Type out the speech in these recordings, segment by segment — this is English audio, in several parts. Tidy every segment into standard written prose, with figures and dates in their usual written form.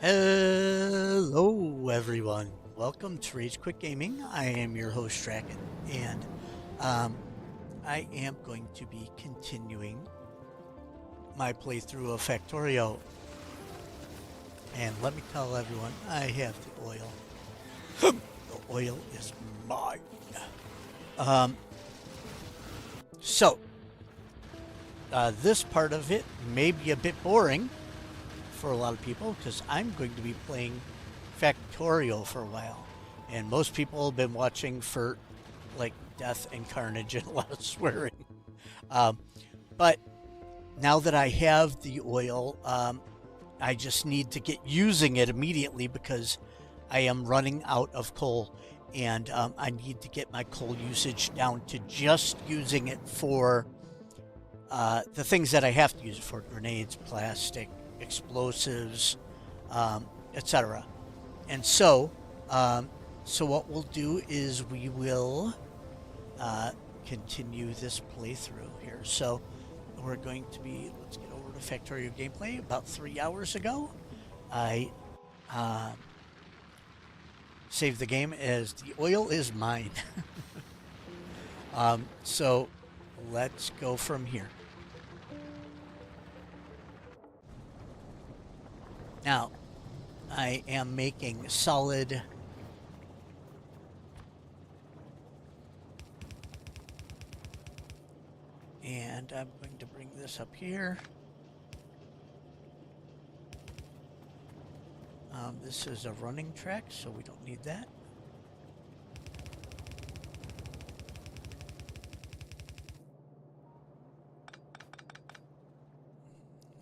Hello, everyone. Welcome to Rage Quit Gaming. I am your host, Draken, and um, I am going to be continuing my playthrough of Factorio. And let me tell everyone, I have the oil. The oil is mine. Um, so, this part of it may be a bit boring for a lot of people because I'm going to be playing Factorio for a while. And most people have been watching for like death and carnage and a lot of swearing. Um, but now that I have the oil, I just need to get using it immediately because I am running out of coal. And I need to get my coal usage down to just using it for the things that I have to use it for: grenades, plastic, explosives, etc. And so what we'll do is we will continue this playthrough here. So we're going to be, let's get over to Factorio gameplay. About 3 hours ago, I saved the game as the oil is mine. So let's go from here. Now, I am making solid and I'm going to bring this up here. This is a running track, so we don't need that.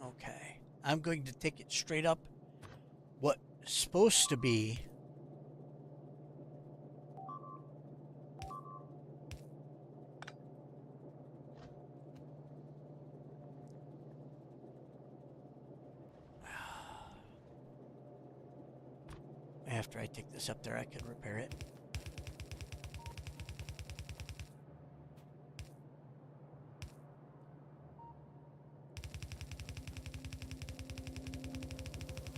Okay, I'm going to take it straight up what's supposed to be after I take this up there, I can repair it.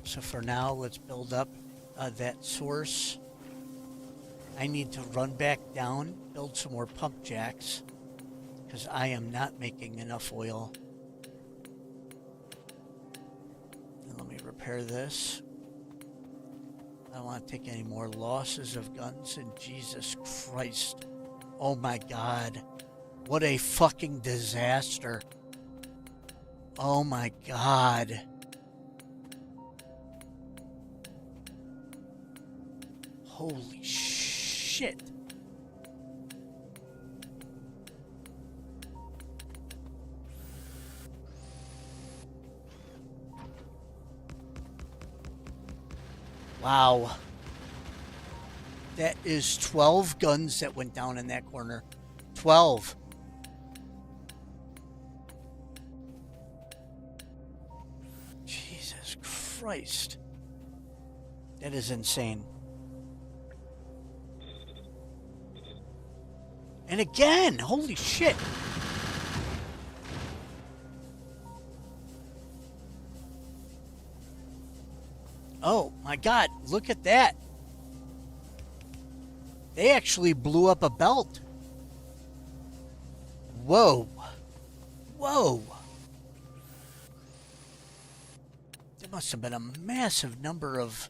So for now, let's build up that source. I need to run back down, build some more pump jacks, because I am not making enough oil. And let me repair this. I don't want to take any more losses of guns, and Jesus Christ. Oh my God. What a fucking disaster. Oh my God. Holy shit. Wow. That is 12 guns that went down in that corner. 12. Jesus Christ. That is insane. And again, holy shit. Oh my God, look at that. They actually blew up a belt. Whoa. Whoa. There must have been a massive number of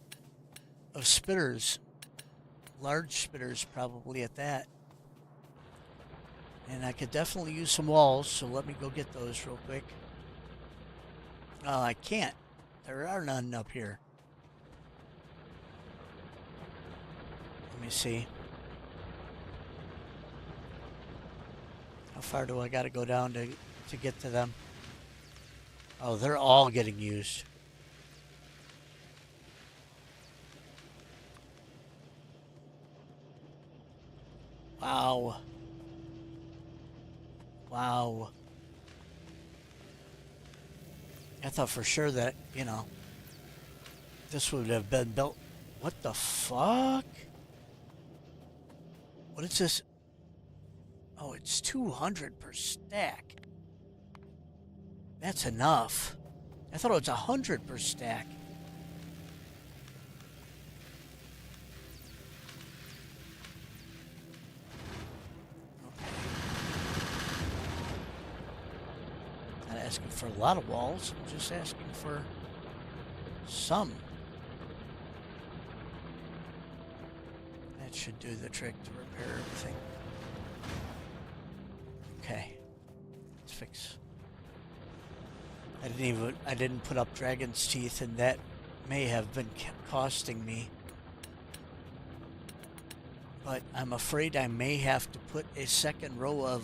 spitters. Large spitters probably at that. And I could definitely use some walls, so let me go get those real quick. Oh, I can't. There are none up here. Let me see. How far do I got to go down to get to them? Oh, they're all getting used. Wow. Wow. I thought for sure that, you know, this would have been built. What the fuck? What is this? Oh, it's 200 per stack. That's enough. I thought it was 100 per stack. asking for a lot of walls. I'm just asking for some. That should do the trick to repair everything. Okay. Let's fix. I didn't put up dragon's teeth, and that may have been costing me. But I'm afraid I may have to put a second row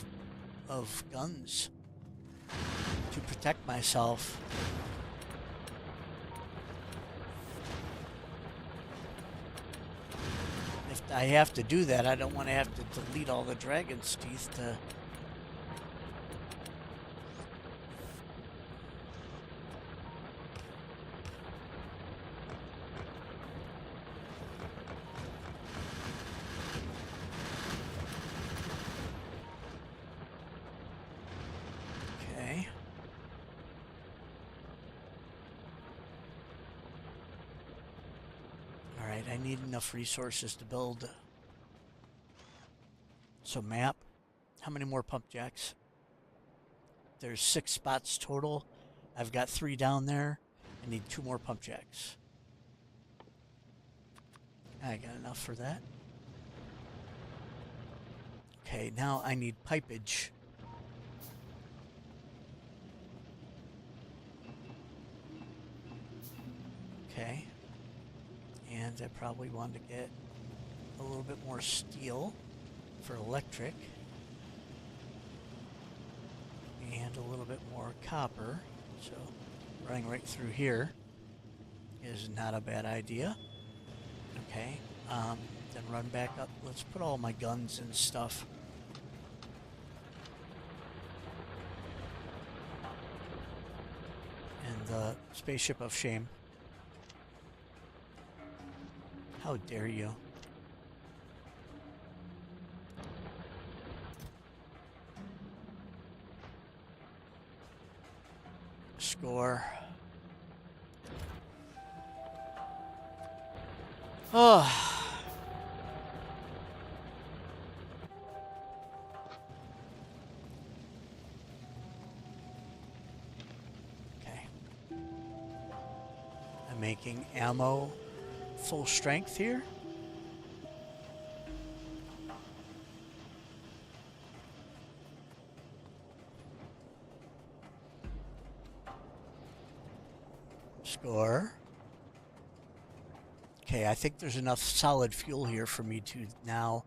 of guns to protect myself. If I have to do that, I don't want to have to delete all the dragon's teeth to... I need enough resources to build. So map, how many more pump jacks? There's 6 spots total. I've got 3 down there. I need 2 more pump jacks. I got enough for that. Okay, now I need pipage. Okay. And I probably want to get a little bit more steel for electric. And a little bit more copper. So running right through here is not a bad idea. Okay, then run back up. Let's put all my guns and stuff. And the spaceship of shame. How dare you? Score. Oh. Okay. I'm making ammo full strength here. Score. Okay, I think there's enough solid fuel here for me to now,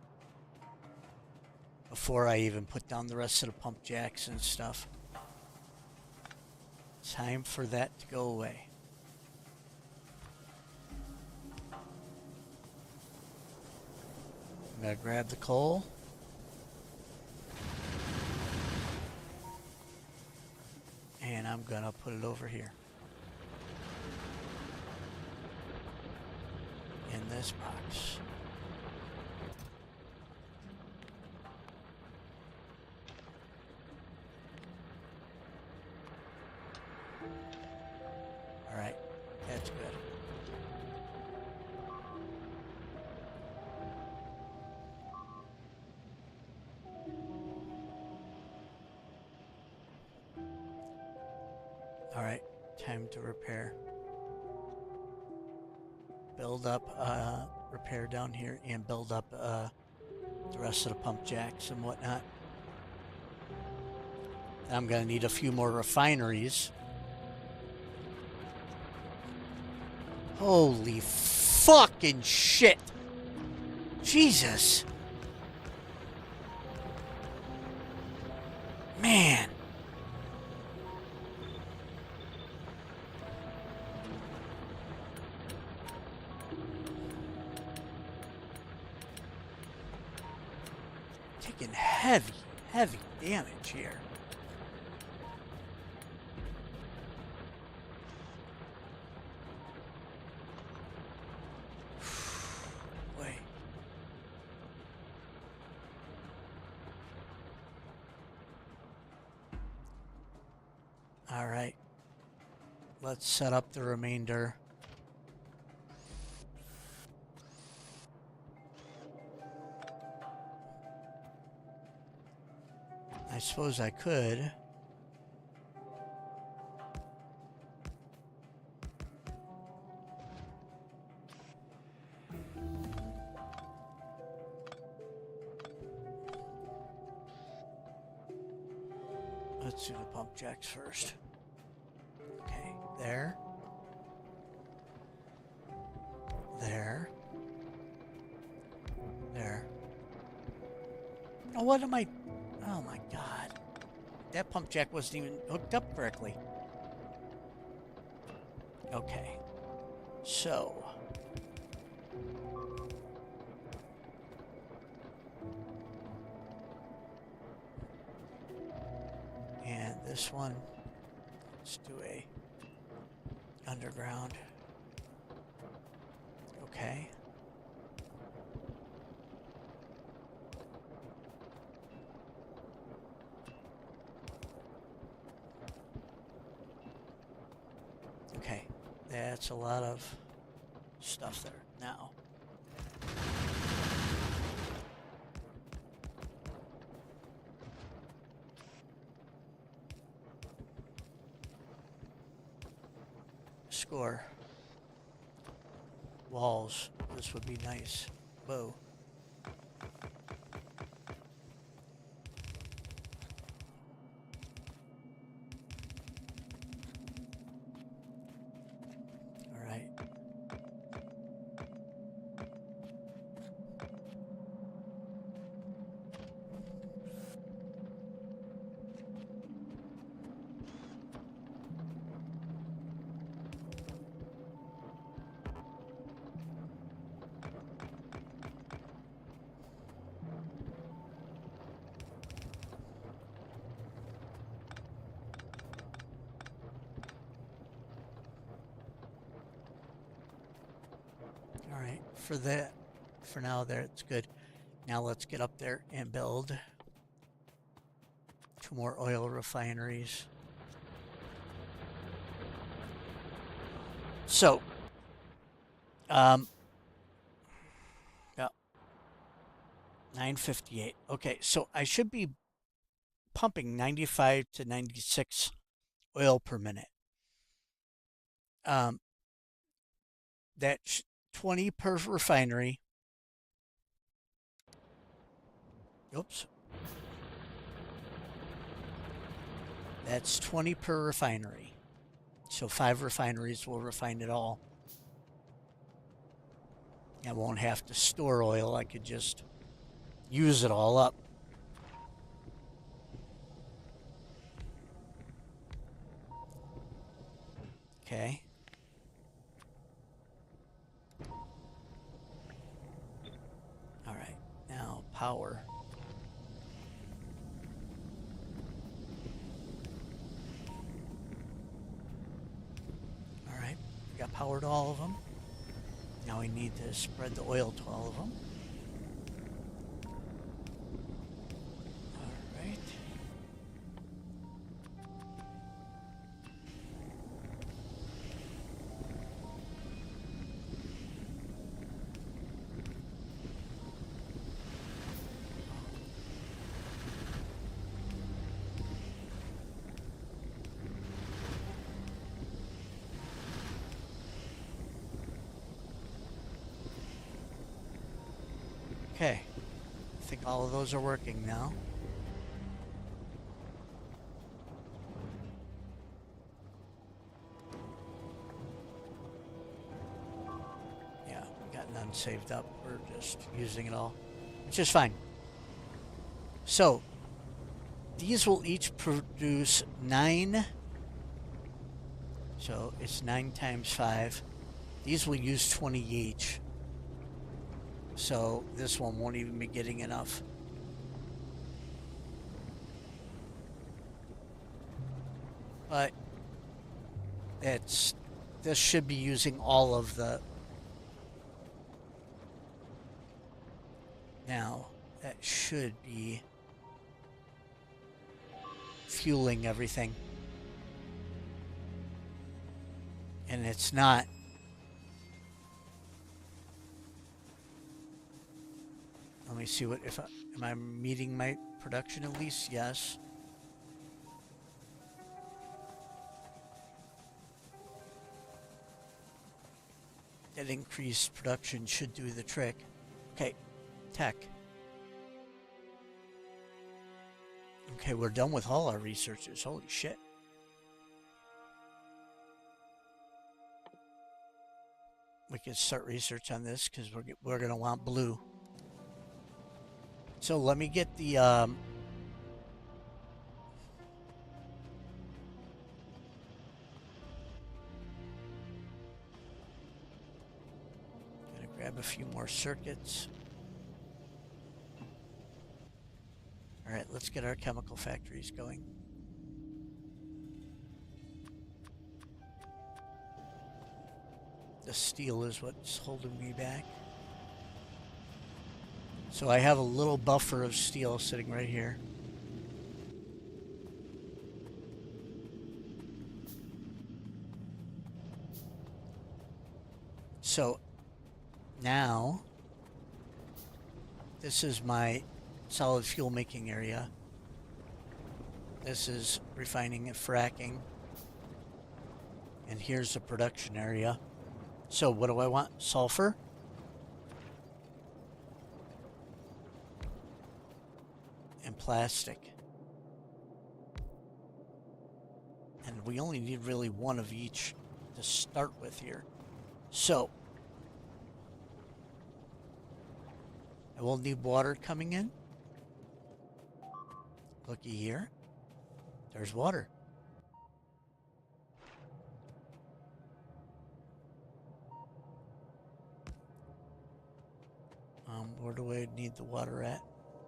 before I even put down the rest of the pump jacks and stuff. Time for that to go away. I'm gonna grab the coal. And I'm gonna put it over here. In this box. All right, that's good. All right, time to repair. Build up, repair down here, and build up the rest of the pump jacks and whatnot. I'm gonna need a few more refineries. Holy fucking shit! Jesus! Man! Taking heavy damage here. Wait. All right. Let's set up the remainder. I suppose I could Let's do the pump jacks first. Okay, there. There. There. Oh, what am I... Oh my god. That pump jack wasn't even hooked up correctly. Okay. So... And this one, let's do a underground. Okay. Okay, that's a lot of stuff there. Now, score. Walls. This would be nice. Whoa. All right. All right, for now there, it's good. Now let's get up there and build 2 more oil refineries. So, yeah, 958. Okay, so I should be pumping 95 to 96 oil per minute. That's 20 per refinery. Oops. That's 20 per refinery. So 5 refineries will refine it all. I won't have to store oil. I could just use it all up. Okay. All right. Now power. All right. We got power to all of them. Now we need to spread the oil to all of them. All right. Okay, I think all of those are working now. Yeah, we got none saved up. We're just using it all, which is fine. So, these will each produce 9. So, it's 9 times 5. These will use 20 each. So this one won't even be getting enough. But this should be using all of the... Now, that should be fueling everything. And it's not. Let me see what, am I meeting my production at least? Yes. That increased production should do the trick. Okay, tech. Okay, we're done with all our researches. Holy shit. We can start research on this because we're going to want blue. So let me get the... Gotta grab a few more circuits. All right, let's get our chemical factories going. The steel is what's holding me back. So I have a little buffer of steel sitting right here. So now this is my solid fuel making area. This is refining and fracking. And here's the production area. So what do I want? Sulfur. And plastic. And we only need really one of each to start with here. So I will need water coming in. Looky here. There's water. Where do I need the water at?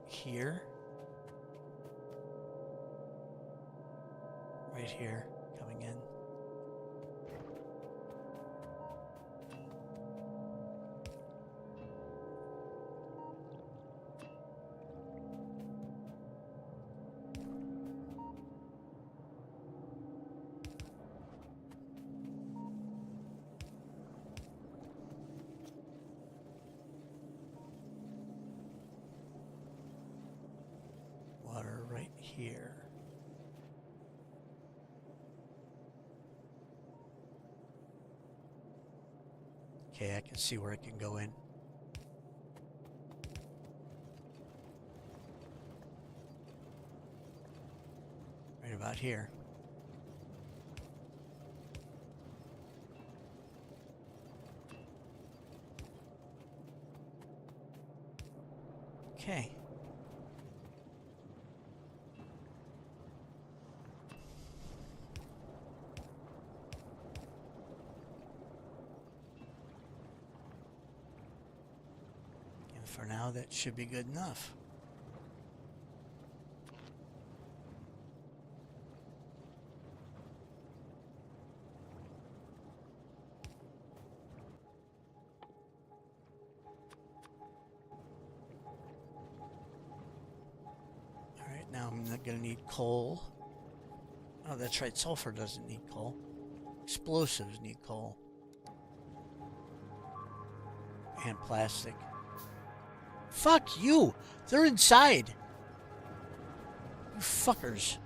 Here. Right here, coming in. Water right here. Okay, I can see where it can go in. Right about here. Okay. For now, that should be good enough. All right, now I'm not going to need coal. Oh, that's right, sulfur doesn't need coal. Explosives need coal. And plastic. Fuck you! They're inside! You fuckers.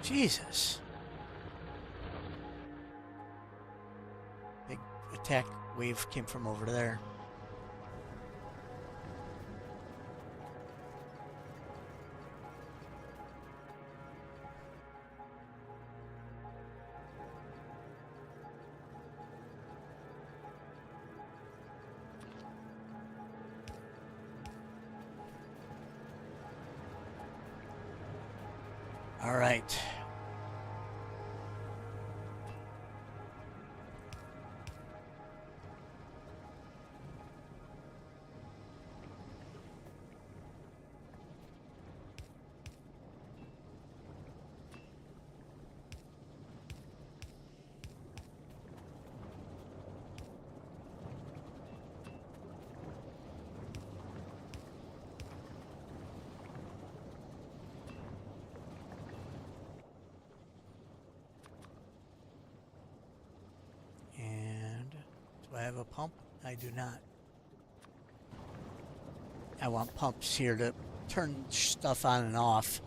Jesus. Big attack wave came from over there. All right. Do I have a pump? I do not. I want pumps here to turn stuff on and off.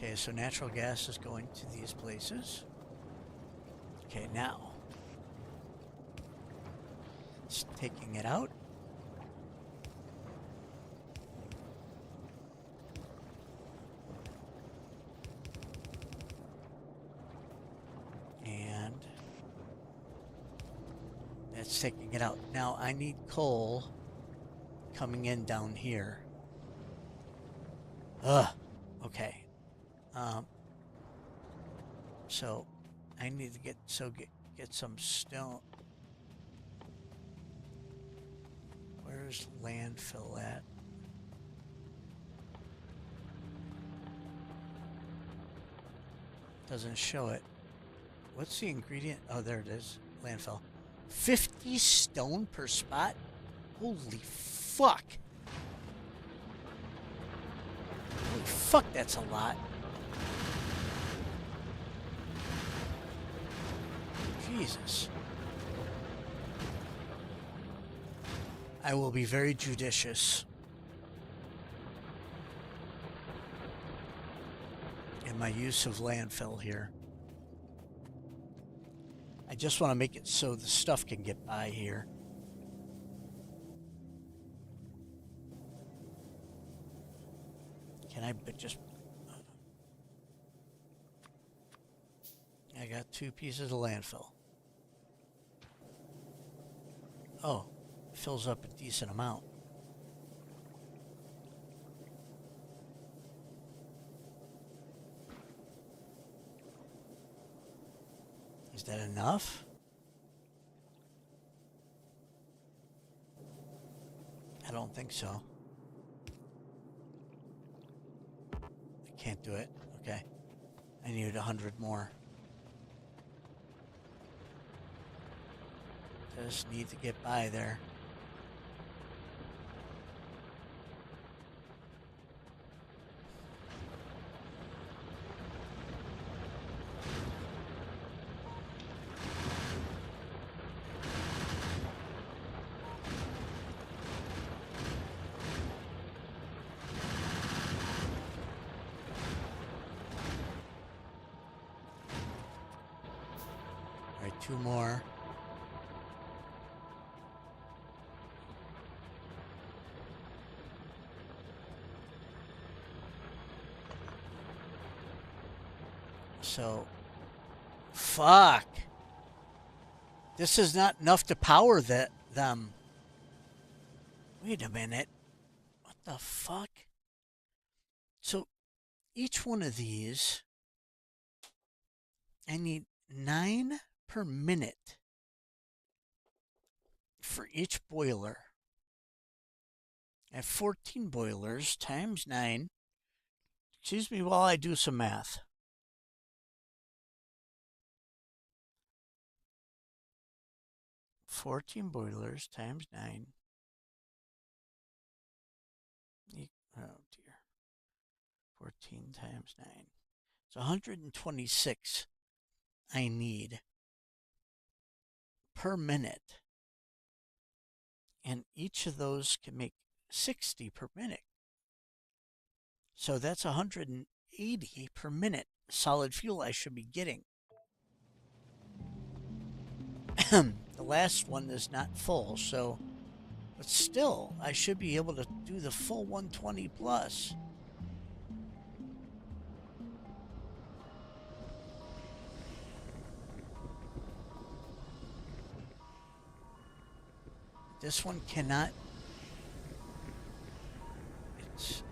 Okay, so natural gas is going to these places. Okay, now it's taking it out. And that's taking it out. Now I need coal coming in down here. Ugh. Okay. So I need to get some stone. Where's landfill at? Doesn't show it. What's the ingredient? Oh, there it is. Landfill. 50 stone per spot? Holy fuck. Holy fuck, that's a lot. Jesus. I will be very judicious in my use of landfill here. I just want to make it so the stuff can get by here. Can I just... I got 2 pieces of landfill. Oh, it fills up a decent amount. Is that enough? I don't think so. I can't do it. Okay. I needed 100 more. Just need to get by there. All right, 2 more. So, fuck. This is not enough to power them. Wait a minute. What the fuck? So, each one of these, I need 9 per minute for each boiler. I have 14 boilers times 9. Excuse me while I do some math. 14 boilers times 9. Oh dear. 14 times 9. It's 126 I need per minute. And each of those can make 60 per minute. So that's 180 per minute solid fuel I should be getting. The last one is not full, so, but still, I should be able to do the full 120 plus. This one cannot. It's.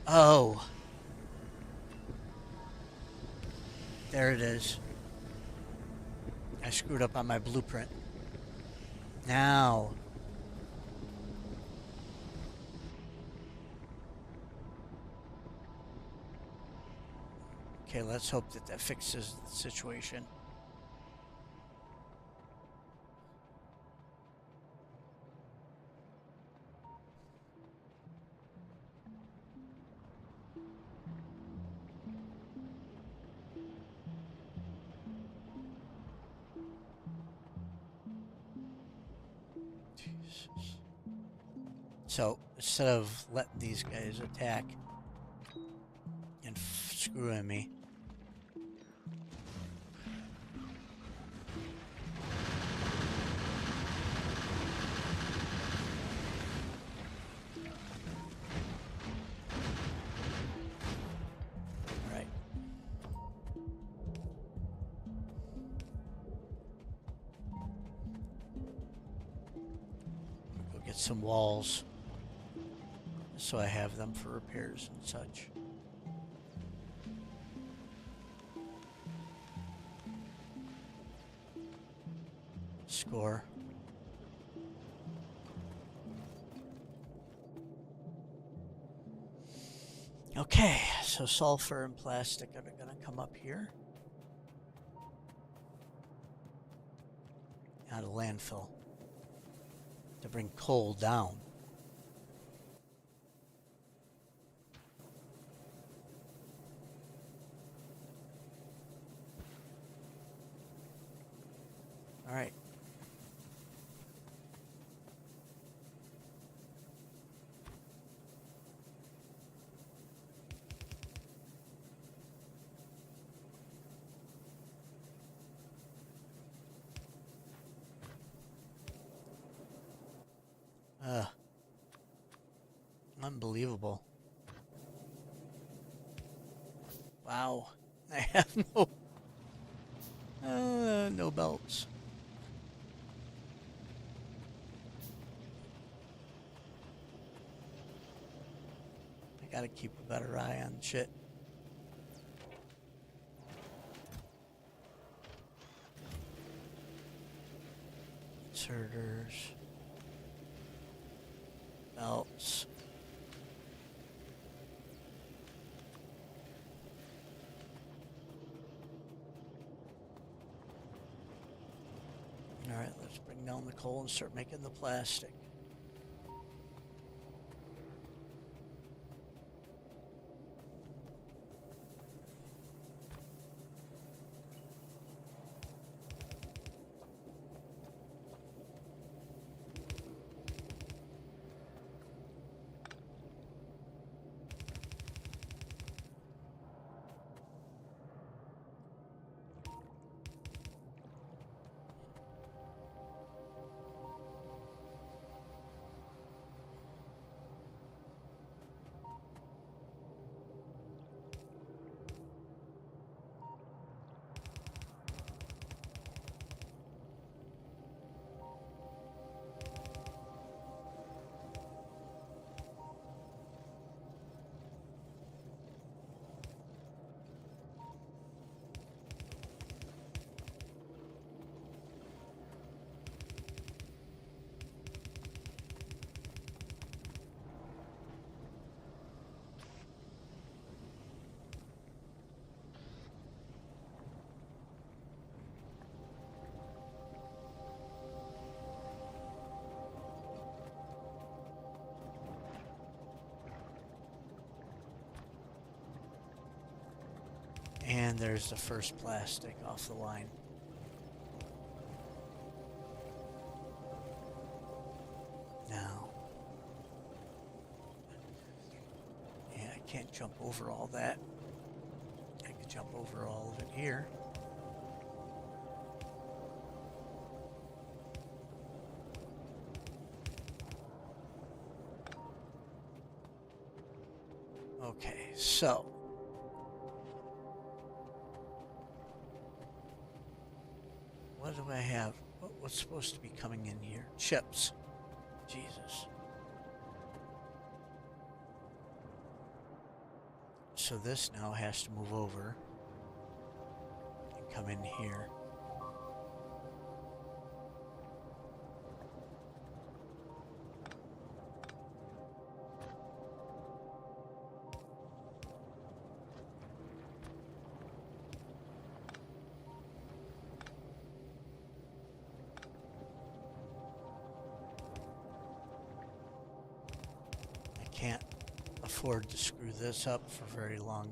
Oh. There it is. I screwed up on my blueprint. Now. Okay, let's hope that that fixes the situation. So instead of letting these guys attack and screwing me. Alright. Go get some walls so I have them for repairs and such. Score. Okay, so sulfur and plastic are going to come up here. Out of landfill. To bring coal down. All right. Unbelievable. Wow. I have no belts. I gotta keep a better eye on shit. Inserters. Belts. Alright, let's bring down the coal and start making the plastic. And there's the first plastic off the line. Now, yeah, I can't jump over all that. I can jump over all of it here. Okay, so what do I have? What's supposed to be coming in here? Chips. Jesus. So this now has to move over and come in here. Can't afford to screw this up for very long.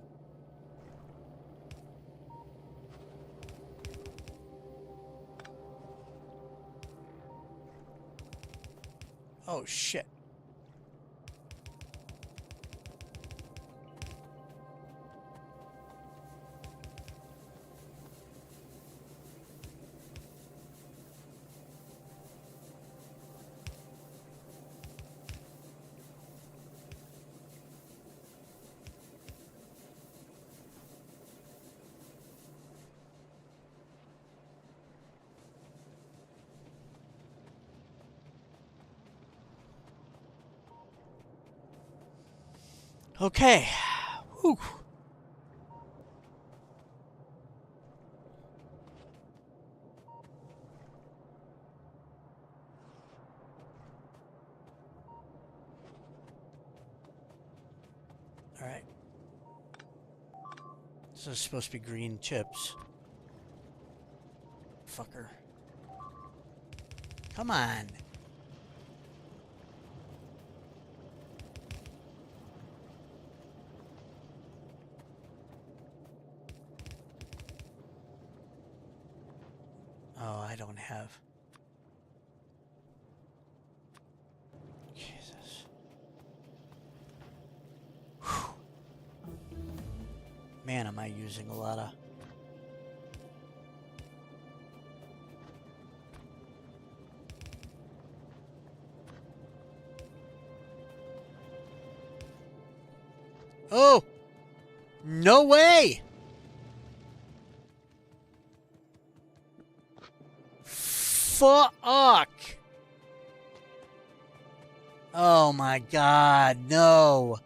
Oh shit. Okay. Whew. All right. So it's supposed to be green chips. Fucker. Come on. Oh, I don't have. Jesus. Whew. Man, am I using a lot of... Oh! No way! Fuck! Oh my god, no!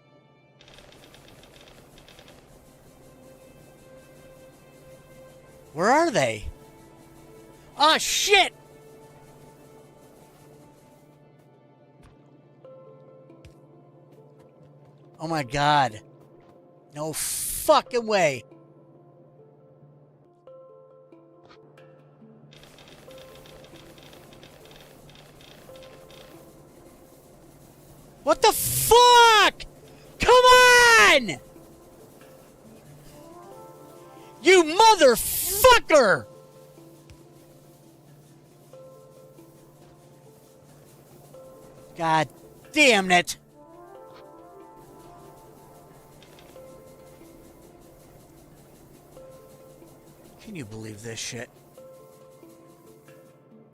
Where are they? Oh shit! Oh my god. No fucking way. What the fuck? Come on! You motherfucker! God damn it. Can you believe this shit?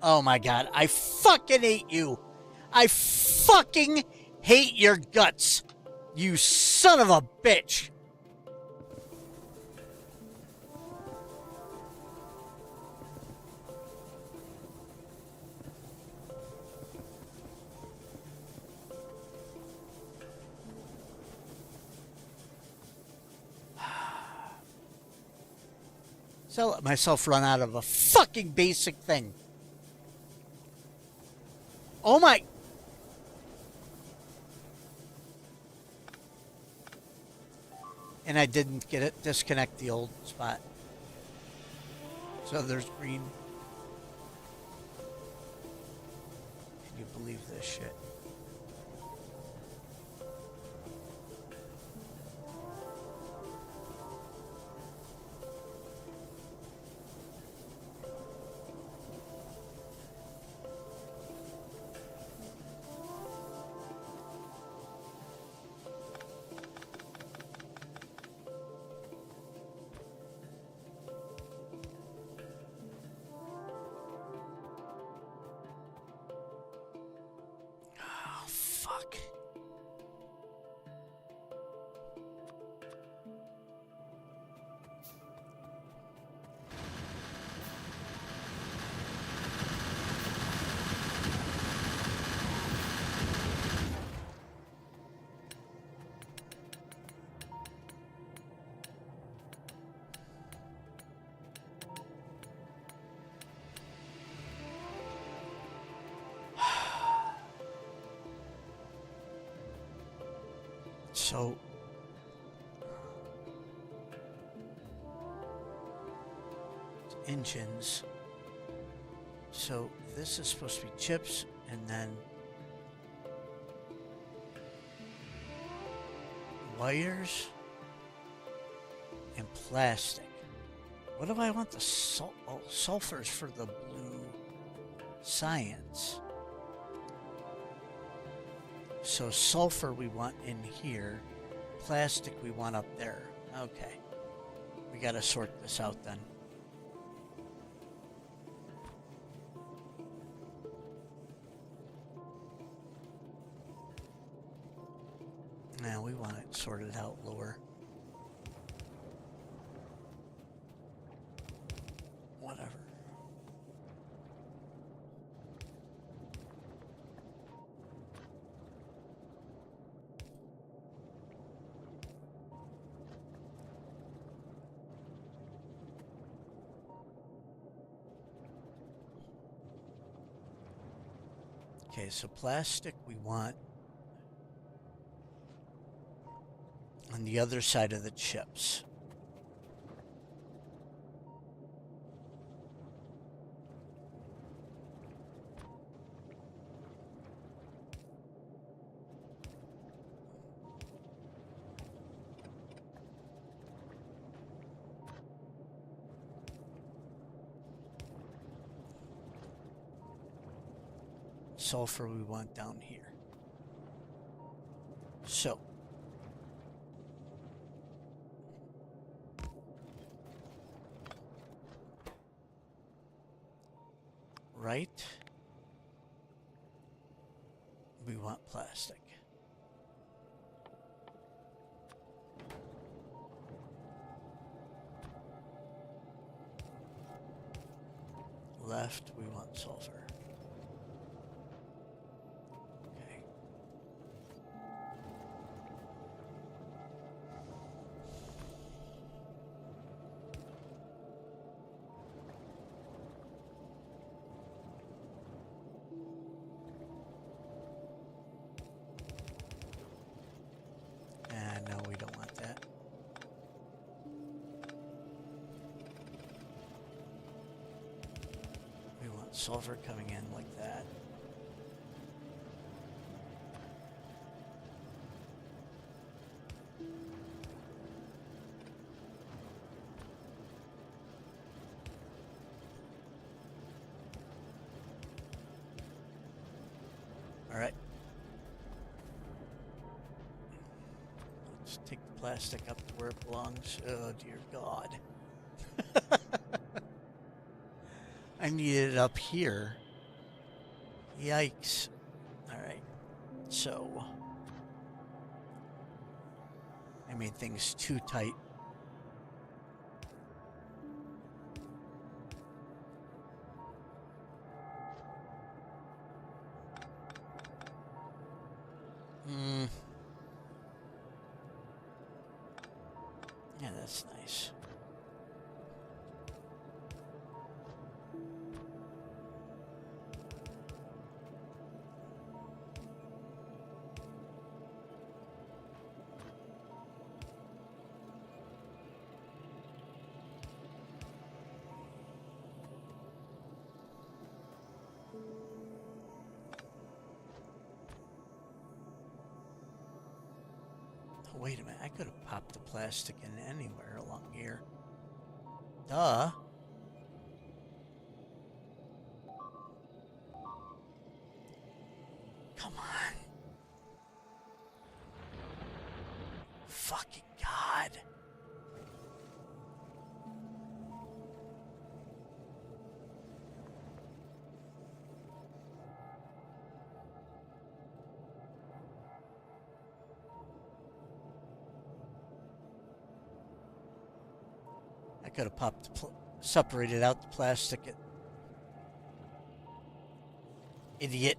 Oh my god, I fucking hate you. I fucking hate your guts. You son of a bitch. So I let myself run out of a fucking basic thing. Oh my... And I didn't get it. Disconnect the old spot. So there's green. Can you believe this shit? Fuck. So engines. So this is supposed to be chips and then wires and plastic. What do I want the sulfurs for the blue science? So sulfur we want in here, plastic we want up there. Okay, we gotta sort this out then. Now we want it sorted out lower. Whatever. Okay, so plastic we want on the other side of the chips. Sulfur we want down here. So right, we want plastic. Left, we want sulfur. Okay. And no, we don't want that. We want sulfur coming in like that. All right. Let's take the plastic up to where it belongs. Oh, dear God. I need it up here. Yikes. All right. So I made things too tight. Yeah, that's nice. Oh, wait a minute, I could have popped the plastic in anywhere along here. Duh. Come on. Fucking God. I could have popped, separated out the plastic. Idiot.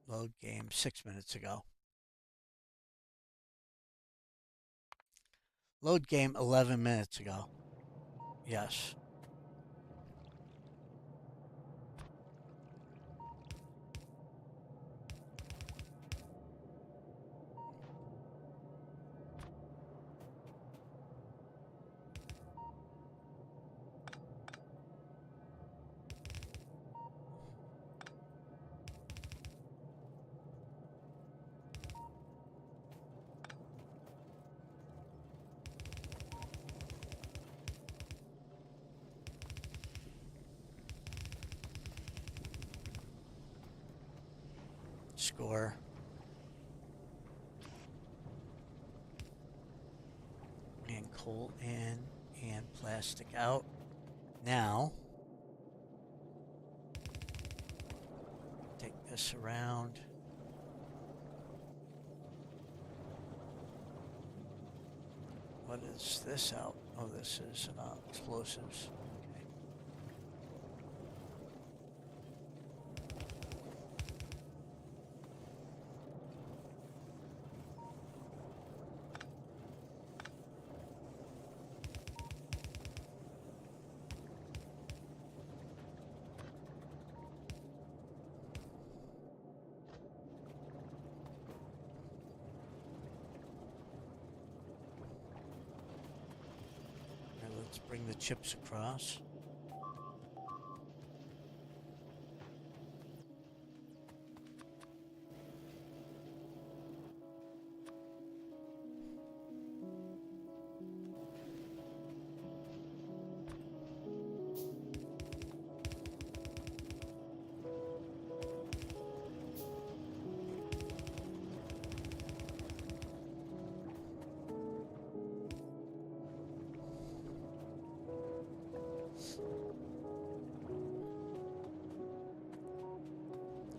Load game 6 minutes ago. Load game 11 minutes ago. Yes. Score. And coal in and plastic out. Now, take this around. What is this out? Oh, this is explosives. Okay. Let's bring the chips across.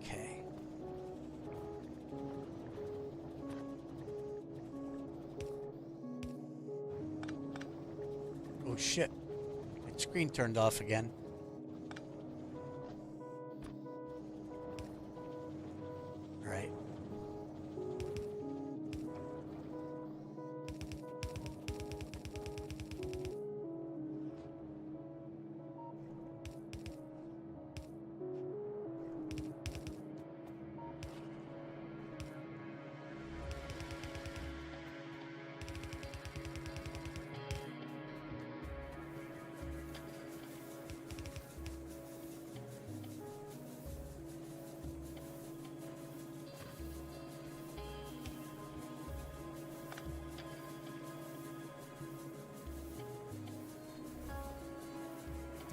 Okay. Oh shit. My screen turned off again. Right.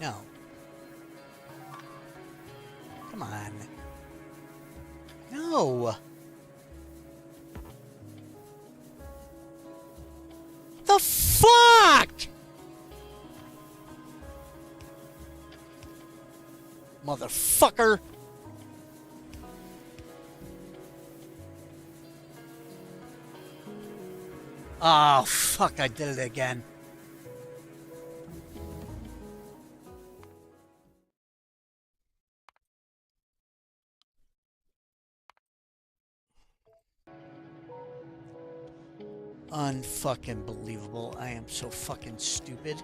No. Come on. No. The fuck? Motherfucker. Oh, fuck, I did it again. Unfucking believable. I am so fucking stupid.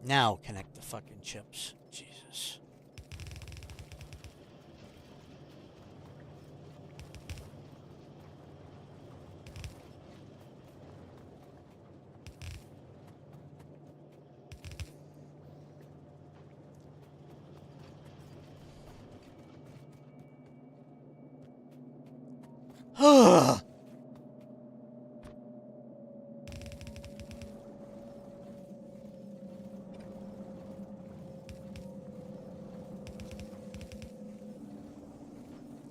Now connect the fucking chips. Jesus.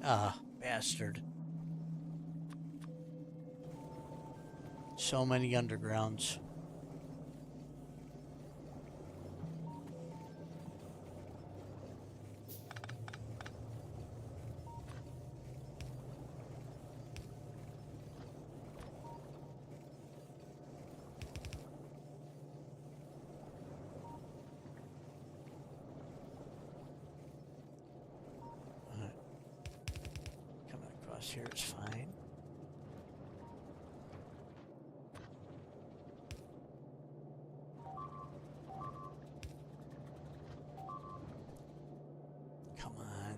Ah, bastard. So many undergrounds. This here is fine. Come on.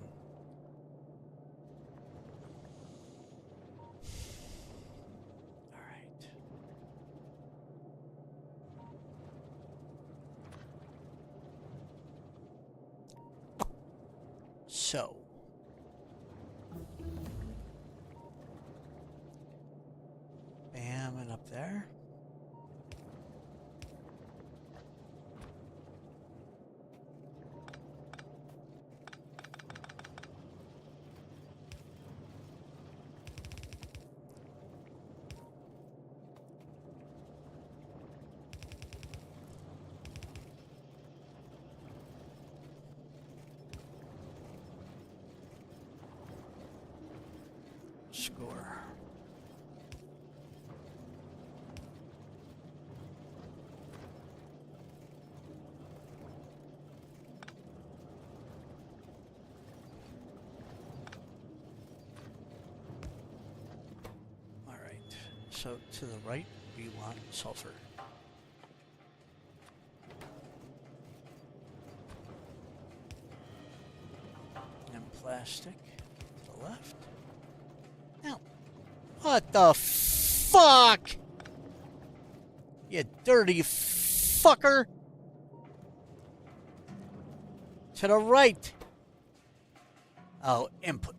All right. So. Bam, and up there. Score. All right. So to the right, we want sulfur. And plastic to the left. Now, what the fuck? You dirty fucker. To the right. Oh, input.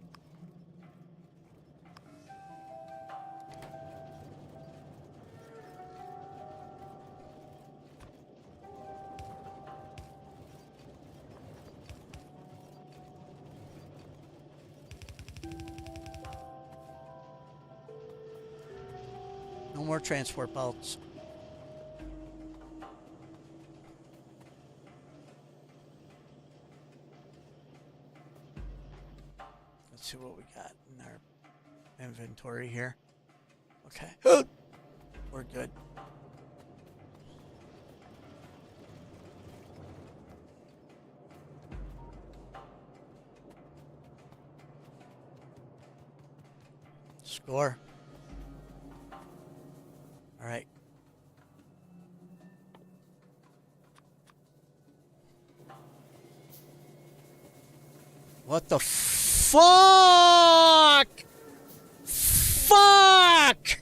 No more transport belts. Let's see what we got in our inventory here. Okay. We're good. Score. All right. What the fuck? Fuck!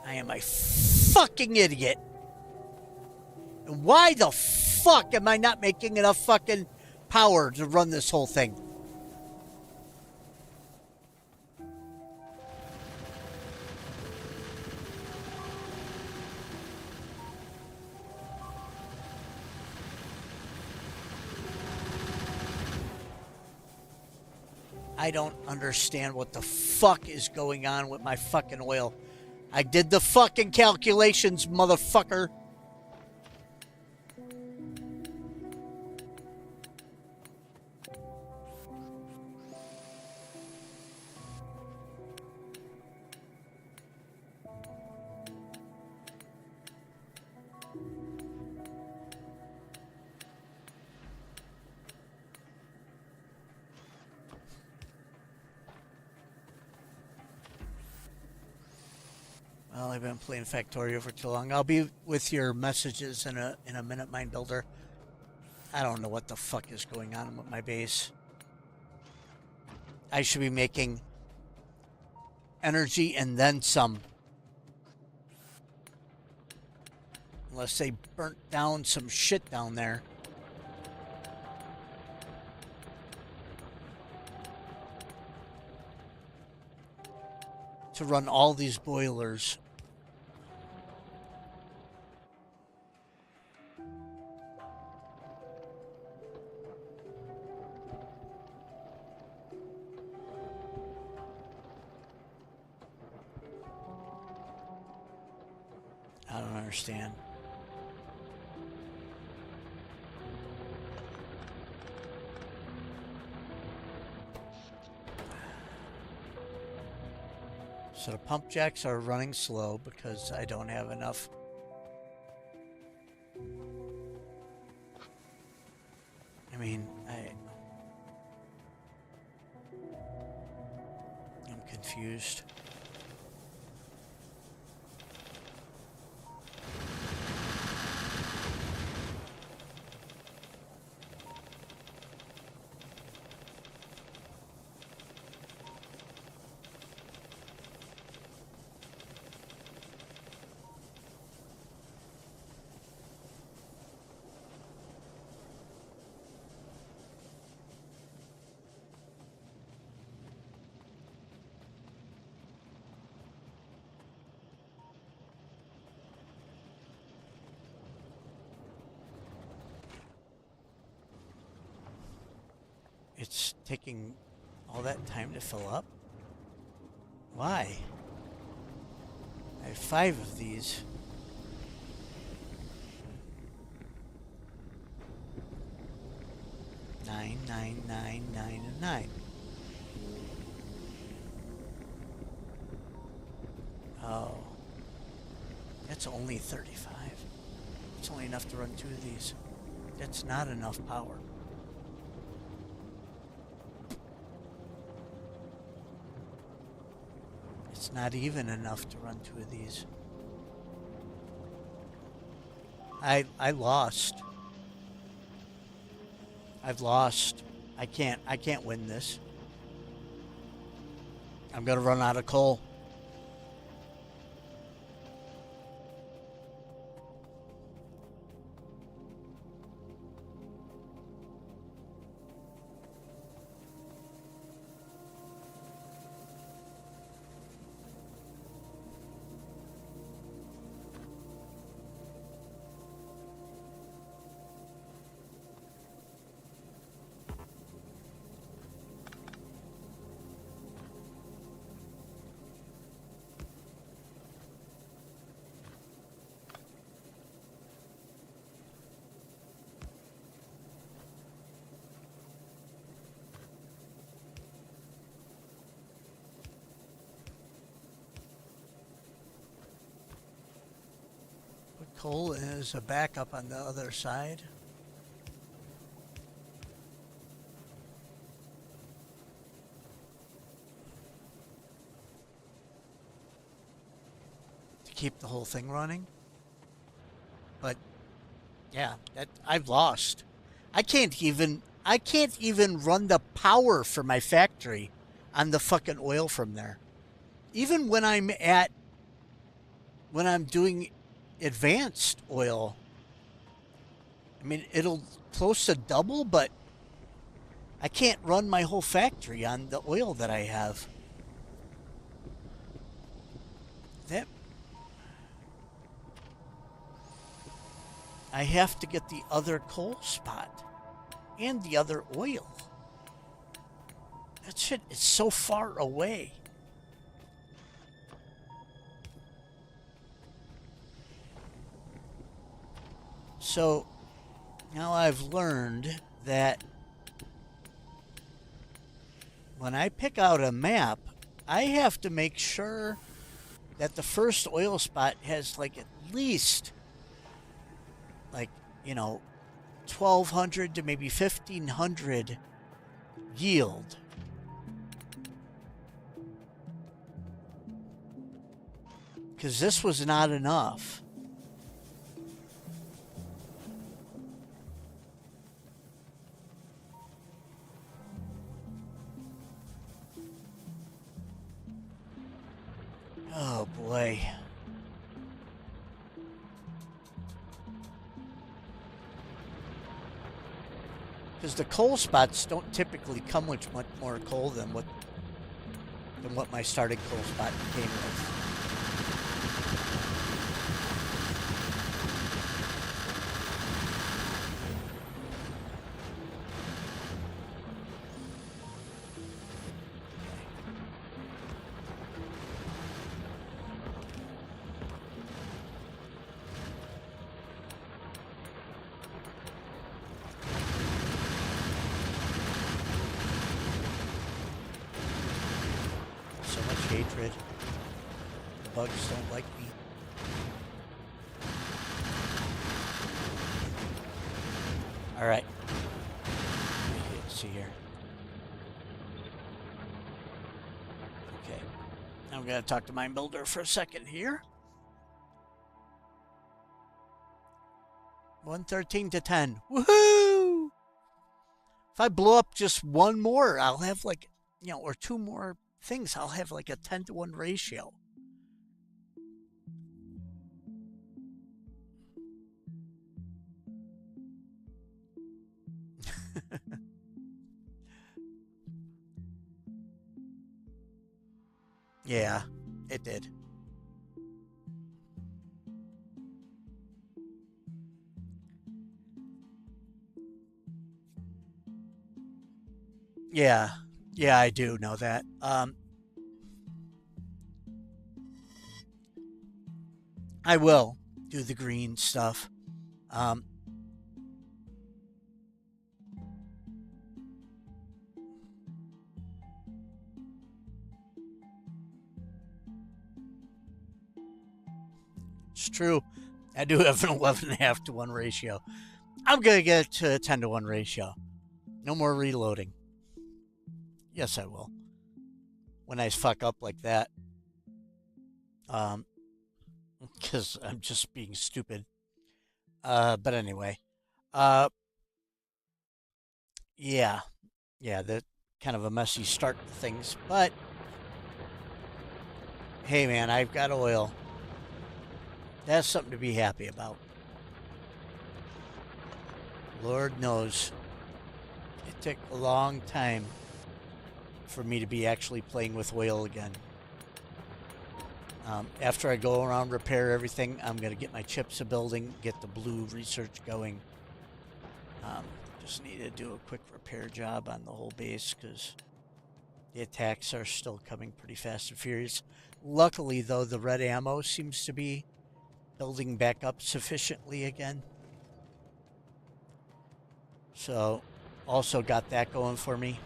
I am a fucking idiot. Why the fuck am I not making enough fucking power to run this whole thing? I don't understand what the fuck is going on with my fucking oil. I did the fucking calculations, motherfucker. Well, I've been playing Factorio for too long. I'll be with your messages in a minute, Mind Builder. I don't know what the fuck is going on with my base. I should be making energy and then some. Unless they burnt down some shit down there. To run all these boilers. I don't understand. So the pump jacks are running slow because I don't have enough. I mean, I'm confused. It's taking all that time to fill up? Why? I have 5 of these. Nine, 9, and 9. Oh. That's only 35. It's only enough to run 2 of these. That's not enough power. It's not even enough to run 2 of these. I lost. I've lost. I can't win this. I'm gonna run out of coal. Coal is a backup on the other side. To keep the whole thing running. But yeah, that I've lost. I can't even run the power for my factory on the fucking oil from there. Even when I'm doing advanced oil, I mean, it'll close to double, but I can't run my whole factory on the oil that I have. That I have to get the other coal spot and the other oil. That shit is so far away. So now I've learned that when I pick out a map, I have to make sure that the first oil spot has like at least like, 1,200 to maybe 1,500 yield. Because this was not enough. Oh boy. Because the coal spots don't typically come with much more coal than what my starting coal spot came with. Hatred. bugs don't like me. All right. Let's see here. Okay. I'm going to talk to my builder for a second here. 113 to 10. Woohoo! If I blow up just one more, I'll have like, or two more things. I'll have like a 10 to 1 ratio. Yeah, it did. Yeah, I do know that. I will do the green stuff. It's true. I do have an 11.5 to 1 ratio. I'm going to get to a 10 to 1 ratio. No more reloading. Yes, I will. When I fuck up like that. Because I'm just being stupid. But anyway. Yeah. Yeah, that kind of a messy start to things. But, hey man, I've got oil. That's something to be happy about. Lord knows. It took a long time for me to be actually playing with oil again. After I go around, repair everything, I'm going to get my chips a building, get the blue research going. Just need to do a quick repair job on the whole base because the attacks are still coming pretty fast and furious. Luckily, though, the red ammo seems to be building back up sufficiently again. So, also got that going for me.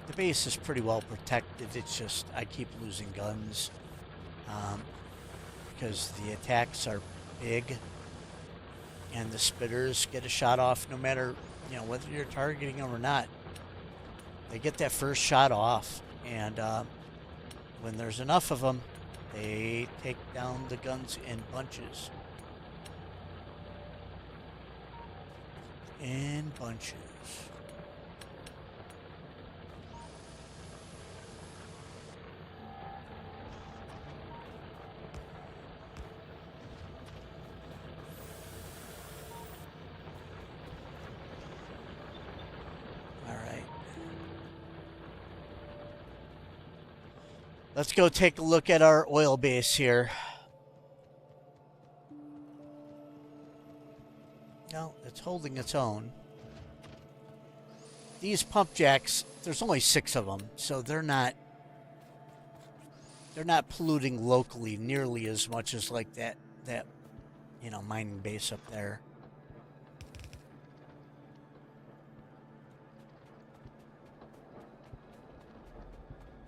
The base is pretty well protected. It's just I keep losing guns because the attacks are big and the spitters get a shot off no matter whether you're targeting them or not. They get that first shot off, and when there's enough of them, they take down the guns in bunches. In bunches. Let's go take a look at our oil base here. No, it's holding its own. These pump jacks, there's only 6 of them, so they're not polluting locally nearly as much as like that mining base up there.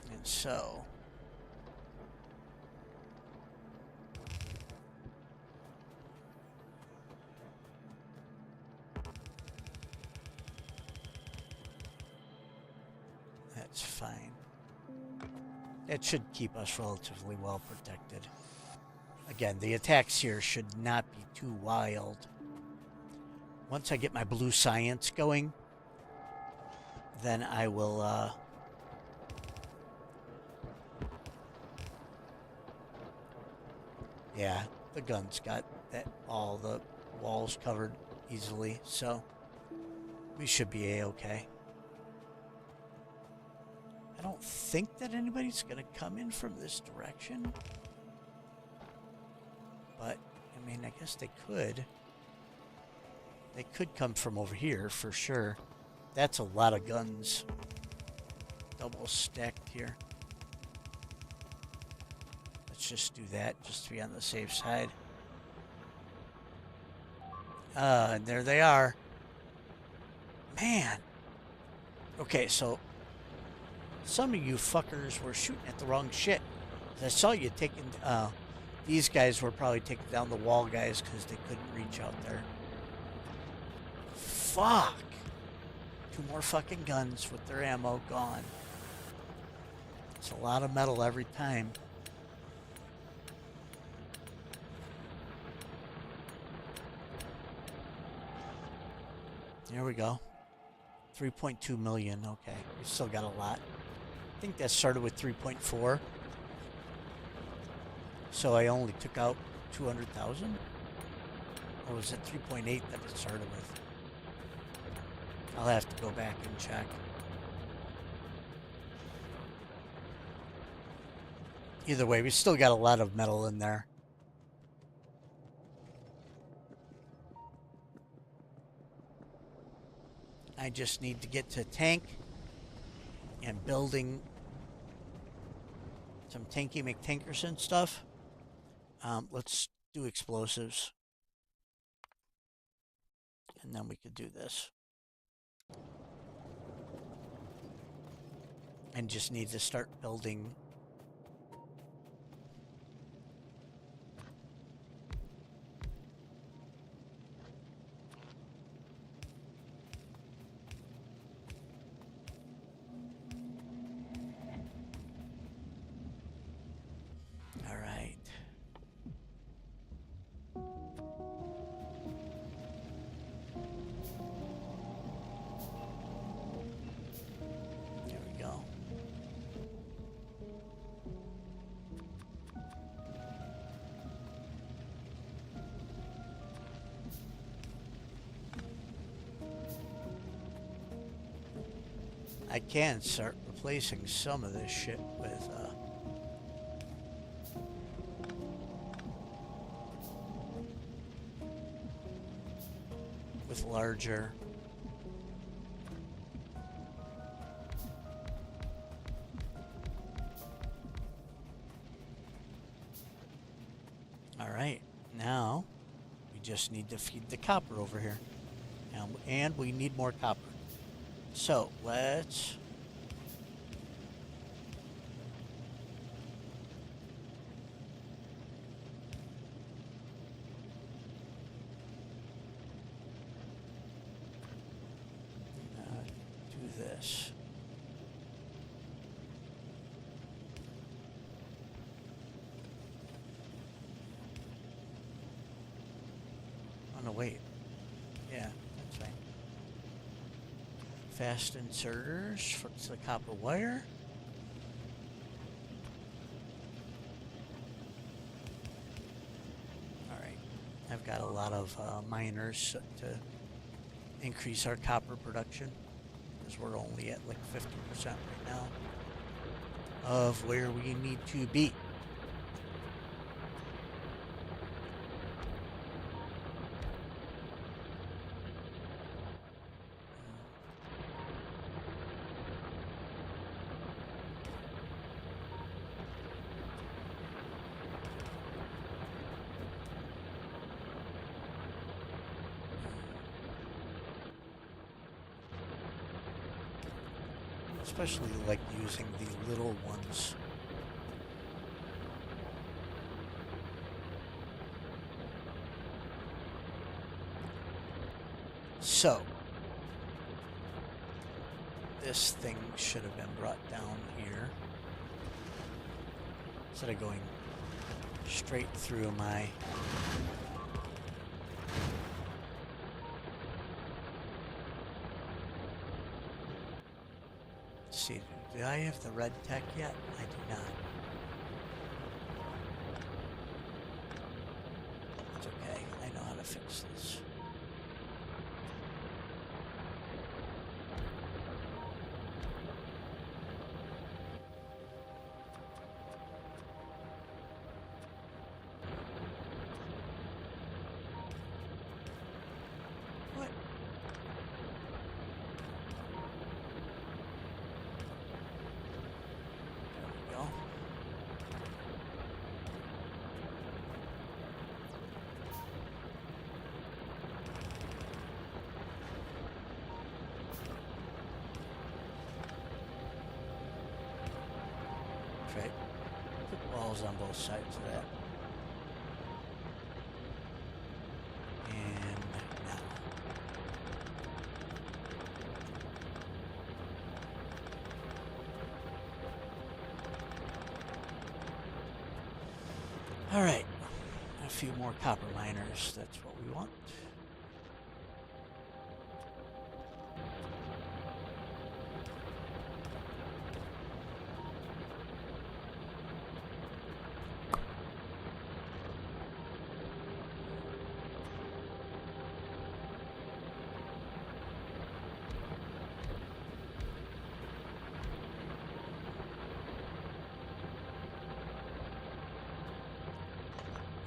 And so that's fine. It should keep us relatively well protected. Again, the attacks here should not be too wild. Once I get my blue science going, then I will yeah, the gun's got all the walls covered easily, so we should be a-okay. I don't think that anybody's going to come in from this direction. But, I mean, I guess they could. They could come from over here, for sure. That's a lot of guns. Double stacked here. Let's just do that, just to be on the safe side. And there they are. Man. Okay, so some of you fuckers were shooting at the wrong shit. I saw you taking, these guys were probably taking down the wall guys because they couldn't reach out there. Fuck! 2 more fucking guns with their ammo gone. It's a lot of metal every time. There we go. 3.2 million. Okay, we still got a lot. I think that started with 3.4. So I only took out 200,000? Or was it 3.8 that it started with? I'll have to go back and check. Either way, we still got a lot of metal in there. I just need to get to tank and building some tanky McTankerson stuff. Let's do explosives. And then we could do this. And just need to start building I can start replacing some of this shit with larger. All right, now we just need to feed the copper over here, and we need more copper. So let's do this. Oh no, wait. Yeah, that's fine. Fast inserters for the copper wire. All right, I've got a lot of miners to increase our copper production because we're only at like 50% right now of where we need to be. Especially like using the little ones. So, this thing should have been brought down here instead of going straight through my see, do I have the red tech yet? I do not. It's okay. I know how to fix this. What? right. Put walls on both sides of that. And now. All right. A few more copper miners. That's what we want.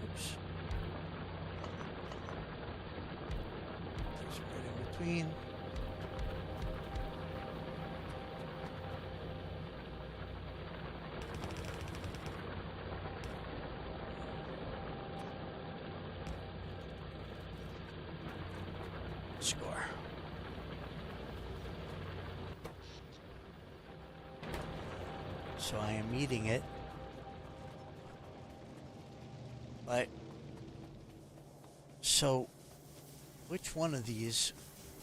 Oops. Just right in between. Score. So I am eating it. But so which one of these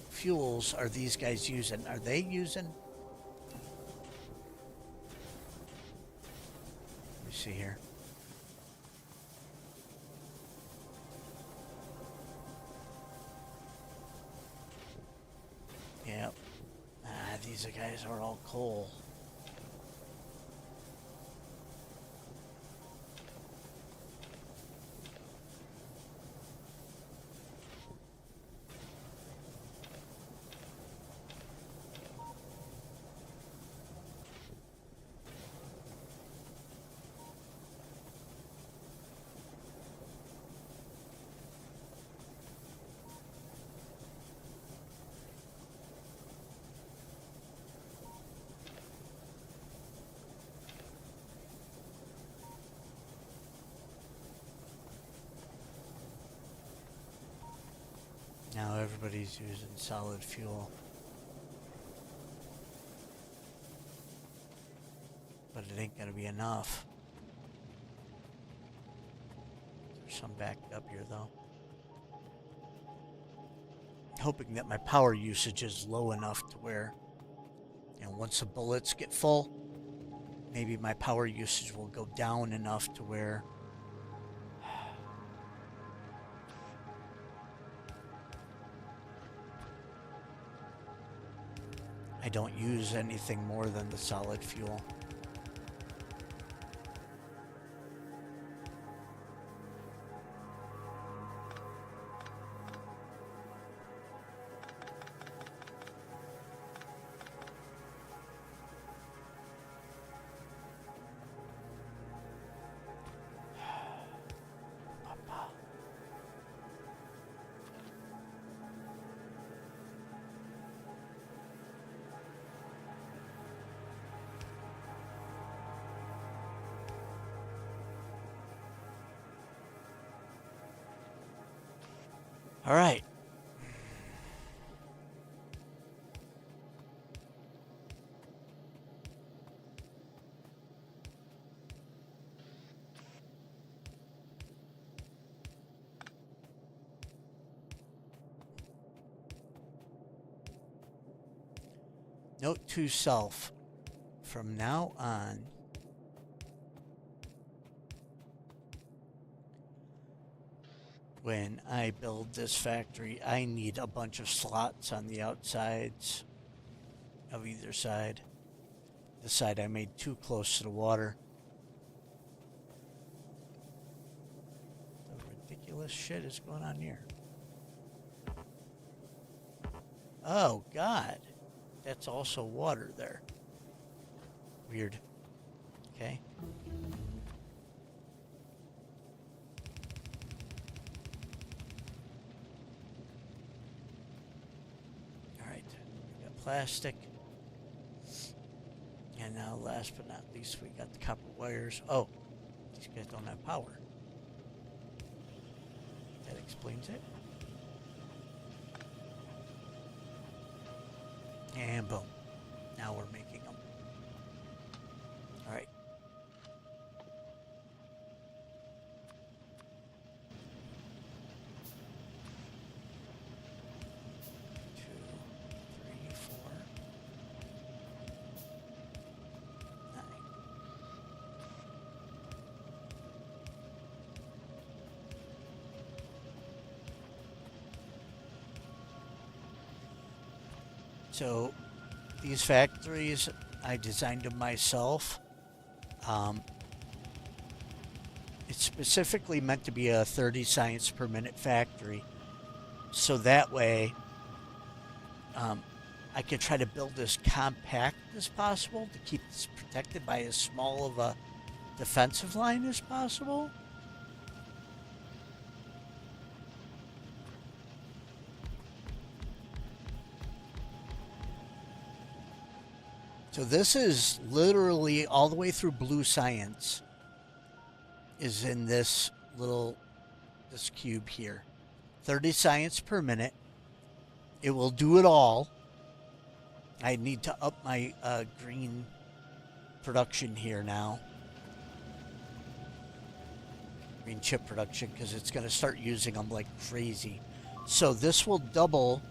fuels are these guys using? Are they using? Let me see here. Yep. These guys are all coal. Now everybody's using solid fuel. But it ain't gonna be enough. There's some backed up here though. Hoping that my power usage is low enough to where, you know, once the bullets get full, maybe my power usage will go down enough to where I don't use anything more than the solid fuel. All right. Note to self, from now on, when I build this factory, I need a bunch of slots on the outsides of either side. The side I made too close to the water. The ridiculous shit is going on here. Oh, God. That's also water there. Weird. Okay. Alright. We got plastic. And now, last but not least, we got the copper wires. Oh, these guys don't have power. That explains it. And boom. Now we're making them. Alright. So these factories, I designed them myself. It's specifically meant to be a 30 science per minute factory. So that way, I could try to build as compact as possible to keep this protected by as small of a defensive line as possible. So this is literally all the way through blue science is in this cube here. 30 science per minute. It will do it all. I need to up my green production here now. Green chip production, because it's going to start using them like crazy. So this will double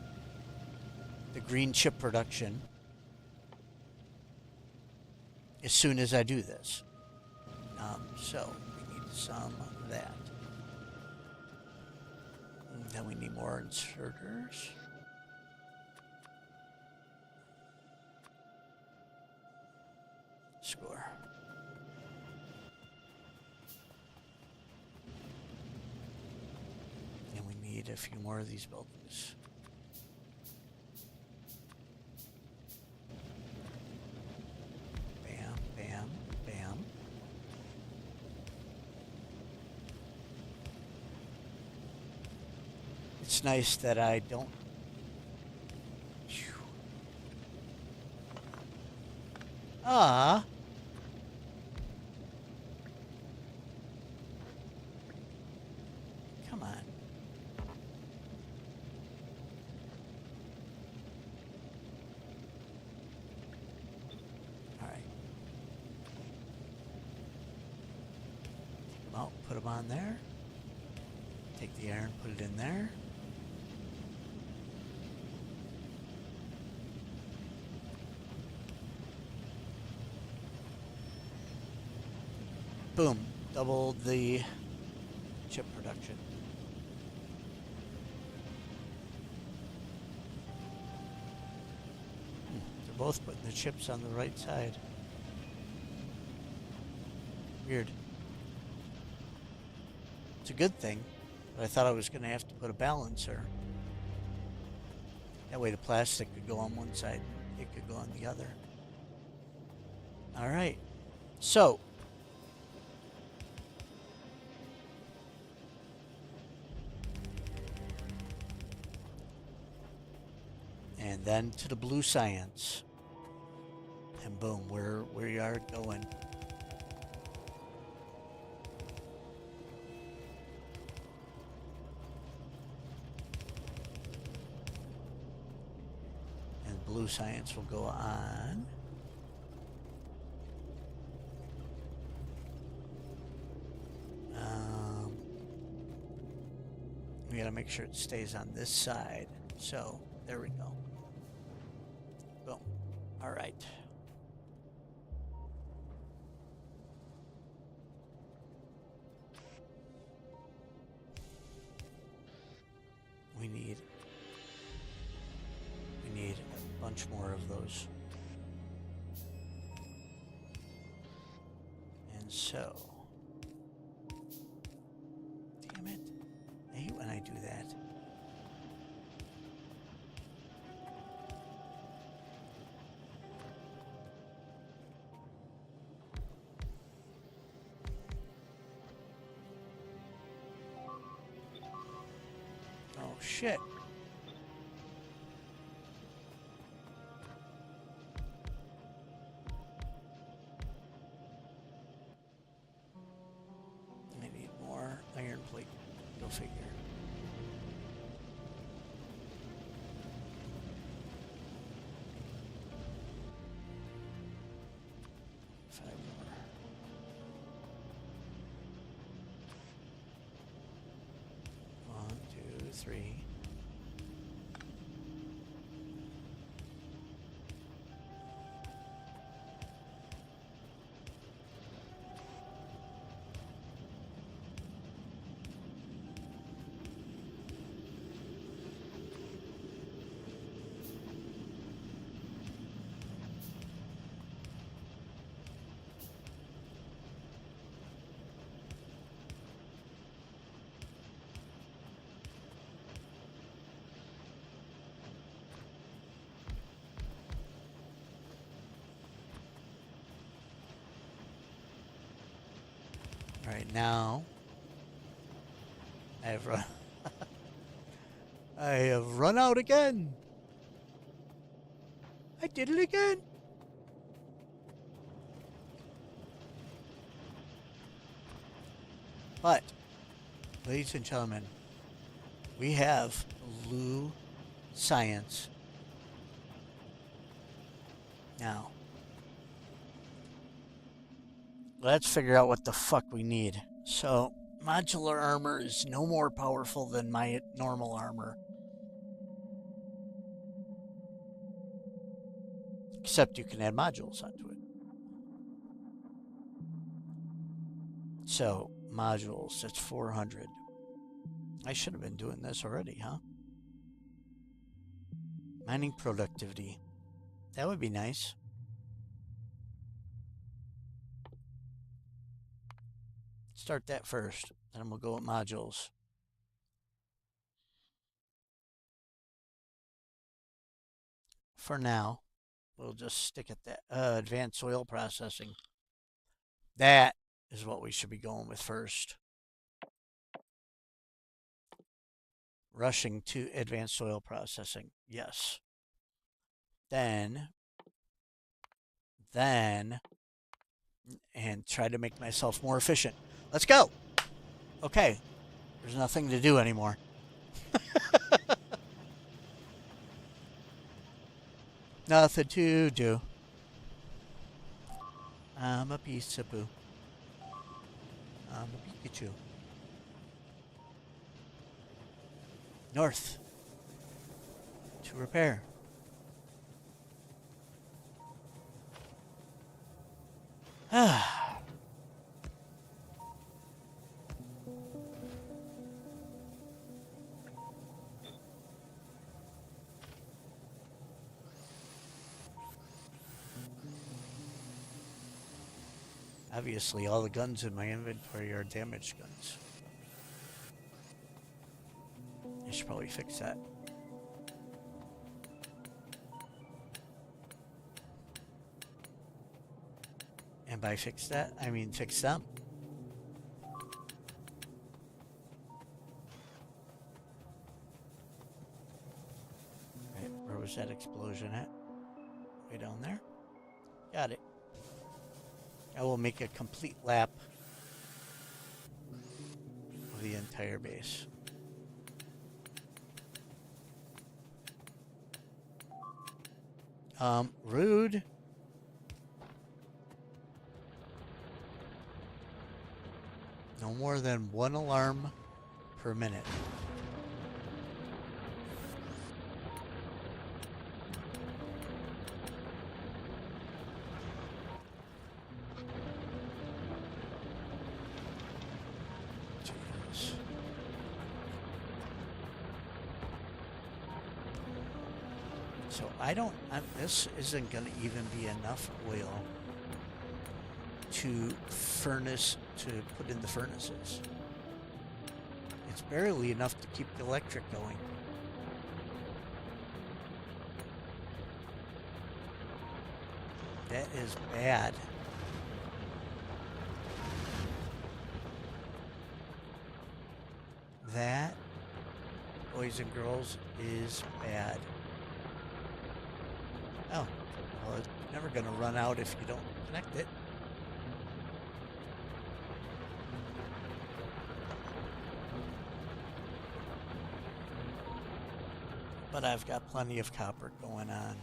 the green chip production as soon as I do this. So we need some of that. And then we need more inserters. Score. And we need a few more of these buildings. Bam, bam, bam. It's nice that I don't. Ah. Come on. All right. Take them out, put them on there. Take the iron, put it in there. Boom, doubled the chip production. They're both putting the chips on the right side. Weird. It's a good thing, but I thought I was going to have to put a balancer. That way the plastic could go on one side, it could go on the other. All right, so and then to the blue science, and boom, we are going. And blue science will go on. We gotta make sure it stays on this side. So there we go. Boom. All right. We need a bunch more of those. And so, damn it. I hate when I do that. Oh, shit. I need more iron plate. Go figure. Five more. One, two, three. Alright, now I have run I have run out again. I did it again. But, ladies and gentlemen, we have blue science now. Let's figure out what the fuck we need. So, modular armor is no more powerful than my normal armor. Except you can add modules onto it. So, modules, that's 400. I should have been doing this already, huh? Mining productivity. That would be nice. Start that first, then we'll go with modules. For now, we'll just stick at that. Advanced soil processing. That is what we should be going with first. Rushing to advanced soil processing. Yes. Then, and try to make myself more efficient. Let's go. Okay. There's nothing to do anymore. Nothing to do. I'm a piece of poo. I'm a Pikachu. North. To repair. Obviously, all the guns in my inventory are damaged guns. I should probably fix that. And by fix that, I mean fix them. Right, where was that explosion at? Way down there? Got it. I will make a complete lap of the entire base. Rude. No more than one alarm per minute. Jeez. So this isn't going to even be enough oil to put in the furnaces. It's barely enough to keep the electric going. That is bad. That, boys and girls, is bad. Oh, well, it's never going to run out if you don't connect it. But I've got plenty of copper going on.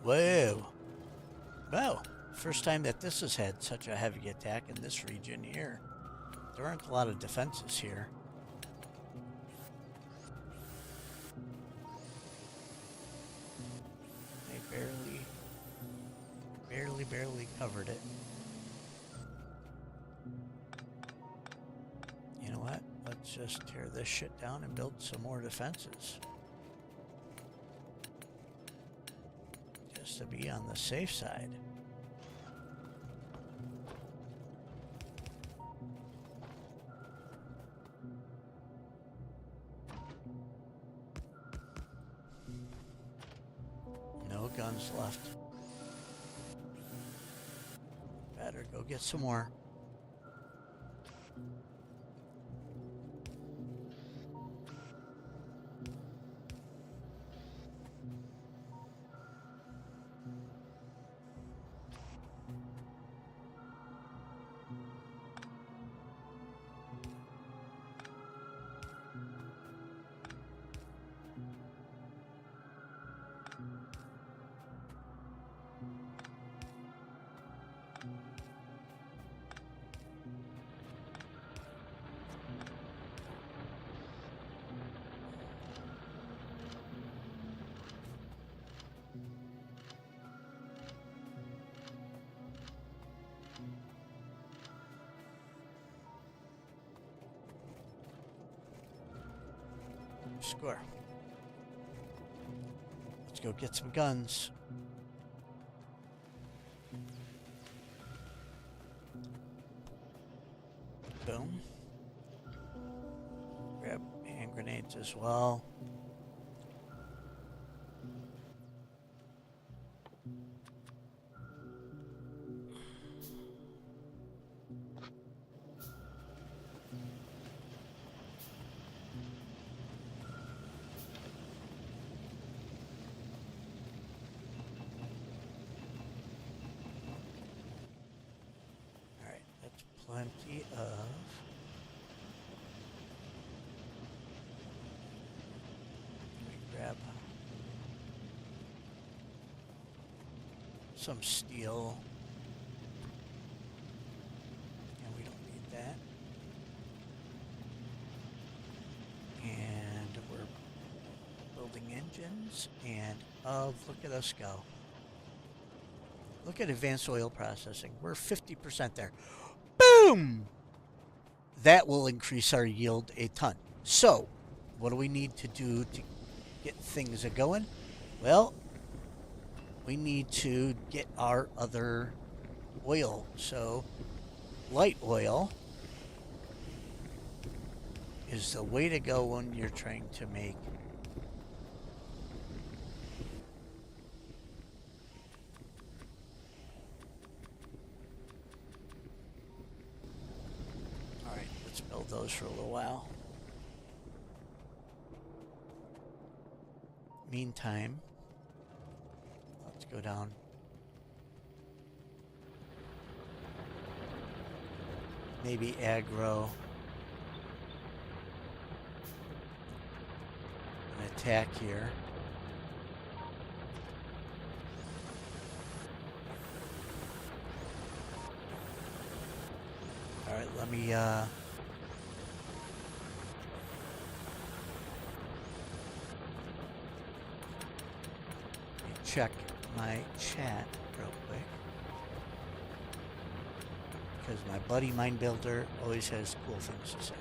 Whoa. Wow. First time that this has had such a heavy attack in this region here. There aren't a lot of defenses here. They barely covered it. You know what? Let's just tear this shit down and build some more defenses. Just to be on the safe side. No guns left. Go get some more. Score. Let's go get some guns. Boom. Grab hand grenades as well. Alright, that's plenty of. Grab some steel. And we don't need that. And we're building engines. And look at us go. Look at advanced oil processing. We're 50% there. Boom! That will increase our yield a ton. So, what do we need to do to get things going? Well, we need to get our other oil. So, light oil is the way to go when you're trying to make build those for a little while. Meantime, let's go down. Maybe aggro. An attack here. Alright, let me check my chat real quick, because my buddy Mind Builder always has cool things to say.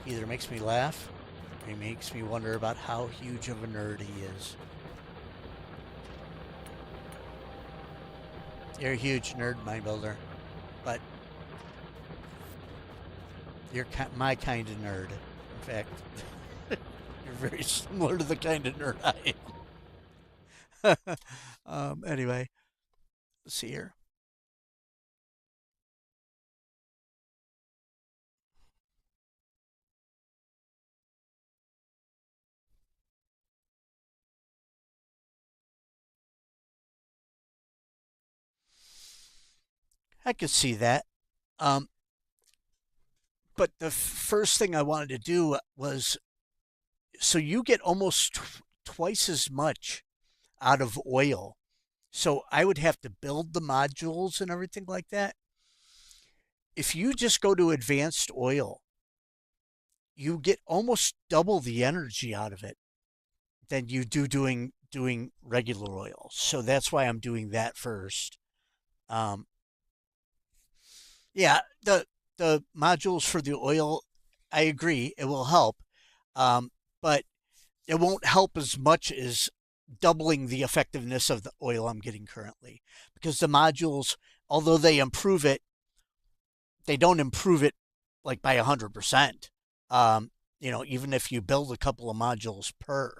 Either makes me laugh, or he makes me wonder about how huge of a nerd he is. You're a huge nerd, Mind Builder, but you're my kind of nerd. In fact, you're very similar to the kind of nerd I am. Anyway, let's see here. I could see that. But the first thing I wanted to do was, so you get almost twice as much out of oil. So I would have to build the modules and everything like that. If you just go to advanced oil, you get almost double the energy out of it than you do doing regular oil. So that's why I'm doing that first. Um, yeah, the modules for the oil, I agree, it will help, but it won't help as much as doubling the effectiveness of the oil I'm getting currently, because the modules, although they improve it, they don't improve it like by 100%. Even if you build a couple of modules per,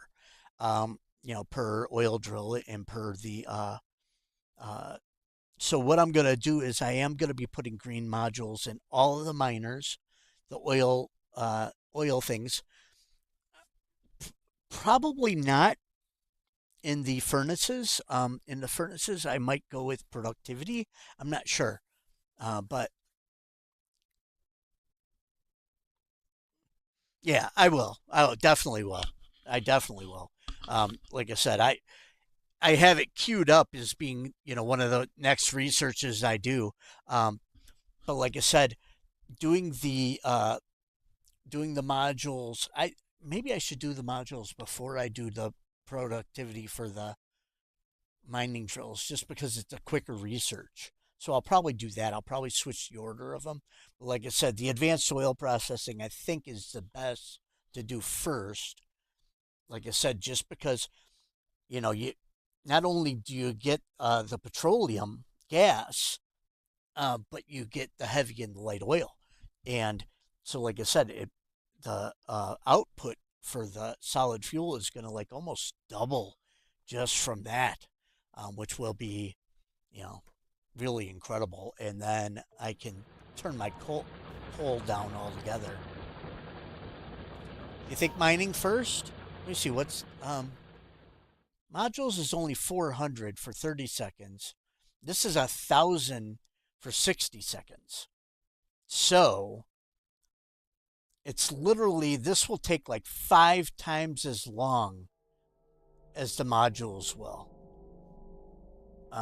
per oil drill and per the So what I'm going to do is I am going to be putting green modules in all of the miners, the oil things. Probably not in the furnaces. In the furnaces, I might go with productivity. I'm not sure, but yeah, I will. I definitely will. I definitely will. Like I said, I have it queued up as being one of the next researches I do. But like I said, doing the uh, doing the modules, I maybe I should do the modules before I do the productivity for the mining drills, just because it's a quicker research. So I'll probably do that. I'll probably switch the order of them. But like I said, the advanced oil processing I think is the best to do first. Like I said, just because you not only do you get the petroleum gas, but you get the heavy and the light oil, and so like I said, the output for the solid fuel is going to like almost double just from that, which will be you know really incredible. And then I can turn my coal down altogether. You think mining first? Let me see what's modules is only 400 for 30 seconds. This is 1,000 for 60 seconds. So it's literally, this will take like 5 times as long as the modules will,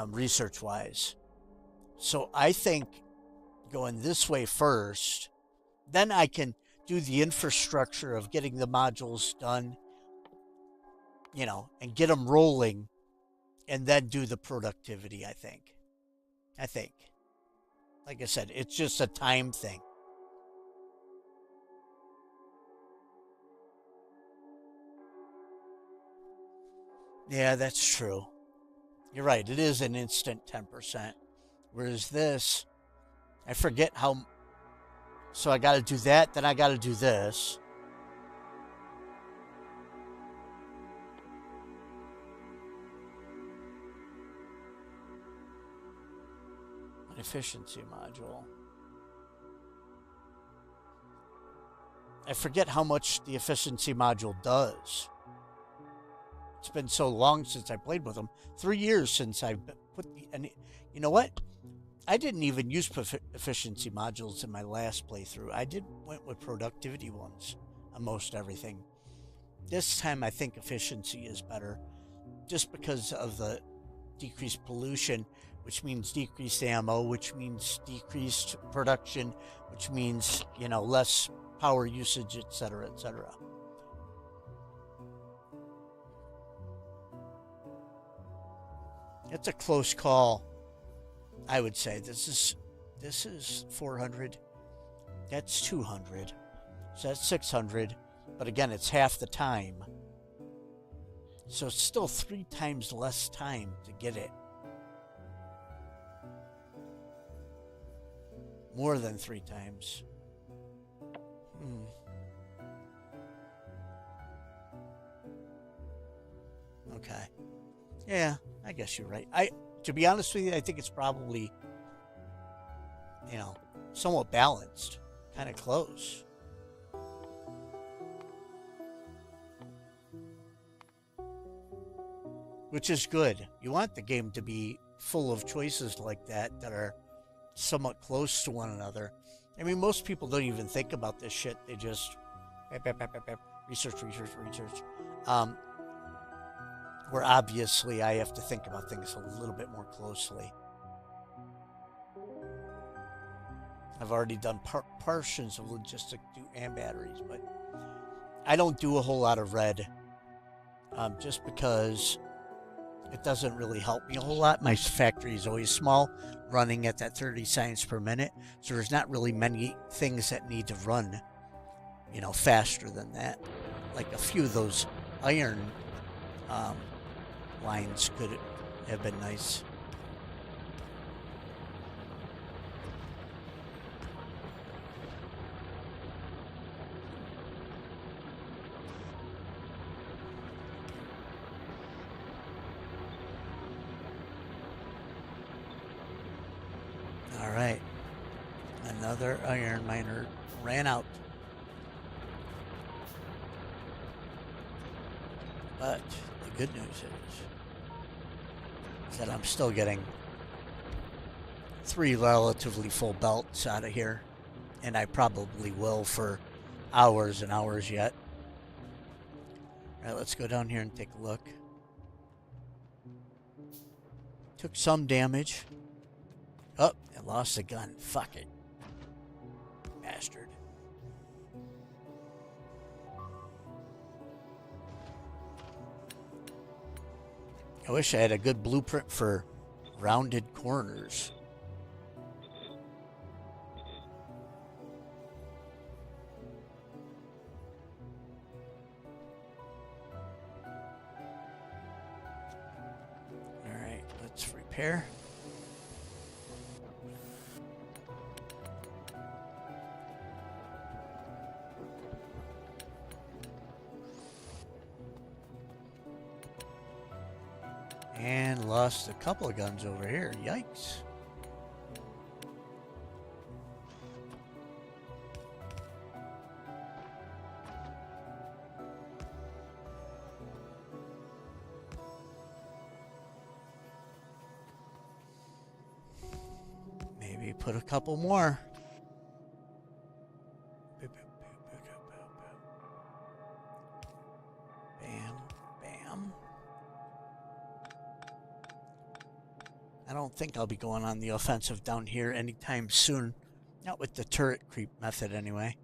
research wise. So I think going this way first, then I can do the infrastructure of getting the modules done, and get them rolling, and then do the productivity. I think, like I said, it's just a time thing. Yeah, that's true. You're right. It is an instant 10%. Whereas this, I forget how. So I got to do that. Then I got to do this. An efficiency module. I forget how much the efficiency module does. It's been so long since I played with them. 3 years since I put the. And you know what? I didn't even use efficiency modules in my last playthrough. I went with productivity ones on most everything. This time I think efficiency is better, just because of the decreased pollution, which means decreased ammo, which means decreased production, which means less power usage, etc., etc. It's a close call, I would say. This is 400. That's 200. So that's 600. But again, it's half the time. So it's still 3 times less time to get it. More than 3 times. Hmm. Okay. Yeah, I guess you're right. To be honest with you, I think it's probably, you know, somewhat balanced, kind of close. Which is good. You want the game to be full of choices like that are somewhat close to one another. I mean, most people don't even think about this shit. They just research, research, research. Um, where obviously I have to think about things a little bit more closely. I've already done portions of logistic and batteries, but I don't do a whole lot of red, just because it doesn't really help me a whole lot. My factory is always small, running at that 30 science per minute, so there's not really many things that need to run, faster than that. Like a few of those iron um, lines could have been nice. Another iron miner ran out. But the good news is that I'm still getting 3 relatively full belts out of here. And I probably will for hours and hours yet. All right, let's go down here and take a look. Took some damage. Oh, I lost the gun. Fuck it. Bastard. I wish I had a good blueprint for rounded corners. Alright, let's repair. And lost a couple of guns over here. Yikes. Maybe put a couple more. Bam, bam. I don't think I'll be going on the offensive down here anytime soon. Not with the turret creep method, anyway.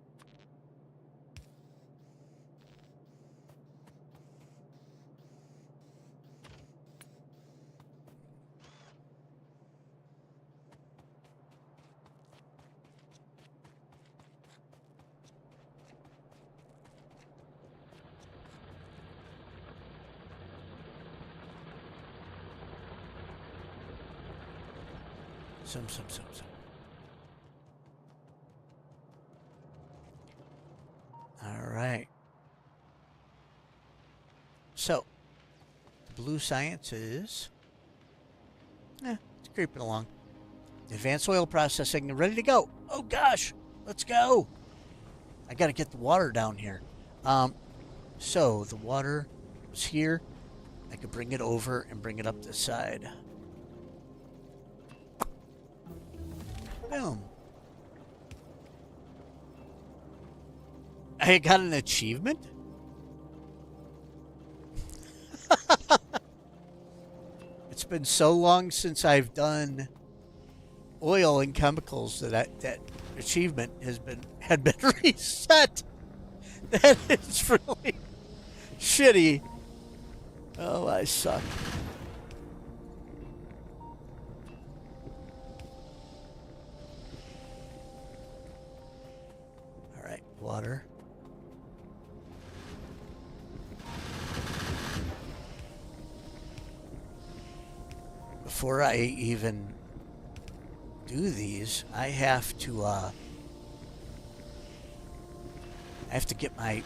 Some. All right. So, blue science is... it's creeping along. Advanced oil processing, ready to go. Oh gosh, let's go. I gotta get the water down here. So the water was here. I could bring it over and bring it up this side. Boom. I got an achievement? It's been so long since I've done oil and chemicals that that achievement had been reset. That is really shitty. Oh, I suck. All right, water. Before I even do these, I have to get my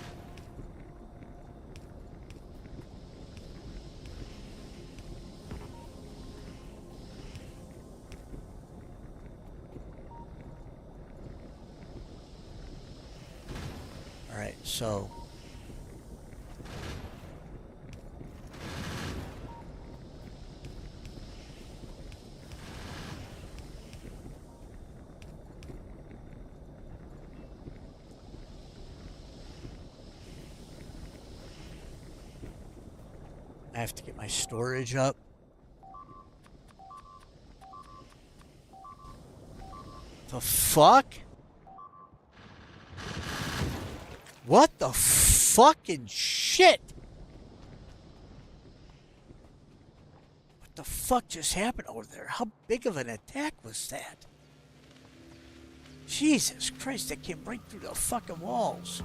all right, so I have to get my storage up. The fuck? What the fucking shit? What the fuck just happened over there? How big of an attack was that? Jesus Christ, that came right through the fucking walls.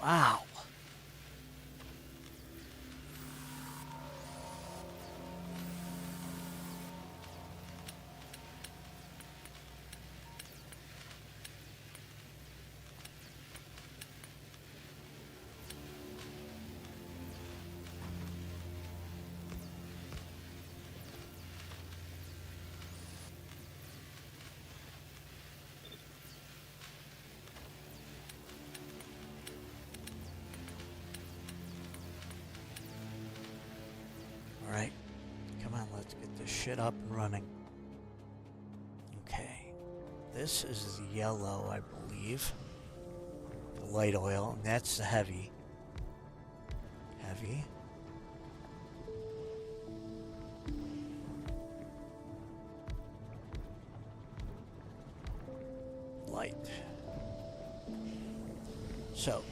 Wow. Alright. Come on, let's get this shit up and running. Okay. This is the yellow, I believe. The light oil, and that's the heavy. Heavy. Light. So.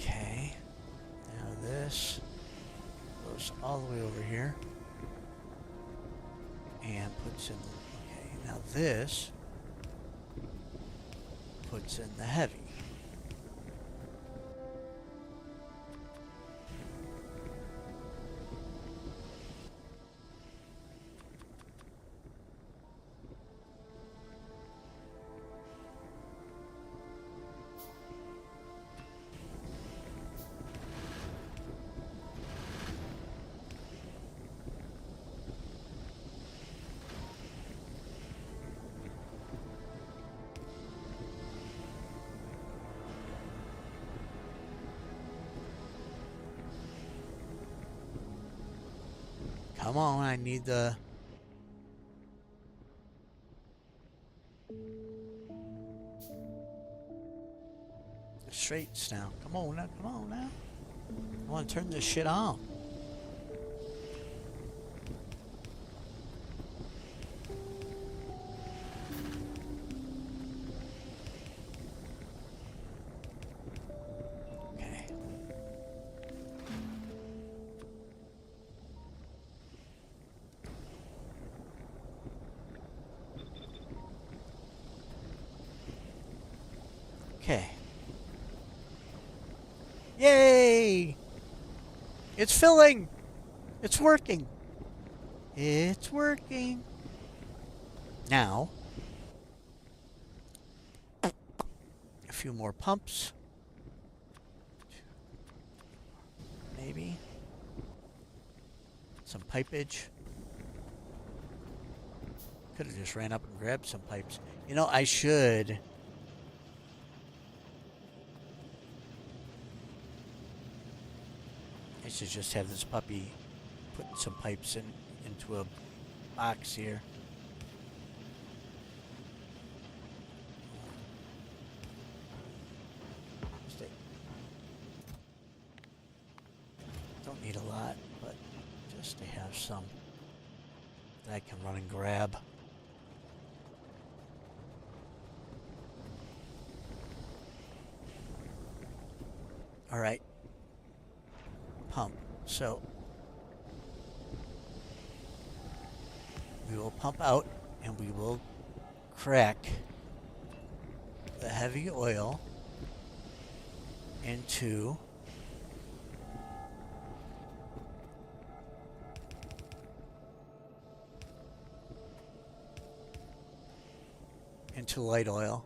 Okay. Now this goes all the way over here. And puts in, okay, now this puts in the heavy. Come on, I need the... straights now. Come on now, come on now. I want to turn this shit on. Okay. Okay. Yay! It's filling! It's working! It's working! Now, a few more pumps. Maybe. Some pipage. Could have just ran up and grabbed some pipes. You know, I should... I should just have this puppy put some pipes into a box here. Don't need a lot, but just to have some that I can run and grab. All right. Pump. So we will pump out and we will crack the heavy oil into light oil.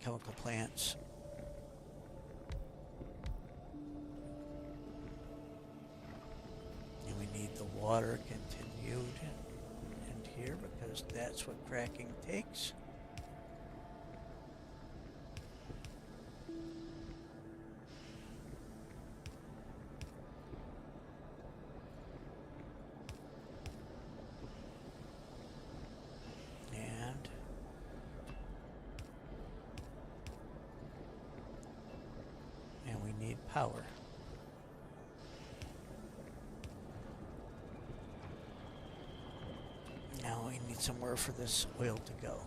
Chemical plants. And we need the water continued in here because that's what cracking takes. Power. Now we need somewhere for this oil to go.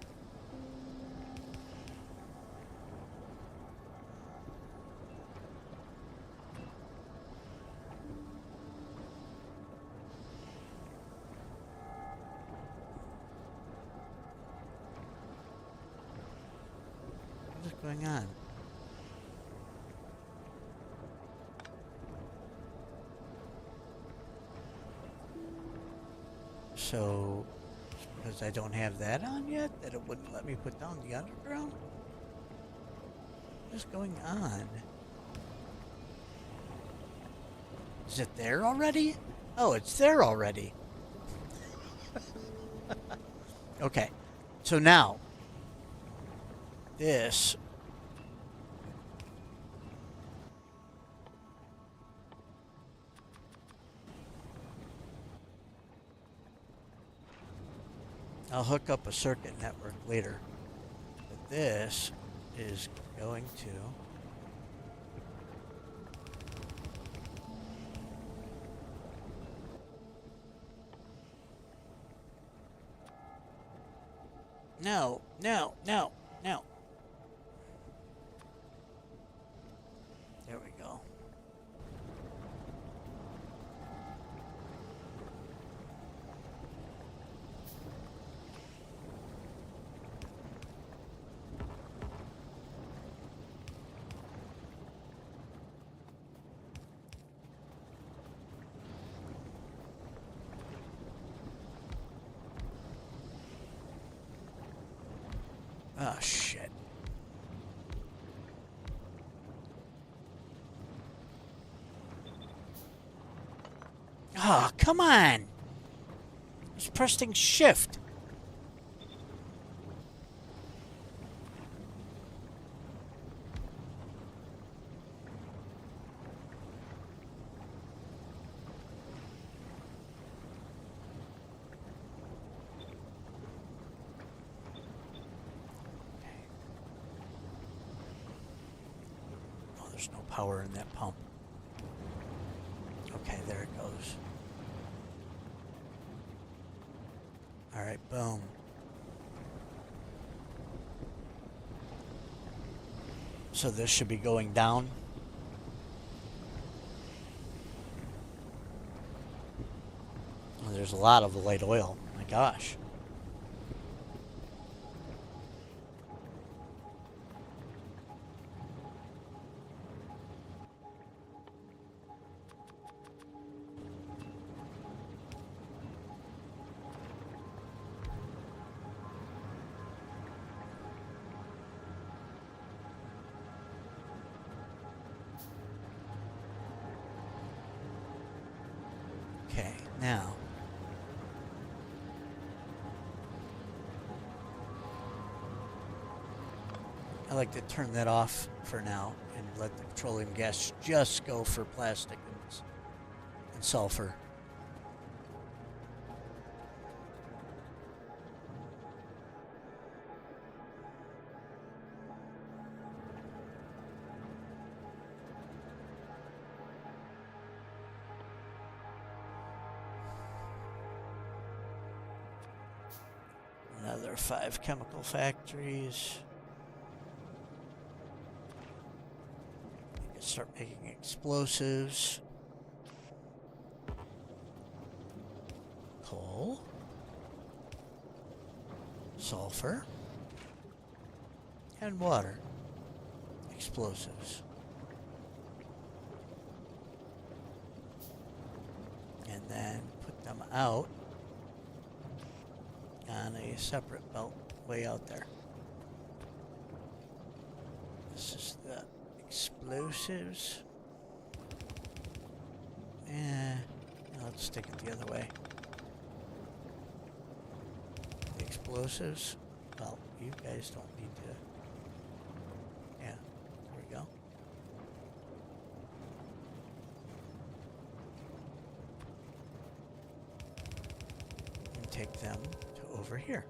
What is going on? So Because I don't have that on yet, that it wouldn't let me put down the underground? What is going on? Is it there already? Oh, it's there already. Okay, so now, this... I'll hook up a circuit network later. But this is going to... No, no, no, no. There we go. Oh, shit. Oh, come on! I was pressing shift. There's no power in that pump. Okay, there it goes. Alright, boom. So this should be going down. Oh, there's a lot of light oil. My gosh. Okay, now. I like to turn that off for now and let the petroleum gas just go for plastic and sulfur. Another 5 chemical factories. You can start making explosives. Coal. Sulfur. And water. Explosives. And then put them out on a separate belt way out there. This is the explosives. Let's stick it the other way. The explosives. Well, you guys don't need to. Yeah, there we go. And take them to over here.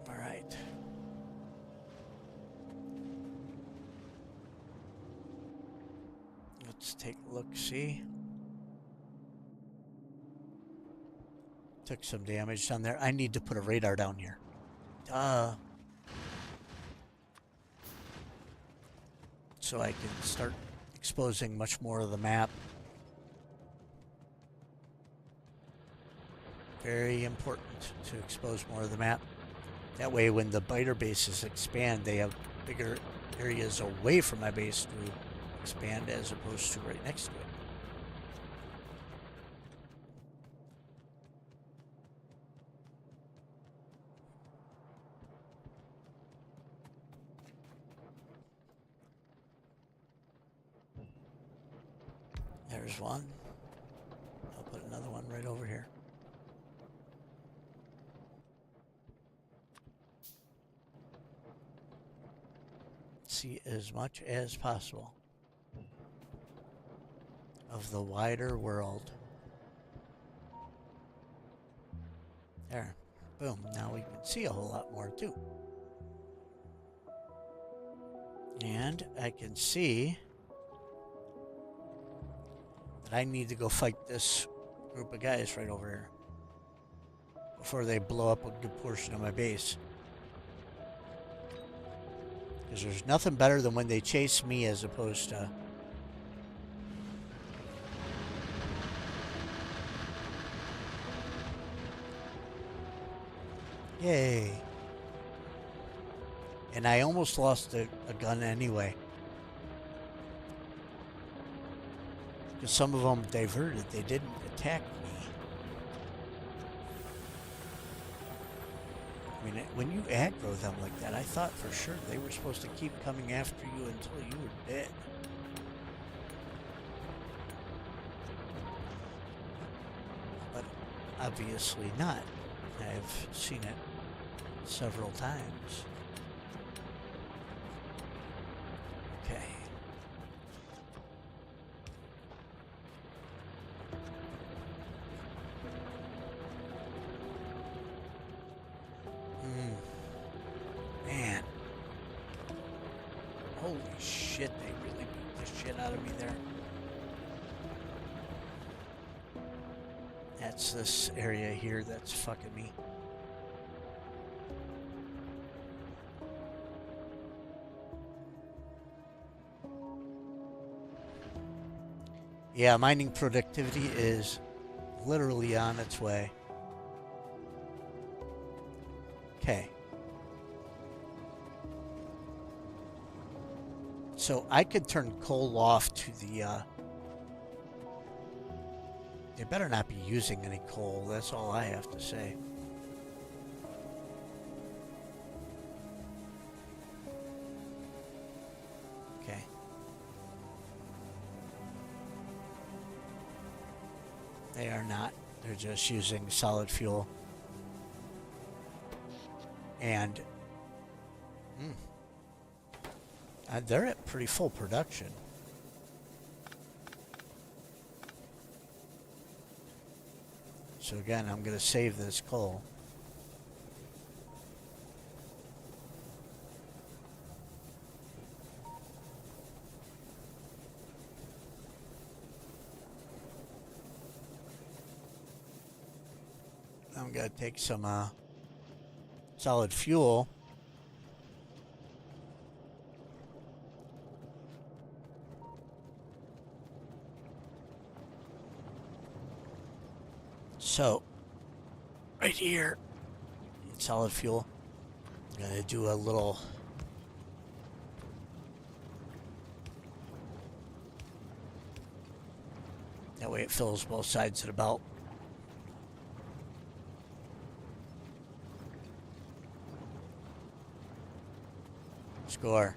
All right. Let's take a look, see. Took some damage down there. I need to put a radar down here. So I can start exposing much more of the map. Very important to expose more of the map. That way, when the biter bases expand, they have bigger areas away from my base to expand as opposed to right next to it. There's one. I'll put another one right over here. See as much as possible of the wider world. There. Boom. Now we can see a whole lot more too. And I can see that I need to go fight this group of guys right over here before they blow up a good portion of my base. Because there's nothing better than when they chase me as opposed to... Yay. And I almost lost a gun anyway. Because some of them diverted. They didn't attack me. I mean, when you aggro them like that, I thought for sure they were supposed to keep coming after you until you were dead. But obviously not. I've seen it several times. Okay. Man. Holy shit, they really beat the shit out of me there. That's this area here that's fucking me. Yeah, mining productivity is literally on its way. Okay. So I could turn coal off to the, they better not be using any coal, that's all I have to say. Okay. They are not. They're just using solid fuel. And they're at pretty full production. So again, I'm going to save this coal. I'm going to take some solid fuel. So, right here, solid fuel. I'm going to do a little... That way it fills both sides of the belt. Score.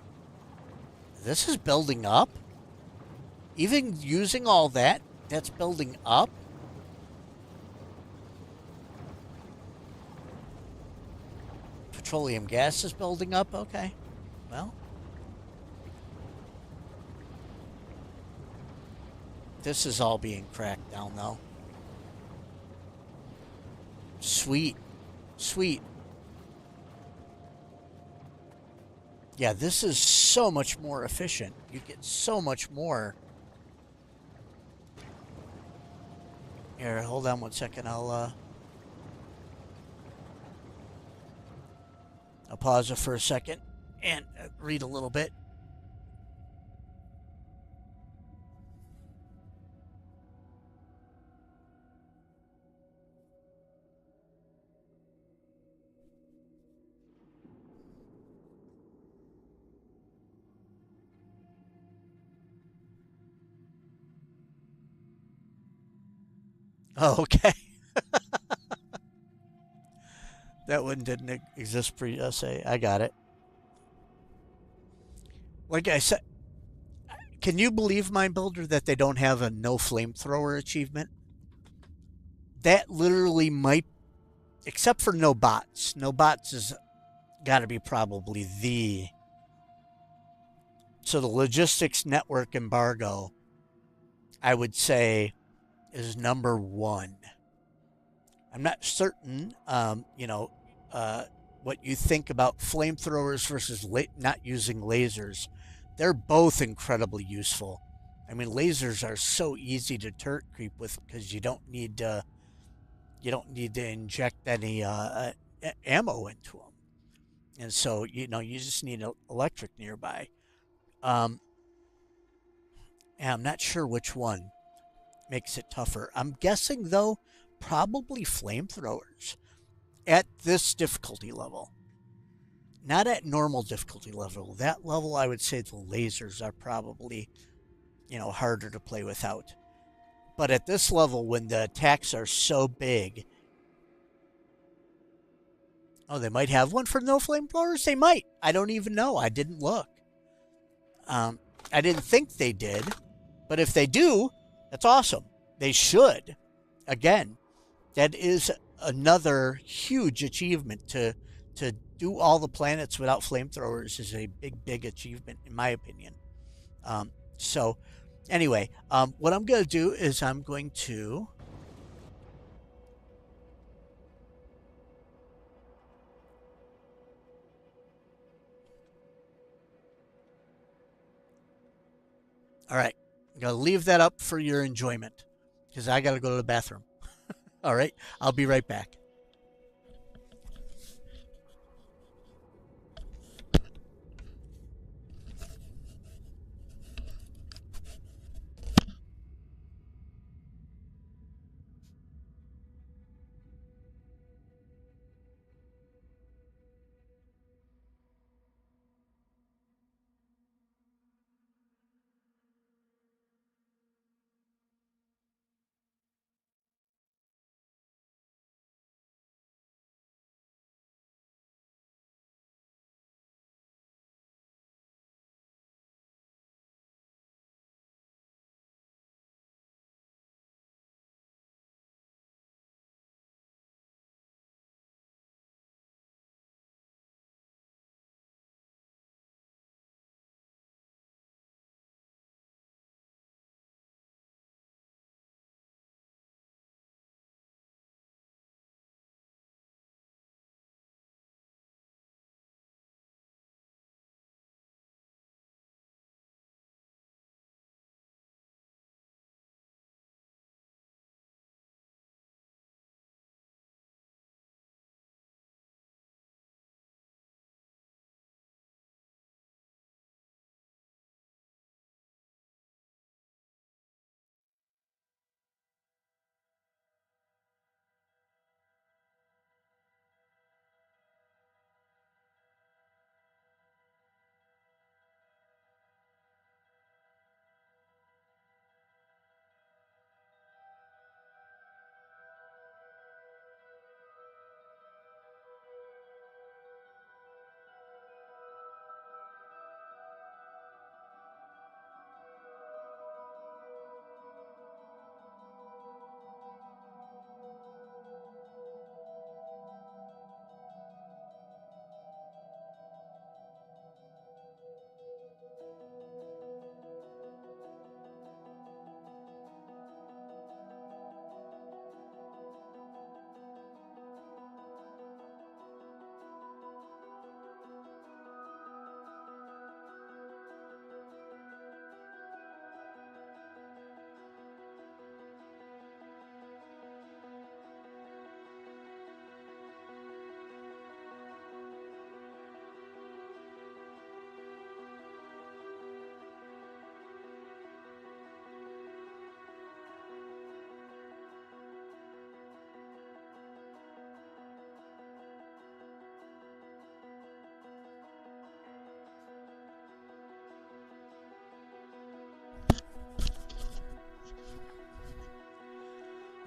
This is building up? Even using all that, that's building up? Petroleum gas is building up? Okay. Well. This is all being cracked down, though. Sweet. Sweet. Yeah, this is so much more efficient. You get so much more. Here, hold on one second. I'll pause it for a second and read a little bit. Oh, okay. That one didn't exist pre-SA. I got it. Like I said, can you believe, Mind Builder, that they don't have a no flamethrower achievement? That literally might, except for no bots. No bots has got to be probably the. So the logistics network embargo, I would say, is number one. I'm not certain, what you think about flamethrowers versus not using lasers. They're both incredibly useful. I mean, lasers are so easy to turret creep with because you don't need to inject any ammo into them, and so you just need electric nearby. Um, and I'm not sure which one makes it tougher. I'm guessing though, probably flamethrowers at this difficulty level. Not at normal difficulty level. That level, I would say the lasers are probably, harder to play without. But at this level, when the attacks are so big, oh, they might have one for no flamethrowers. They might. I don't even know. I didn't look. Um, I didn't think they did, but if they do, that's awesome. They should. Again, that is another huge achievement to do all the planets without flamethrowers is a big achievement in my opinion. So anyway, what I'm going to do is I'm going to all right. I'm going to leave that up for your enjoyment because I got to go to the bathroom. All right, I'll be right back.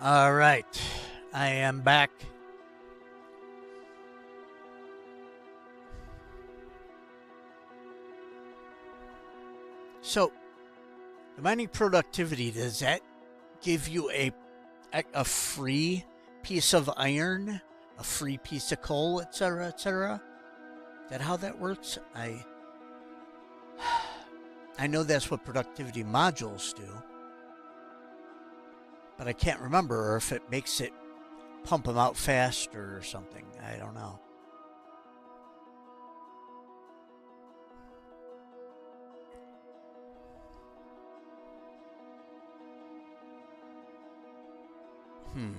All right. I am back. So, the mining productivity, does that give you a free piece of iron, a free piece of coal, etc., etc.? Is that how that works? I know that's what productivity modules do, but I can't remember if it makes it pump them out faster or something. I don't know. Hmm.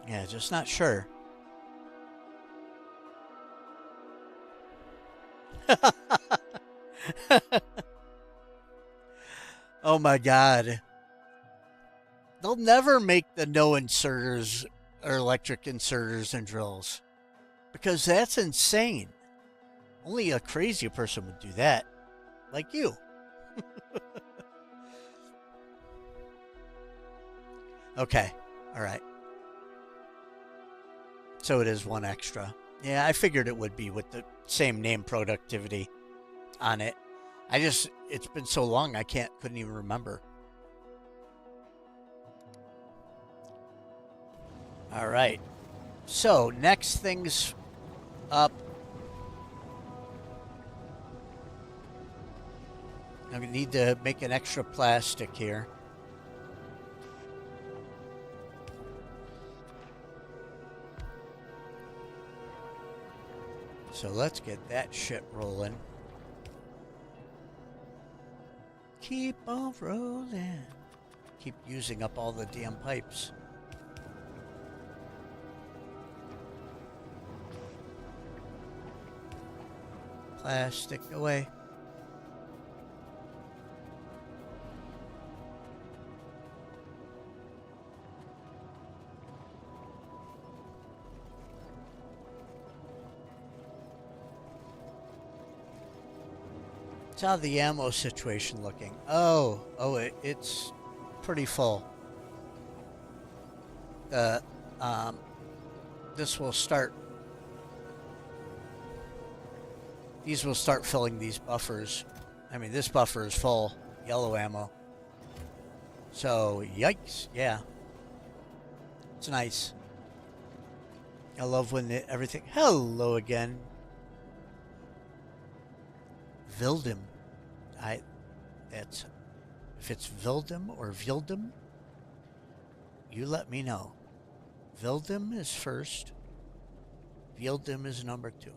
Yeah, just not sure. Oh my god. They'll never make the no inserters or electric inserters and drills because that's insane. Only a crazy person would do that, like you. Okay. All right. So it is one extra. Yeah, I figured it would be with the same name productivity on it. It's been so long I couldn't even remember. All right. So next things up. I need to make an extra plastic here. So let's get that shit rolling. Keep on rolling. Keep using up all the damn pipes. Plastic away. How's the ammo situation looking? It's pretty full. The this will start. These will start filling these buffers. I mean, this buffer is full. Yellow ammo. So yikes! Yeah, it's nice. I love when everything. Hello again. Vildim. That's if it's Vildim or Vildim, you let me know. Vildim is first. Vildim is number 2.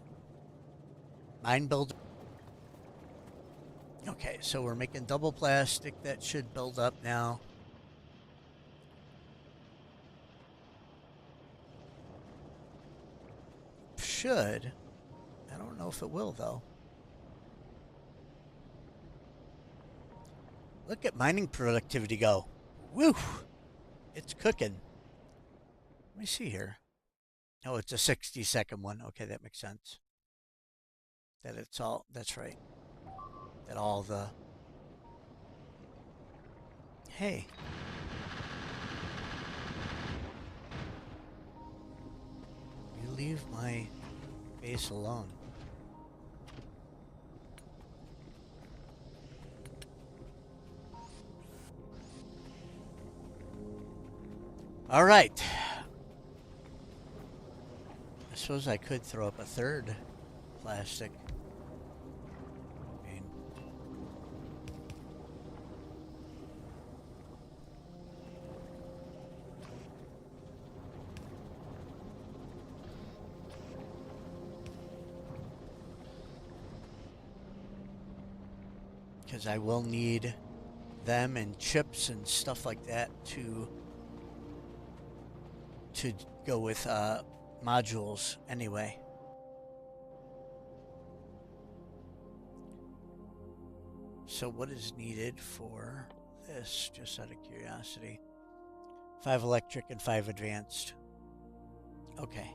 Mine builder. Okay, so we're making double plastic. That should build up now. Should. I don't know if it will though. Look at mining productivity go. Woo! It's cooking. Let me see here. Oh, it's a 60-second one. Okay, that makes sense. That's right. That all the... Hey. You leave my base alone. All right. I suppose I could throw up a third plastic. I mean, because I will need them and chips and stuff like that to go with modules anyway. So what is needed for this, just out of curiosity? 5 electric and 5 advanced. Okay.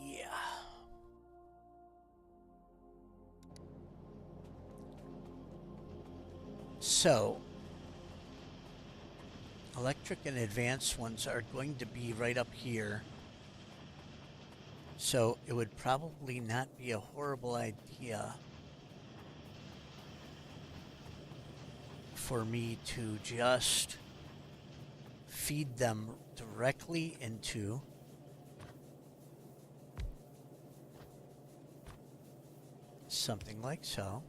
Yeah. So, electric and advanced ones are going to be right up here. So it would probably not be a horrible idea for me to just feed them directly into something like so.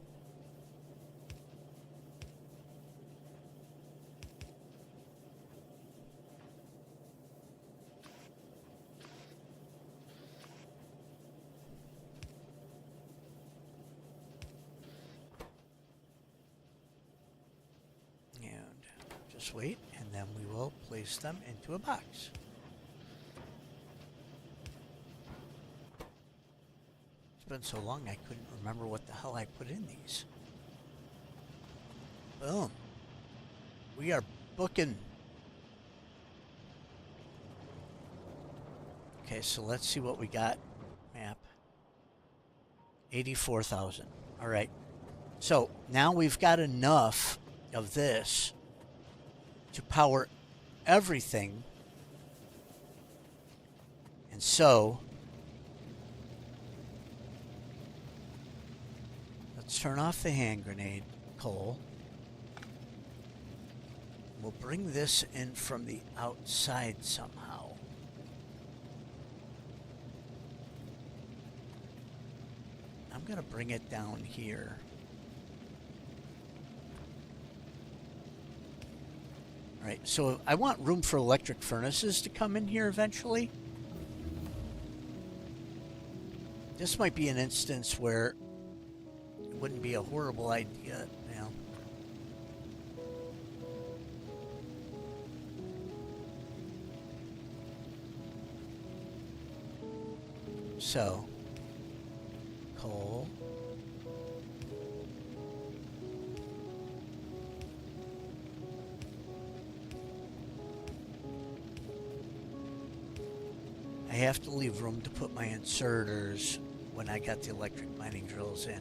Just wait, and then we will place them into a box. It's been so long I couldn't remember what the hell I put in these. Boom. We are booking. Okay, so let's see what we got. Map. 84,000. All right. So now we've got enough of this to power everything. And so let's turn off the hand grenade coal. We'll bring this in from the outside somehow. I'm going to bring it down here. All right, so I want room for electric furnaces to come in here eventually. This might be an instance where it wouldn't be a horrible idea, you know. So, coal. I have to leave room to put my inserters when I got the electric mining drills in.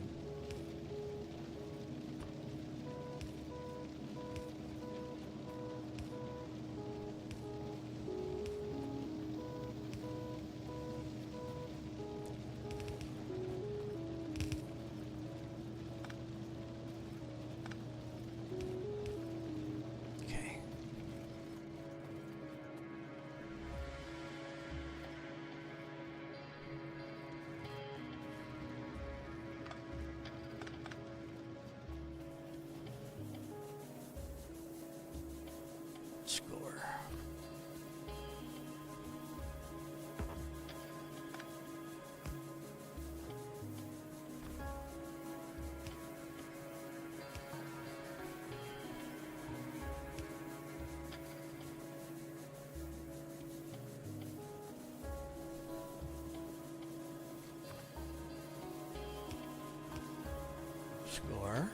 Score. Score.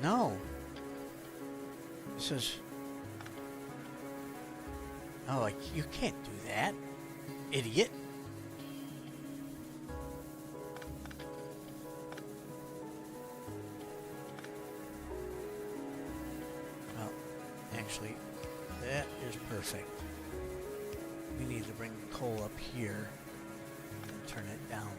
No. This is... Oh, you can't do that, idiot. Well, actually, that is perfect. We need to bring the coal up here and turn it down.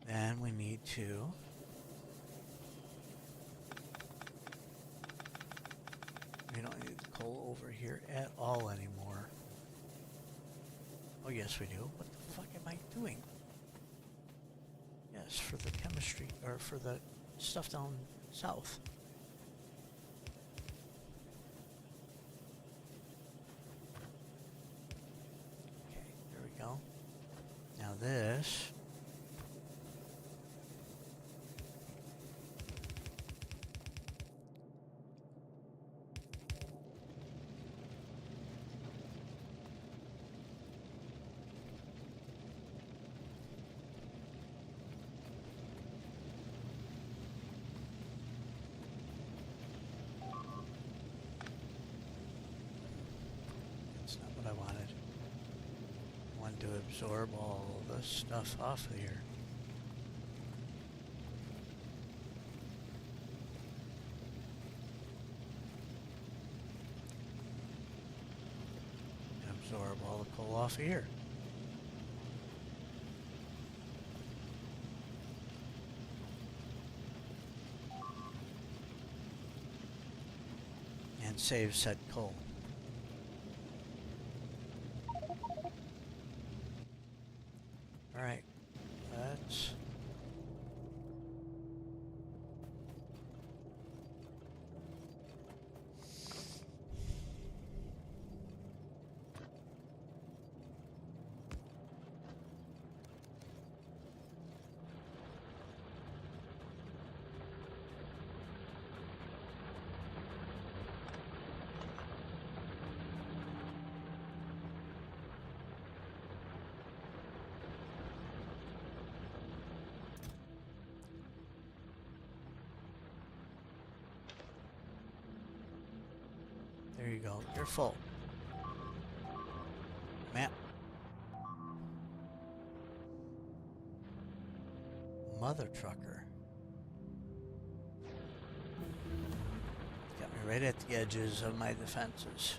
Then we need to we don't need the coal over here at all anymore. Oh yes we do. What the fuck am I doing? Yes, for the chemistry or for the stuff down south. Now this. That's not what I wanted. I wanted to absorb all the stuff off of here. Absorb all the coal off of here. And save said coal. Alright, let's... There you go. You're full. Map. Mother trucker. Got me right at the edges of my defenses.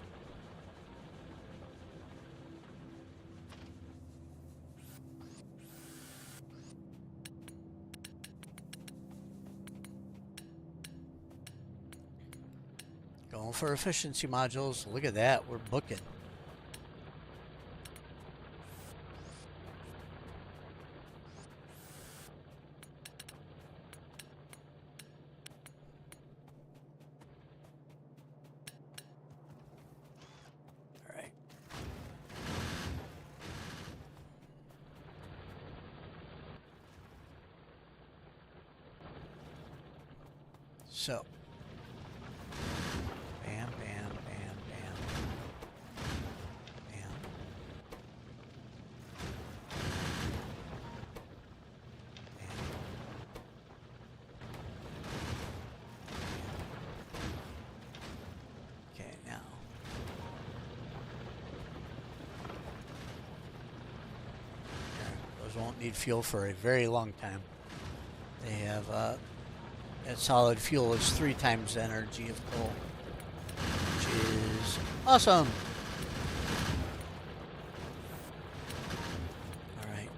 Going for efficiency modules. Look at that. We're booking. All right. So. Bam, bam, bam, bam. Bam. Bam. Okay, now. There. Those won't need fuel for a very long time. They have, that solid fuel is 3 times the energy of coal. Is awesome. All right.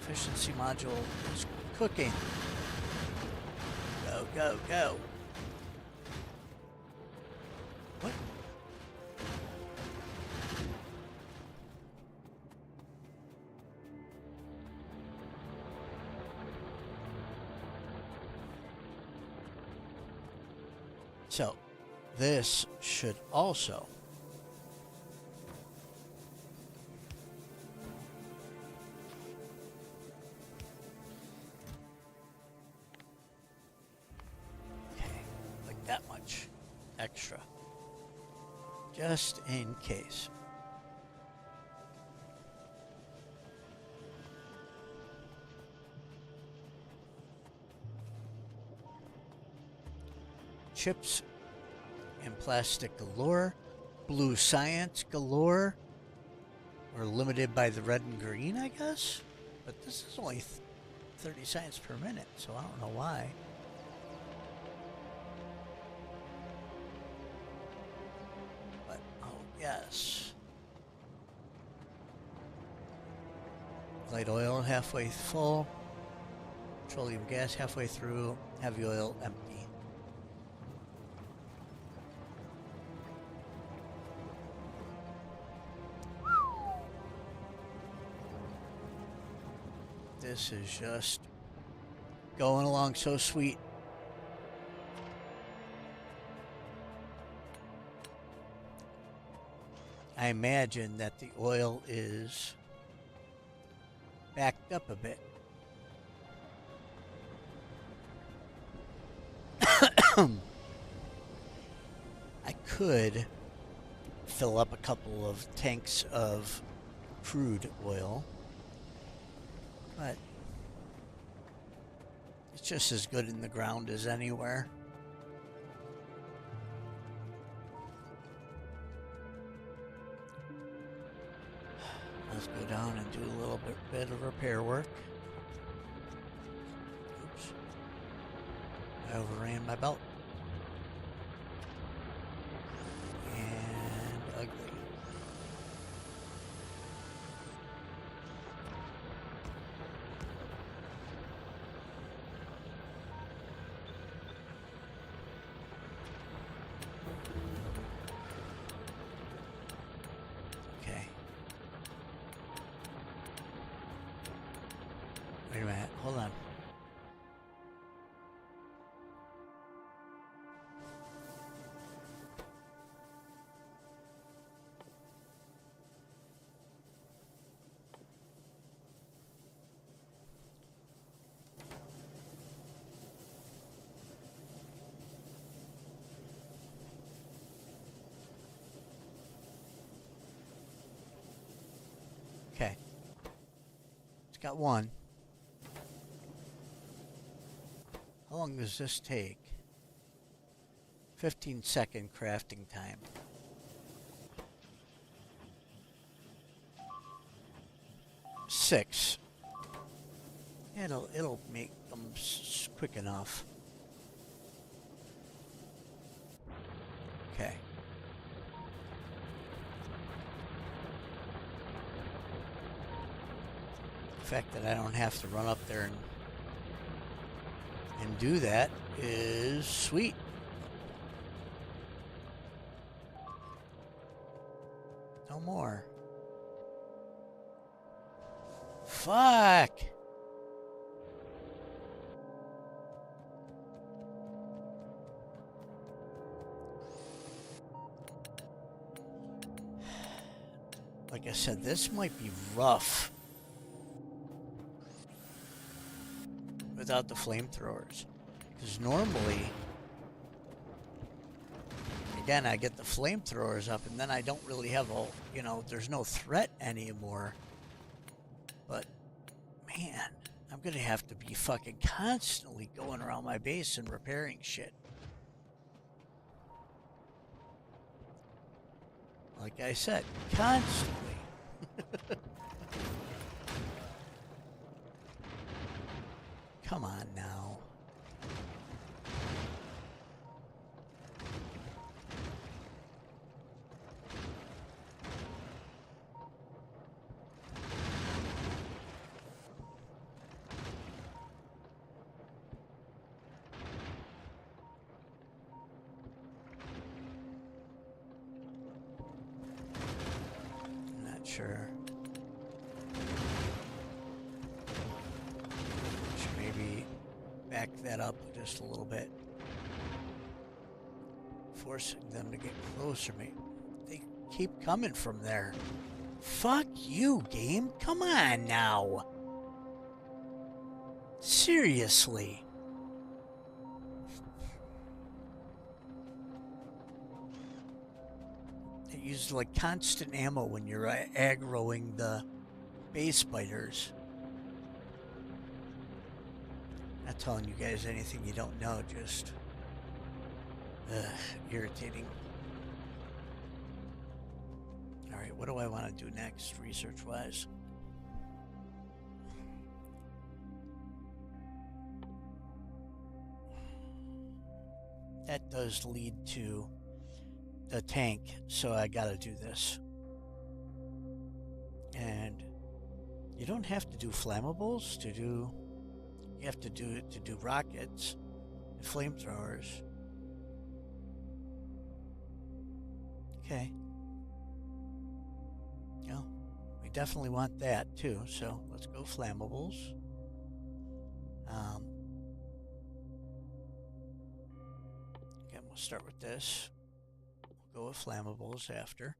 Efficiency module is cooking. Go, go, go. What? So, this should also okay, like that much extra, just in case. Chips and plastic galore, blue science galore. We're limited by the red and green, I guess. But this is only 30 science per minute, so I don't know why. But, oh, yes. Light oil halfway full. Petroleum gas halfway through. Heavy oil empty. This is just going along so sweet. I imagine that the oil is backed up a bit. I could fill up a couple of tanks of crude oil, but it's just as good in the ground as anywhere. Let's go down and do a little bit of repair work. Oops. I overran my belt. And ugly. Okay. Wait a minute. Hold on. Okay. It's got one. How long does this take? 15-second crafting time. Six. It'll make them quick enough. Okay. The fact that I don't have to run up there and do that is sweet. No more. Fuck. Like I said, this might be rough without the flamethrowers. Because normally, again, I get the flamethrowers up and then I don't really have a, you know, there's no threat anymore. But, man, I'm going to have to be fucking constantly going around my base and repairing shit. Like I said, constantly. Come on now. Not sure. Should maybe back that up just a little bit. Forcing them to get closer. They keep coming from there. Fuck you, game. Come on now. Seriously. They use like constant ammo when you're aggroing the base biters. Not telling you guys anything you don't know, just irritating. Alright, what do I want to do next, research-wise? That does lead to the tank, so I gotta do this. And you don't have to do flammables to do... You have to do it to do rockets and flamethrowers. Okay. Yeah, we definitely want that too, so let's go flammables. Again, we'll start with this. We'll go with flammables after.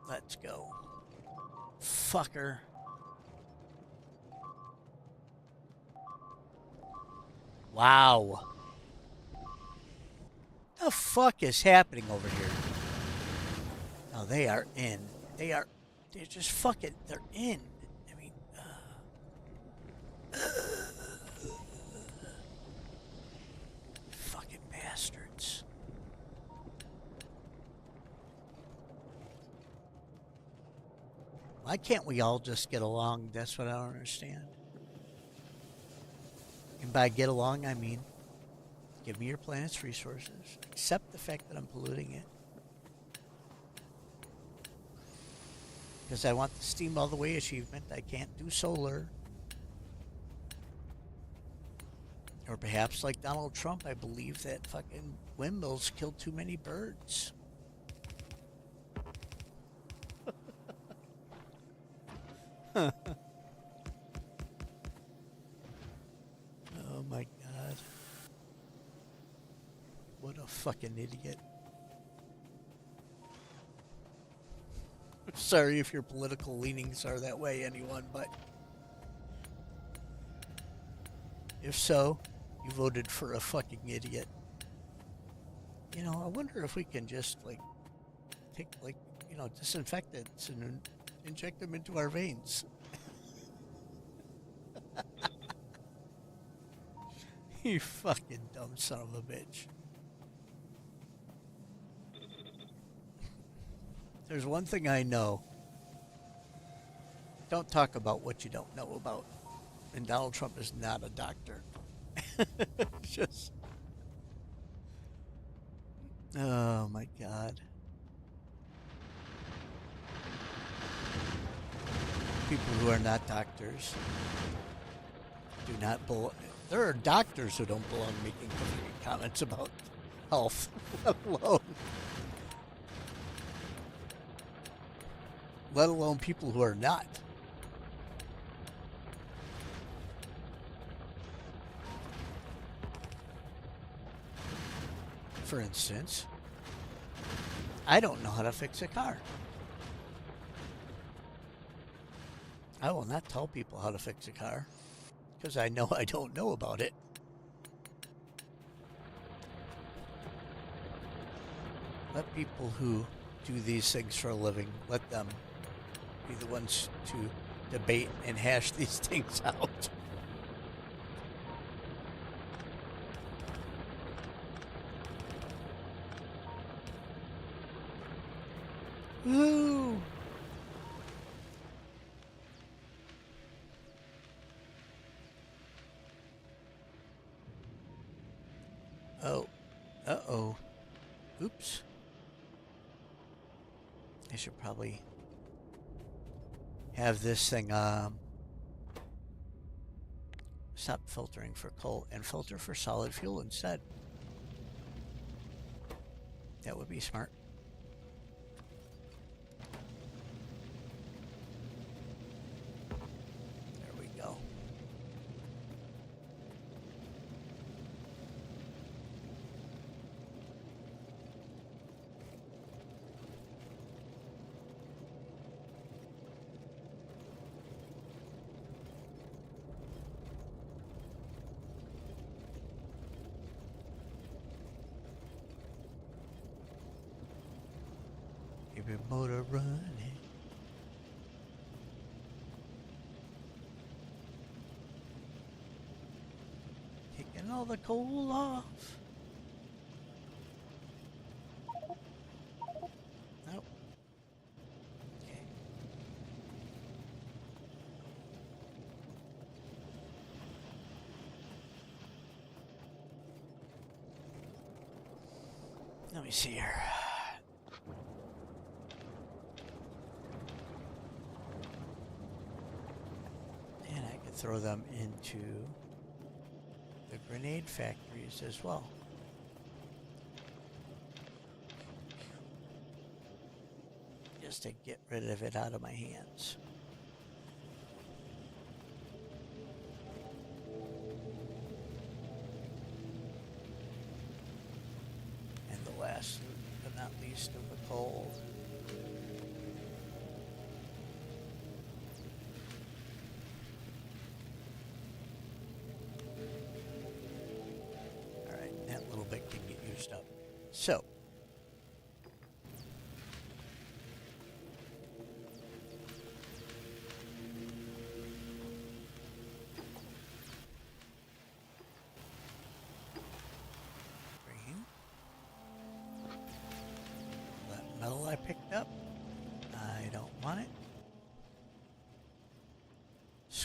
Let's go. Fucker. Wow. The fuck is happening over here? Oh, they are in. They're just fucking, they're in. I mean, fucking bastards. Why can't we all just get along? That's what I don't understand. And by get along, I mean, give me your planet's resources. Accept the fact that I'm polluting it. Because I want the steam all the way achievement. I can't do solar. Or perhaps like Donald Trump, I believe that fucking windmills killed too many birds. Oh my god. What a fucking idiot. Sorry if your political leanings are that way, anyone, but if so, you voted for a fucking idiot. You know, I wonder if we can just, like, take, like, you know, disinfectants and inject them into our veins. You fucking dumb son of a bitch. There's one thing I know. Don't talk about what you don't know about. And Donald Trump is not a doctor. Just. Oh my god. People who are not doctors do not belong. There are doctors who don't belong making comments about health, let alone people who are not. For instance, I don't know how to fix a car. I will not tell people how to fix a car because I know I don't know about it. Let people who do these things for a living, let them be the ones to debate and hash these things out. Woo! Oh. Uh-oh. Oops. I should probably have this thing stop filtering for coal and filter for solid fuel instead. That would be smart. There we go. Keep your motor running. Taking all the coal off. Nope. Okay. Let me see here. And I could throw them into the grenade factories as well. Just to get rid of it out of my hands. And the last but not least of the coal.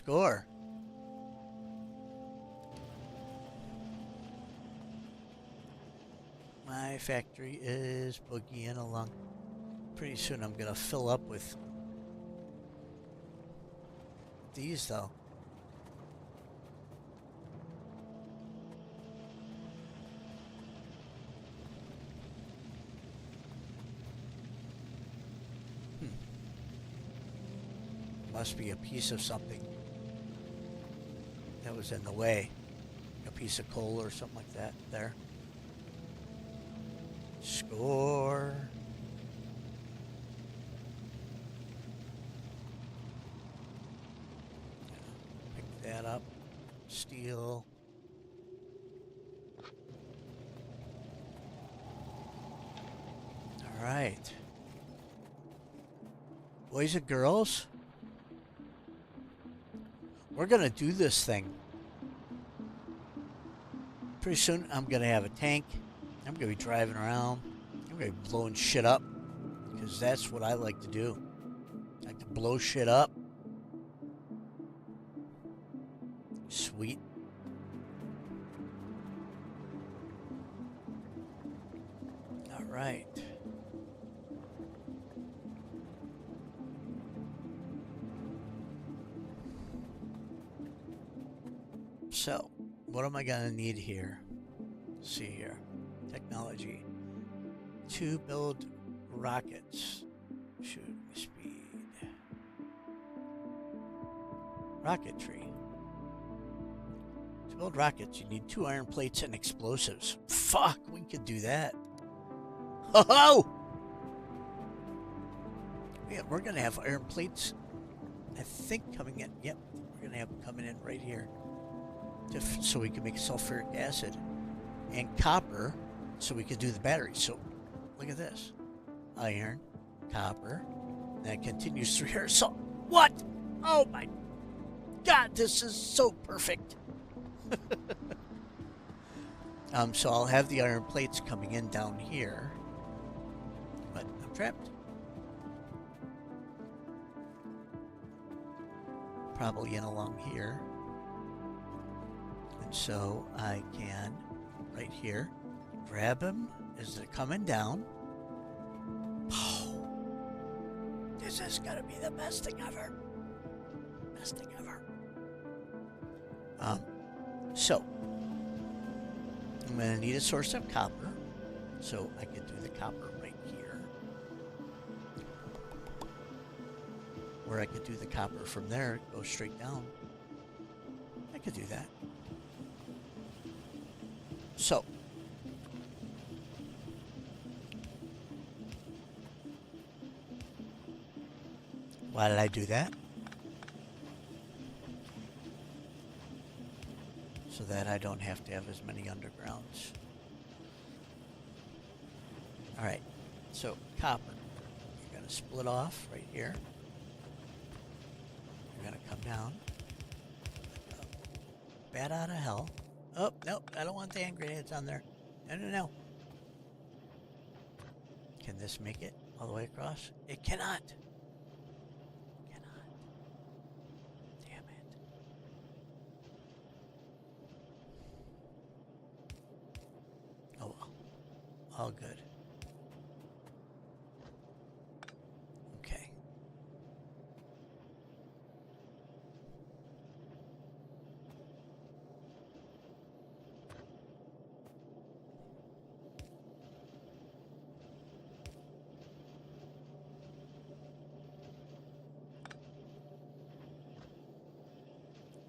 score. My factory is boogieing along. Pretty soon I'm gonna fill up with these though. Must be a piece of something that was in the way. A piece of coal or something like that there. Score. Pick that up. Steel. All right. Boys and girls, we're going to do this thing. Pretty soon I'm going to have a tank. I'm going to be driving around. I'm going to be blowing shit up because that's what I like to do. I like to blow shit up. Sweet. All right. So, what am I going to need here? Let's see here. Technology. To build rockets. Shooting speed. Rocketry. To build rockets, you need 2 iron plates and explosives. Fuck, we could do that. Ho-ho! Yeah, we're going to have iron plates, I think, coming in. Yep, we're going to have them coming in right here. So we can make sulfuric acid. And copper, so we could do the batteries. So, look at this. Iron, copper, that continues through here. So, what? Oh my God, this is so perfect. So I'll have the iron plates coming in down here. But I'm trapped. Probably in along here. And so I can, right here, grab them as they're coming down. Oh, this is gonna be the best thing ever. Best thing ever. So I'm gonna need a source of copper, so I can do the copper right here. Or I could do the copper from there, go straight down. I could do that. So why did I do that? So that I don't have to have as many undergrounds. Alright, so copper. You're going to split off right here. You're going to come down. Bat out of hell. Oh, nope, I don't want the hand grenades on there. No, no, no. Can this make it all the way across? It cannot. All good. Okay.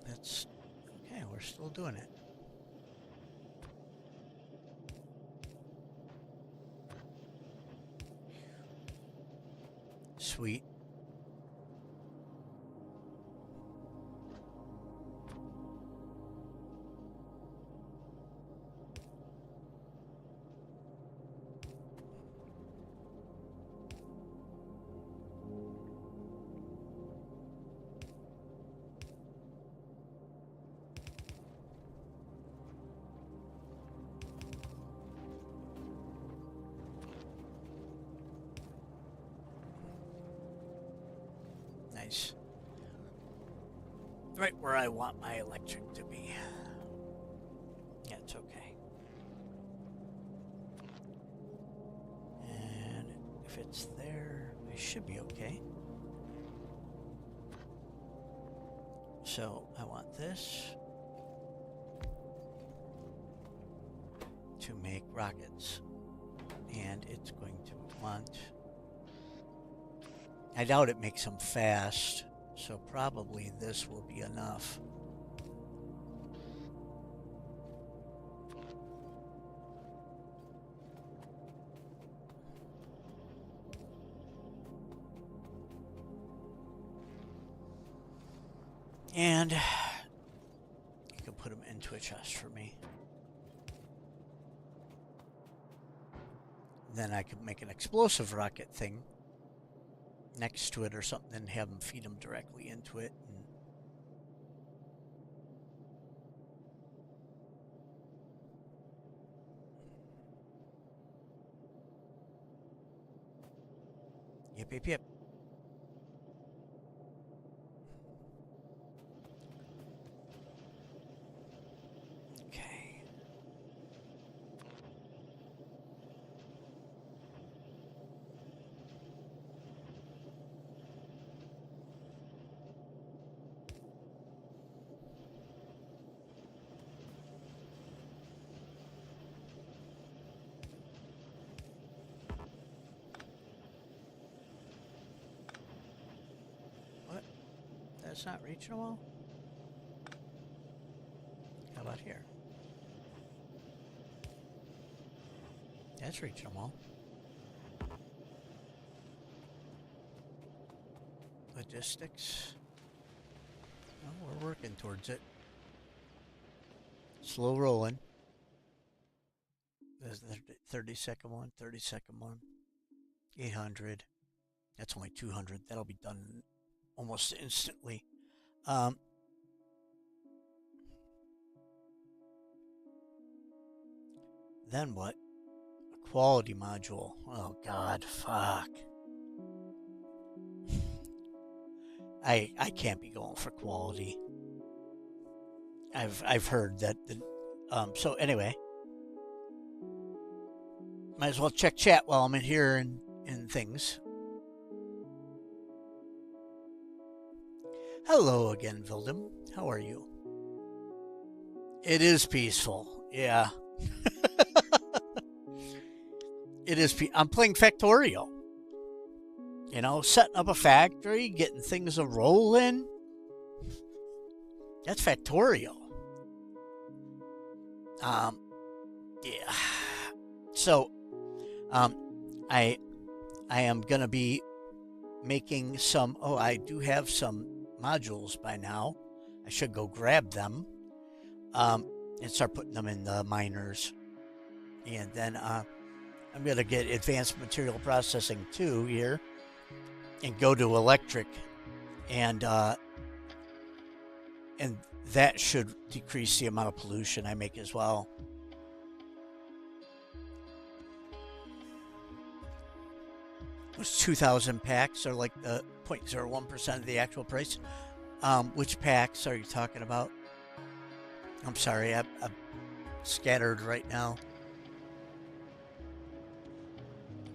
That's okay. We're still doing it. Sweet. Nice. right where I want my electric to be. Yeah, it's okay. And if it's there, I should be okay. So I want this to make rockets. And it's going to want... I doubt it makes them fast, so probably this will be enough. And you can put them into a chest for me. Then I could make an explosive rocket thing next to it or something and have them feed them directly into it. Yep, yep, yep. Okay. What? That's not reaching them all? How about here? That's reaching them all. Logistics. Well, we're working towards it. Slow rolling. There's the 30-second one, 30-second one. 800. That's only 200. That'll be done almost instantly. Then what? A quality module. Oh God, fuck. I can't be going for quality. I've heard that the so anyway. Might as well check chat while I'm in here and things. Hello again, Vildem. How are you? It is peaceful. Yeah. It is. I'm playing Factorio. You know, setting up a factory, getting things a rolling. That's Factorio. Yeah. So, I am gonna be making some. Oh, I do have some modules by now. I should go grab them. And start putting them in the miners. And then I'm gonna get advanced material processing too here. And go to electric, and that should decrease the amount of pollution I make as well. Those 2,000 packs are like the 0.01% of the actual price. Which packs are you talking about? I'm sorry, I'm scattered right now.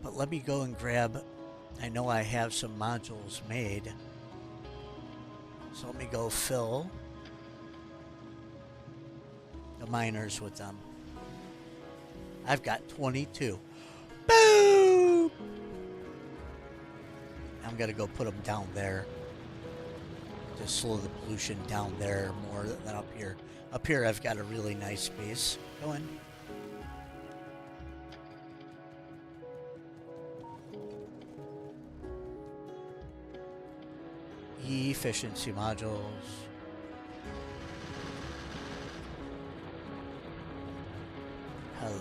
But let me go and grab. I know I have some modules made. So let me go fill the miners with them. I've got 22. Boom! I'm going to go put them down there to slow the pollution down there more than up here. Up here I've got a really nice space going. Efficiency modules. Hello.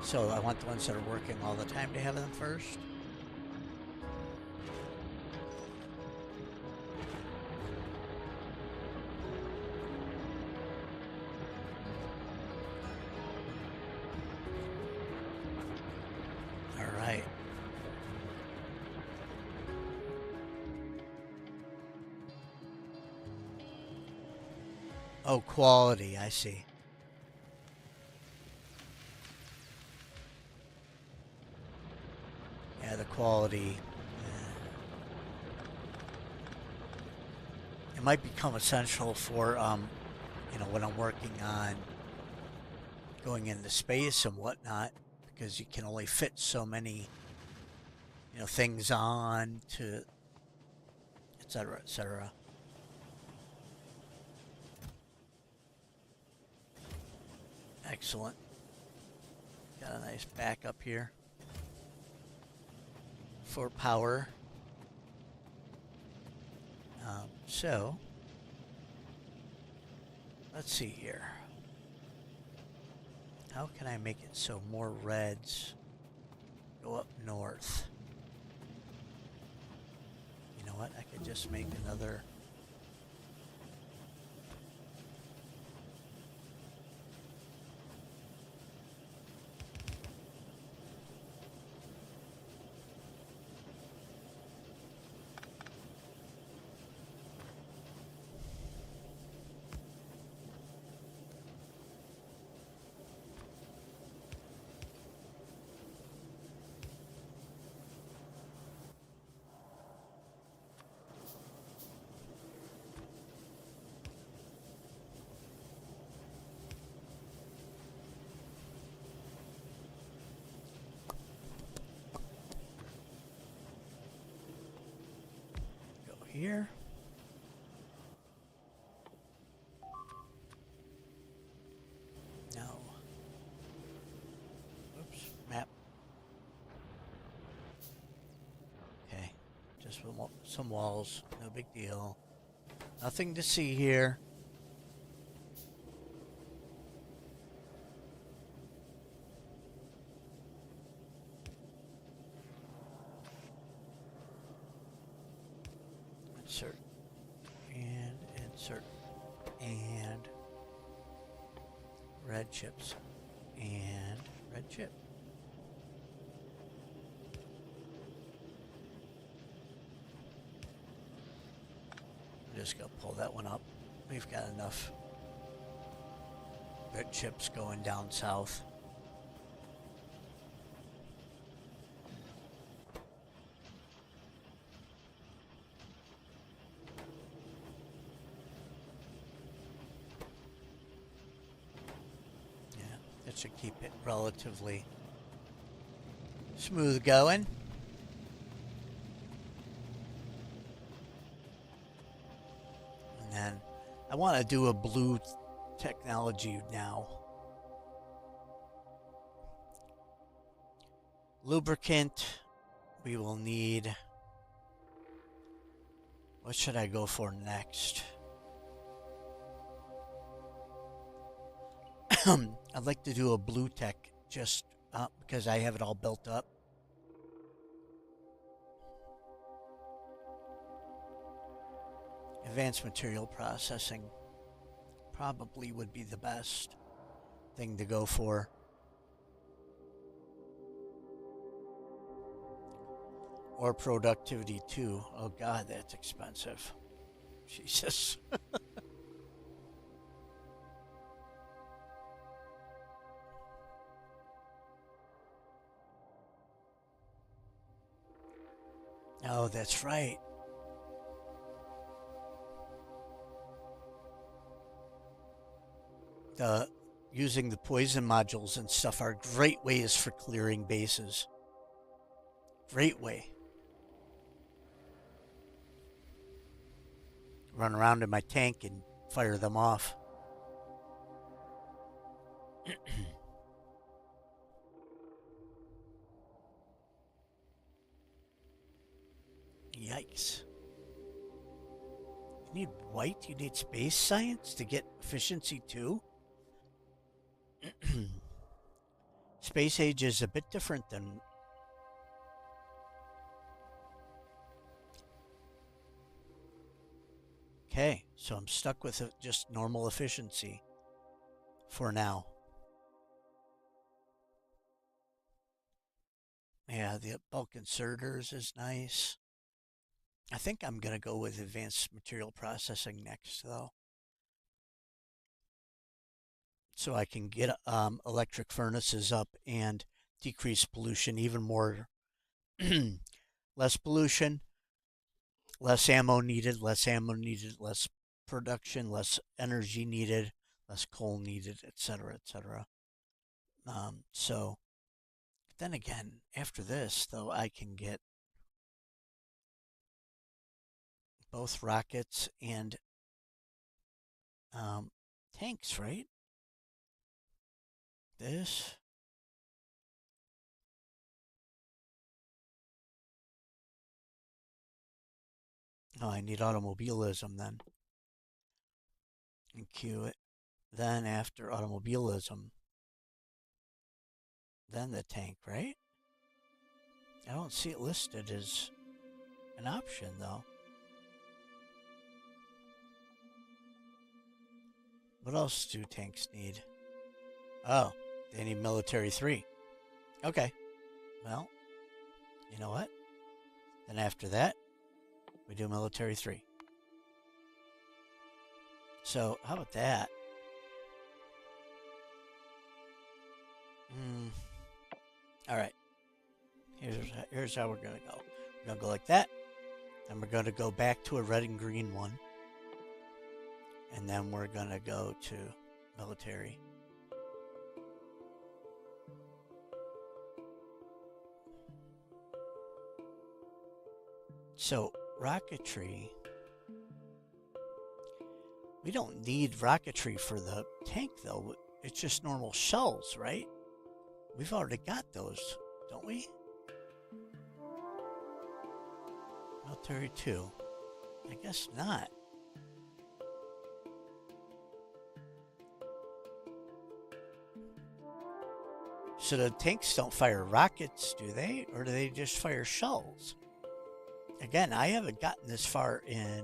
So I want the ones that are working all the time to have them first. All right. Oh, quality, I see. Yeah, the quality. It might become essential for, when I'm working on going into space and whatnot, because you can only fit so many, things on to, et cetera, et cetera. Excellent. Got a nice backup here for power. So, let's see here. How can I make it so more reds go up north? You know what? I could just make another. Go here. No. Oops. Map. Okay. Just some walls. No big deal. Nothing to see here. Insert. And insert. And red chips. And red chip. I'm just gonna pull that one up. We've got enough red chips going down south. Yeah, that should keep it relatively smooth going. And then I want to do a blue technology now. Lubricant, we will need. What should I go for next? I'd like to do a blue tech just because I have it all built up. Advanced material processing probably would be the best thing to go for. Or productivity too. Oh God, that's expensive. Jesus. Oh, that's right. The using the poison modules and stuff are great ways for clearing bases. Great way. Run around in my tank and fire them off. Yikes. You need white? You need space science to get efficiency too? Space age is a bit different than. Okay, so I'm stuck with just normal efficiency for now. Yeah, the bulk inserters is nice. I think I'm going to go with advanced material processing next, though. so I can get electric furnaces up and decrease pollution even more. Less pollution, less ammo needed, less production, less energy needed, less coal needed, etc., etc. So then again, after this, though, I can get both rockets and tanks, right? This. Oh, I need automobilism then. And queue it. Then after automobilism, then the tank, right? I don't see it listed as an option though. What else do tanks need? Oh, they need military 3. Okay. Well, you know what? Then after that, we do military 3. So, how about that? All right. Here's how we're going to go. We're going to go like that. Then we're going to go back to a red and green one. And then we're going to go to military. So, rocketry. We don't need rocketry for the tank, though. It's just normal shells, right? We've already got those, don't we? Military 2. I guess not. So the tanks don't fire rockets, do they? Or do they just fire shells? Again, I haven't gotten this far in...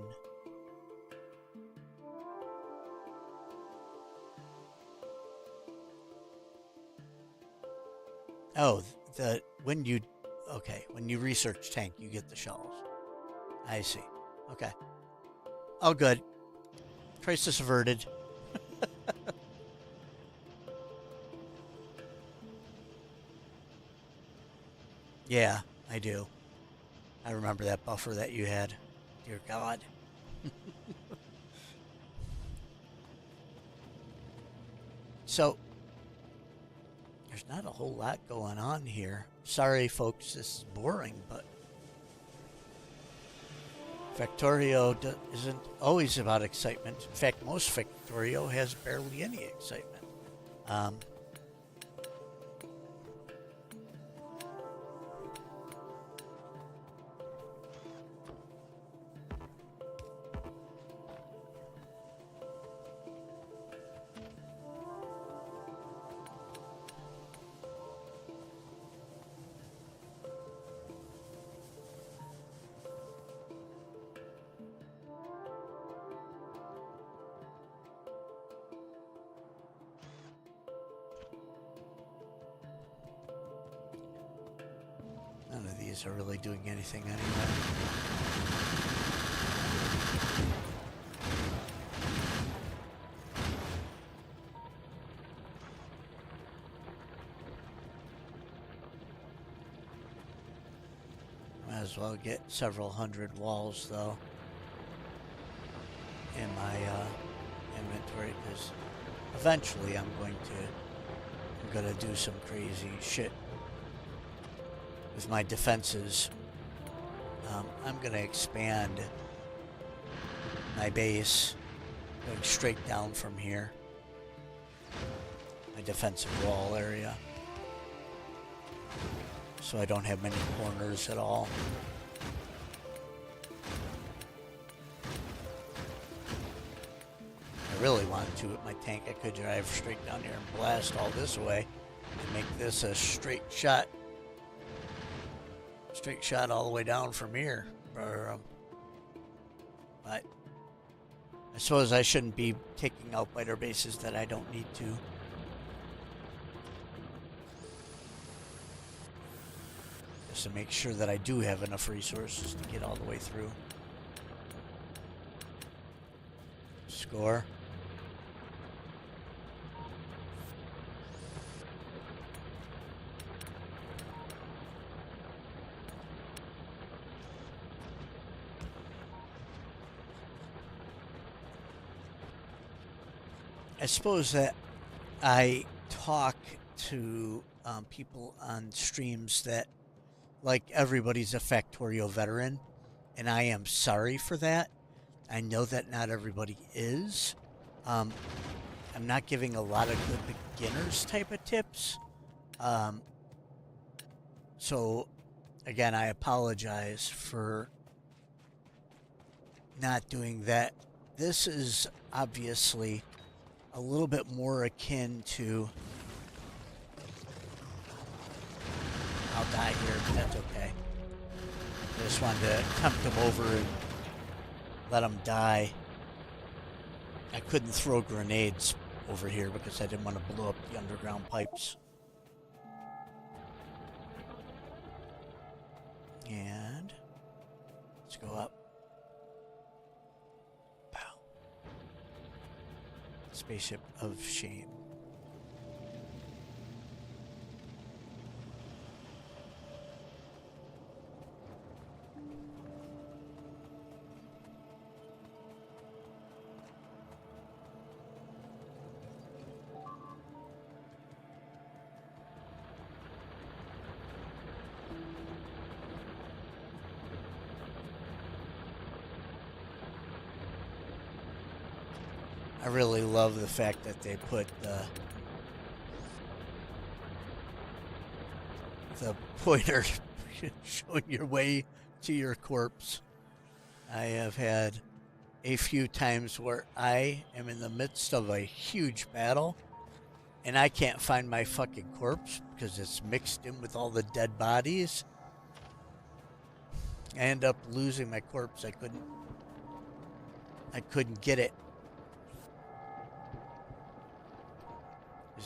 Oh, when you research tank, you get the shells. I see. Okay. Oh, good. Crisis averted. Yeah, I do. I remember that buffer that you had. Dear God. So, there's not a whole lot going on here. Sorry, folks, this is boring, but Factorio isn't always about excitement. In fact, most Factorio has barely any excitement. None of these are really doing anything anyway. Might as well get several hundred walls, though, in my inventory, because eventually I'm gonna do some crazy shit with my defenses. I'm gonna expand my base going straight down from here, my defensive wall area, so I don't have many corners at all. I really wanted to with my tank. I could drive straight down here and blast all this away and make this a straight shot all the way down from here. But I suppose I shouldn't be taking out biter bases that I don't need to. Just to make sure that I do have enough resources to get all the way through. Score. I suppose that I talk to people on streams that, like, everybody's a Factorio veteran, and I am sorry for that. I know that not everybody is. I'm not giving a lot of good beginners type of tips. So, again, I apologize for not doing that. This is obviously a little bit more akin to... I'll die here, but that's okay. I just wanted to tempt him over and let him die. I couldn't throw grenades over here because I didn't want to blow up the underground pipes. And let's go up. Pow. Spaceship of Shame. I really love the fact that they put the pointer showing your way to your corpse. I have had a few times where I am in the midst of a huge battle and I can't find my fucking corpse because it's mixed in with all the dead bodies. I end up losing my corpse. I couldn't get it.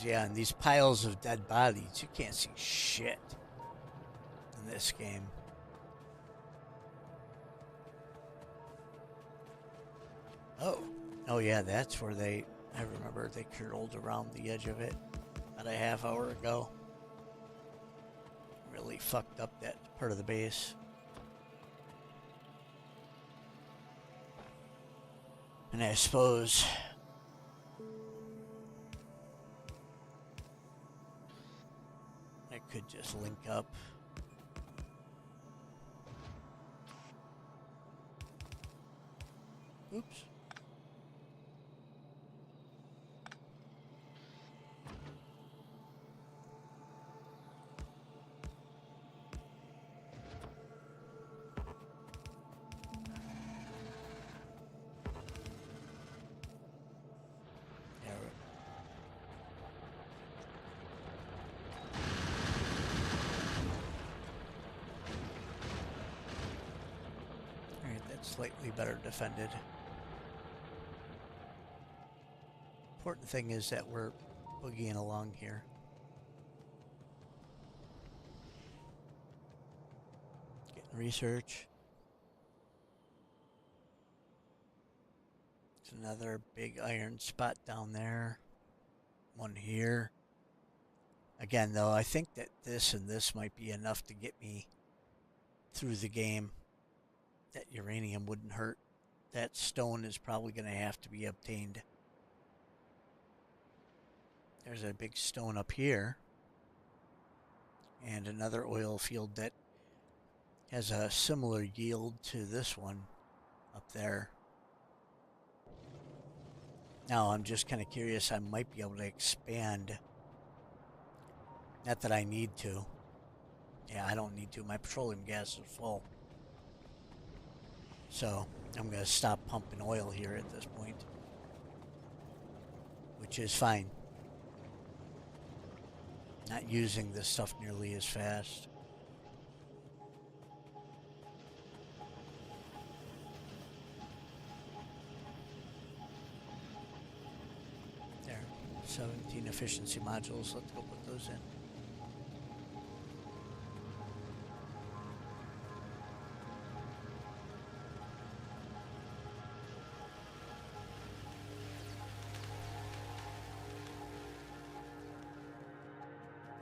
Yeah, and these piles of dead bodies, you can't see shit in this game. Oh yeah, that's where I remember they curled around the edge of it about a half hour ago. Really fucked up that part of the base. And I suppose I could just link up. Oops. Slightly better defended. Important thing is that we're boogieing along here. Getting research. There's another big iron spot down there. One here. Again, though, I think that this and this might be enough to get me through the game. That uranium wouldn't hurt. That stone is probably going to have to be obtained. There's a big stone up here. And another oil field that has a similar yield to this one up there. Now, I'm just kind of curious. I might be able to expand. Not that I need to. Yeah, I don't need to. My petroleum gas is full. So, I'm going to stop pumping oil here at this point. Which is fine. Not using this stuff nearly as fast. There. 17 efficiency modules. Let's go put those in.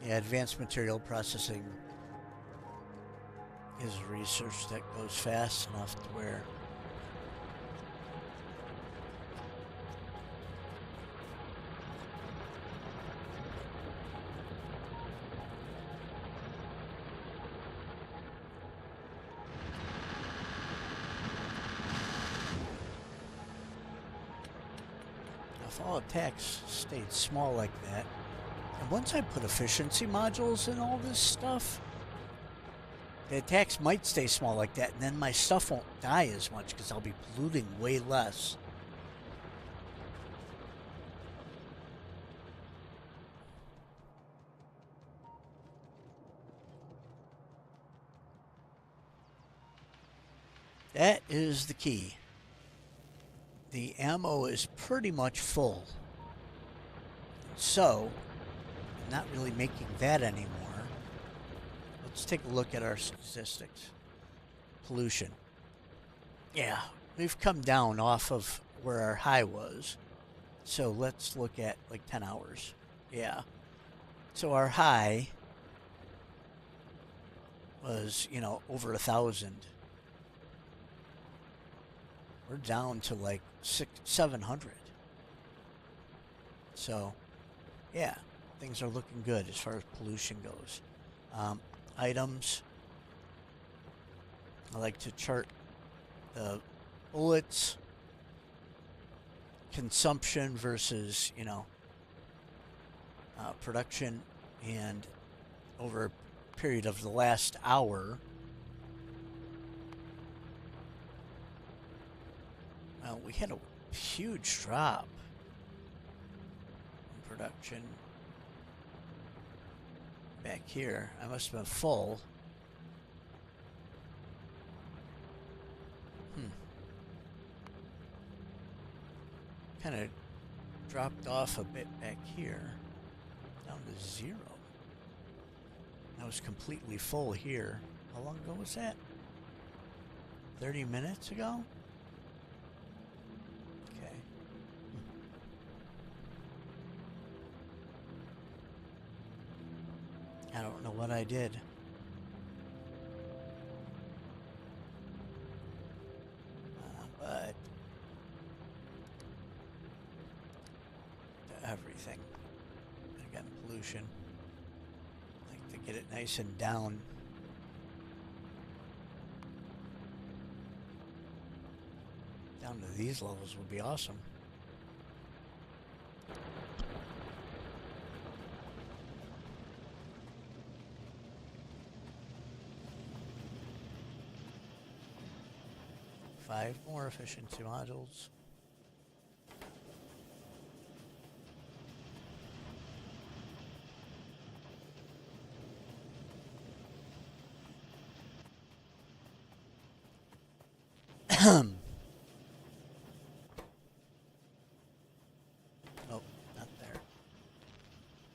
Yeah, advanced material processing is research that goes fast enough to where if all attacks stayed small like that, and once I put efficiency modules in all this stuff, the attacks might stay small like that, and then my stuff won't die as much because I'll be polluting way less. That is the key. The ammo is pretty much full. So, I'm not really making that anymore. Let's take a look at our statistics. Pollution. Yeah, we've come down off of where our high was. So let's look at like 10 hours. Yeah. So our high was, you know, over 1,000. We're down to like 700. So, yeah, things are looking good as far as pollution goes. Items. I like to chart the bullets, consumption versus, you know, production, and over a period of the last hour. Well, we had a huge drop in production. Back here, I must have been full. Kind of dropped off a bit back here, down to 0. I was completely full here. How long ago was that? 30 minutes ago? Okay. I don't know what I did. But everything. Again, pollution. I like to get it nice and down. Down to these levels would be awesome. Five more efficiency modules. Oh, not there.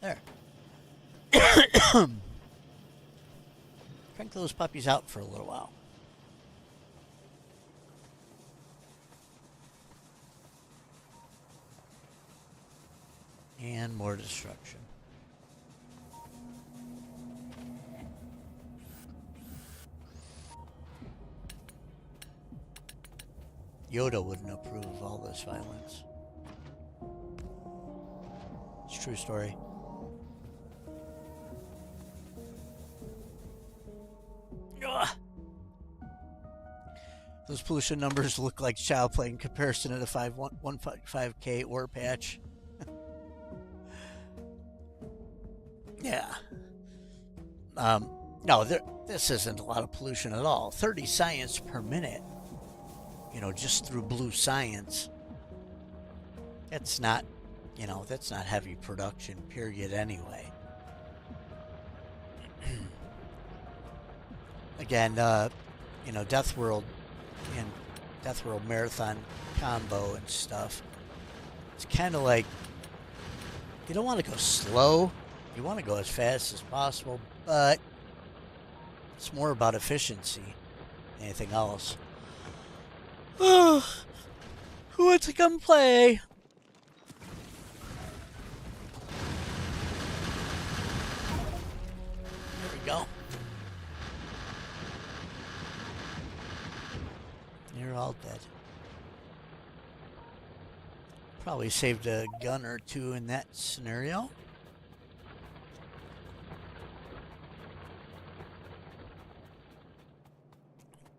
There. Crank those puppies out for a little while. And more destruction. Yoda wouldn't approve of all this violence. It's a true story. Ugh. Those pollution numbers look like child play in comparison to the 1.5K ore patch. Yeah. No, this isn't a lot of pollution at all. 30 science per minute. You know, just through blue science. That's not, you know, that's not heavy production, period, anyway. Again, you know, Deathworld and Deathworld Marathon combo and stuff. It's kind of like, you don't want to go slow. You want to go as fast as possible, but it's more about efficiency than anything else. Oh, who wants to come play? There we go. You're all dead. Probably saved a gun or two in that scenario.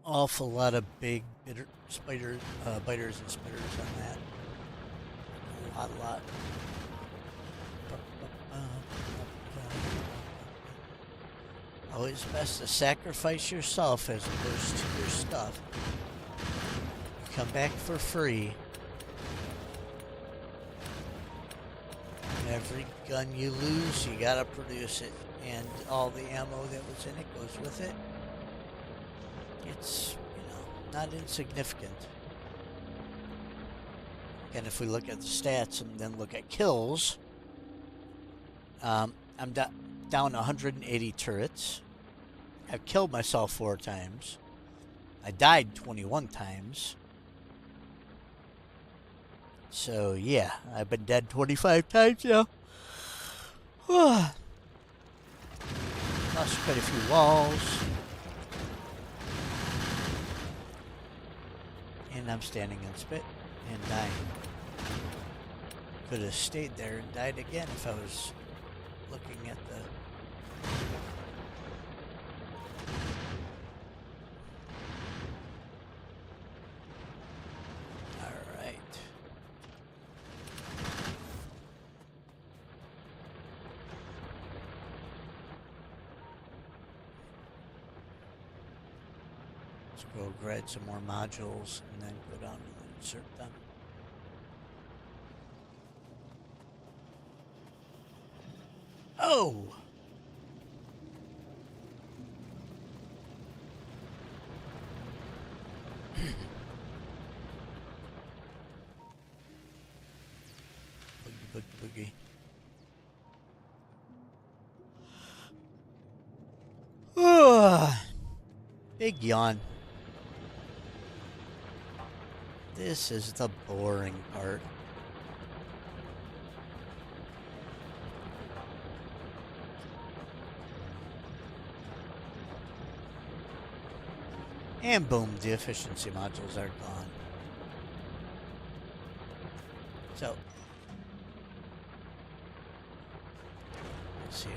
Awful lot of big biters and spitters on that. A lot. Always best to sacrifice yourself as opposed to your stuff. You come back for free. Every gun you lose, you gotta produce it. And all the ammo that was in it goes with it. It's, not insignificant. And if we look at the stats and then look at kills, I'm down 180 turrets. I've killed myself 4 times. I died 21 times. So, yeah, I've been dead 25 times now. Lost quite a few walls. And I'm standing in spit and dying. Could have stayed there and died again if I was looking at the... Alright. Let's go grab some more modules and then go down and insert them. Oh! Boogie, boogie, boogie. Big yawn. This is the boring part. And boom, the efficiency modules are gone. So, let's see here.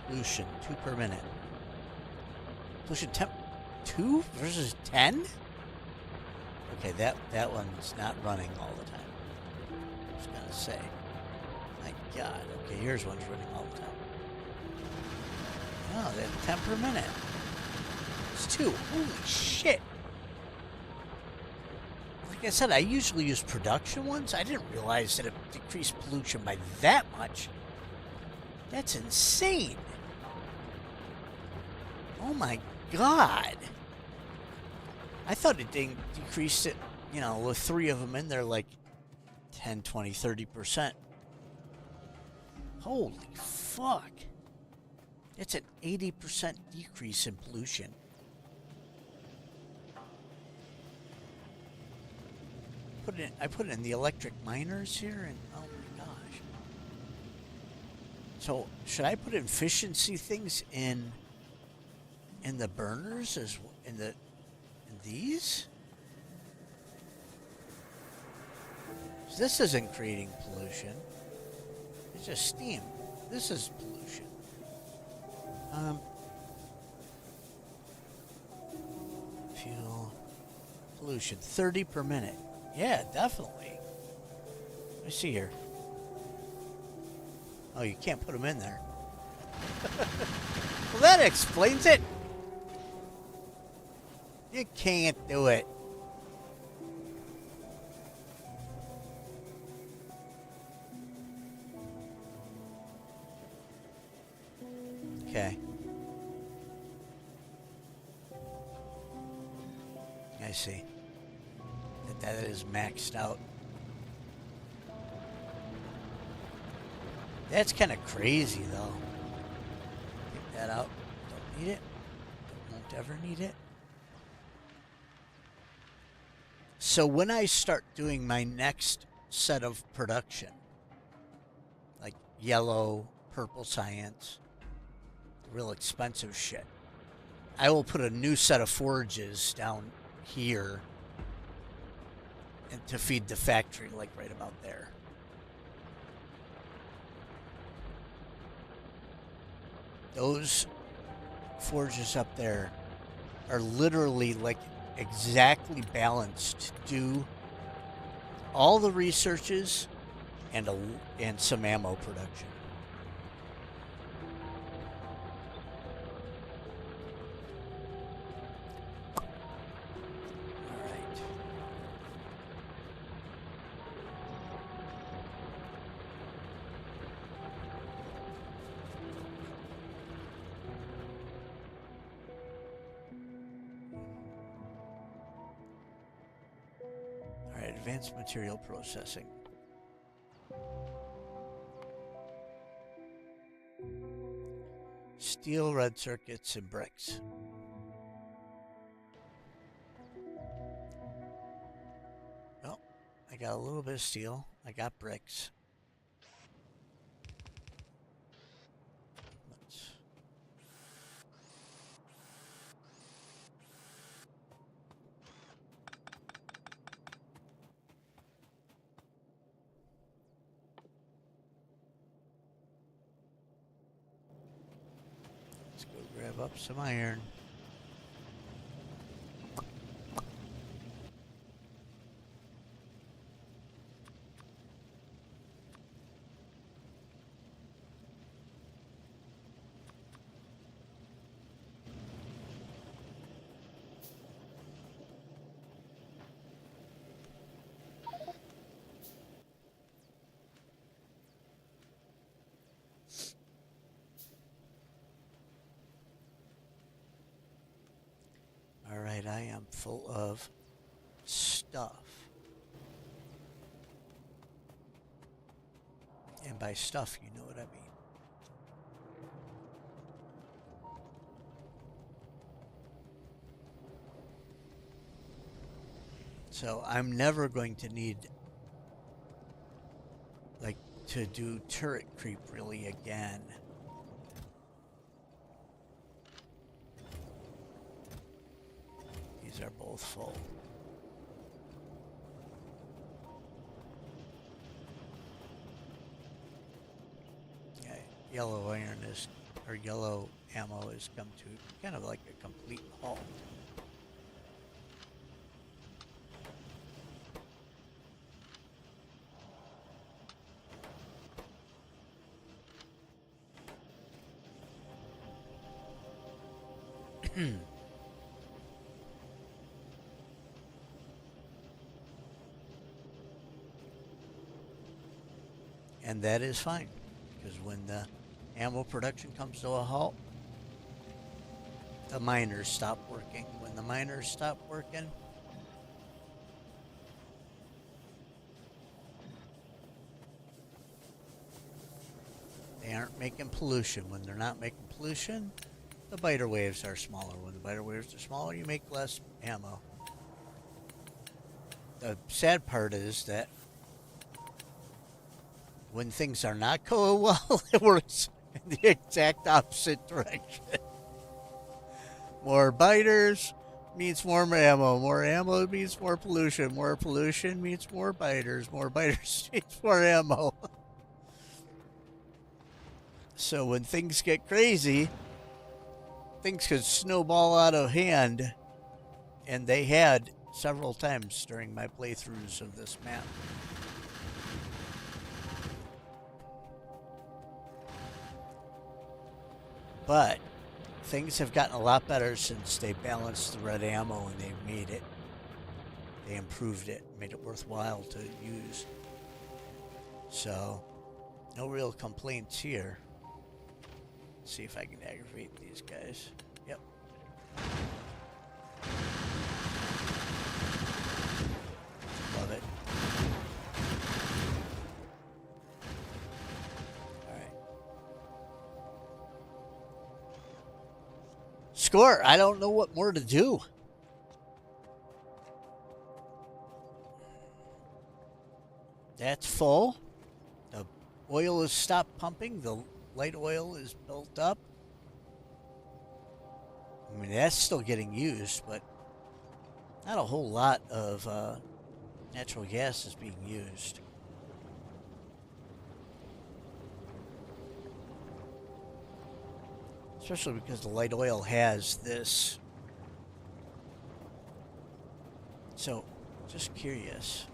Pollution, 2 per minute. Pollution temp 2 versus 10? Okay, that one's not running all the time. I was gonna say. My God. Okay, yours one's running all the time. Oh, that's 10 per minute. It's 2. Holy shit. Like I said, I usually use production ones. I didn't realize that it decreased pollution by that much. That's insane. Oh my God. I thought it didn't decrease it, with 3 of them in there, like 10, 20, 30%. Holy fuck. It's an 80% decrease in pollution. I put it in the electric miners here, and oh my gosh. So should I put efficiency things in the burners as in these? So this isn't creating pollution. It's just steam. This is pollution. Fuel pollution 30 per minute. Yeah, definitely. Let me see here. Oh, you can't put them in there. Well, that explains it. You can't do it. Okay. I see. That is maxed out. That's kind of crazy, though. Take that out. Don't need it. Won't ever need it. So when I start doing my next set of production, like yellow, purple science, real expensive shit, I will put a new set of forges down here and to feed the factory, like right about there. Those forges up there are literally like exactly balanced to do all the researches and some ammo production. All right. All right, advanced material processing. Steel, red circuits, and bricks. Well, I got a little bit of steel. I got bricks. Let's go grab up some iron. All right, I am full of stuff. And by stuff, you know what I mean. So I'm never going to need, like, to do turret creep really again. These are both full. Yeah, yellow iron is, or yellow ammo has come to kind of like a complete halt. And that is fine, because when the ammo production comes to a halt, the miners stop working. When the miners stop working, they aren't making pollution. When they're not making pollution, the biter waves are smaller. When the biter waves are smaller, you make less ammo. The sad part is that when things are not going well, it works in the exact opposite direction. More biters means more ammo. More ammo means more pollution. More pollution means more biters. More biters means more ammo. So when things get crazy, things could snowball out of hand. And they had several times during my playthroughs of this map. But things have gotten a lot better since they balanced the red ammo and they made it. They improved it, made it worthwhile to use. So, no real complaints here. Let's see if I can aggravate these guys. Yep. Love it. Score. I don't know what more to do. That's full. The oil has stopped pumping. The light oil is built up. I mean, that's still getting used, but not a whole lot of natural gas is being used. Especially because the light oil has this So, just curious.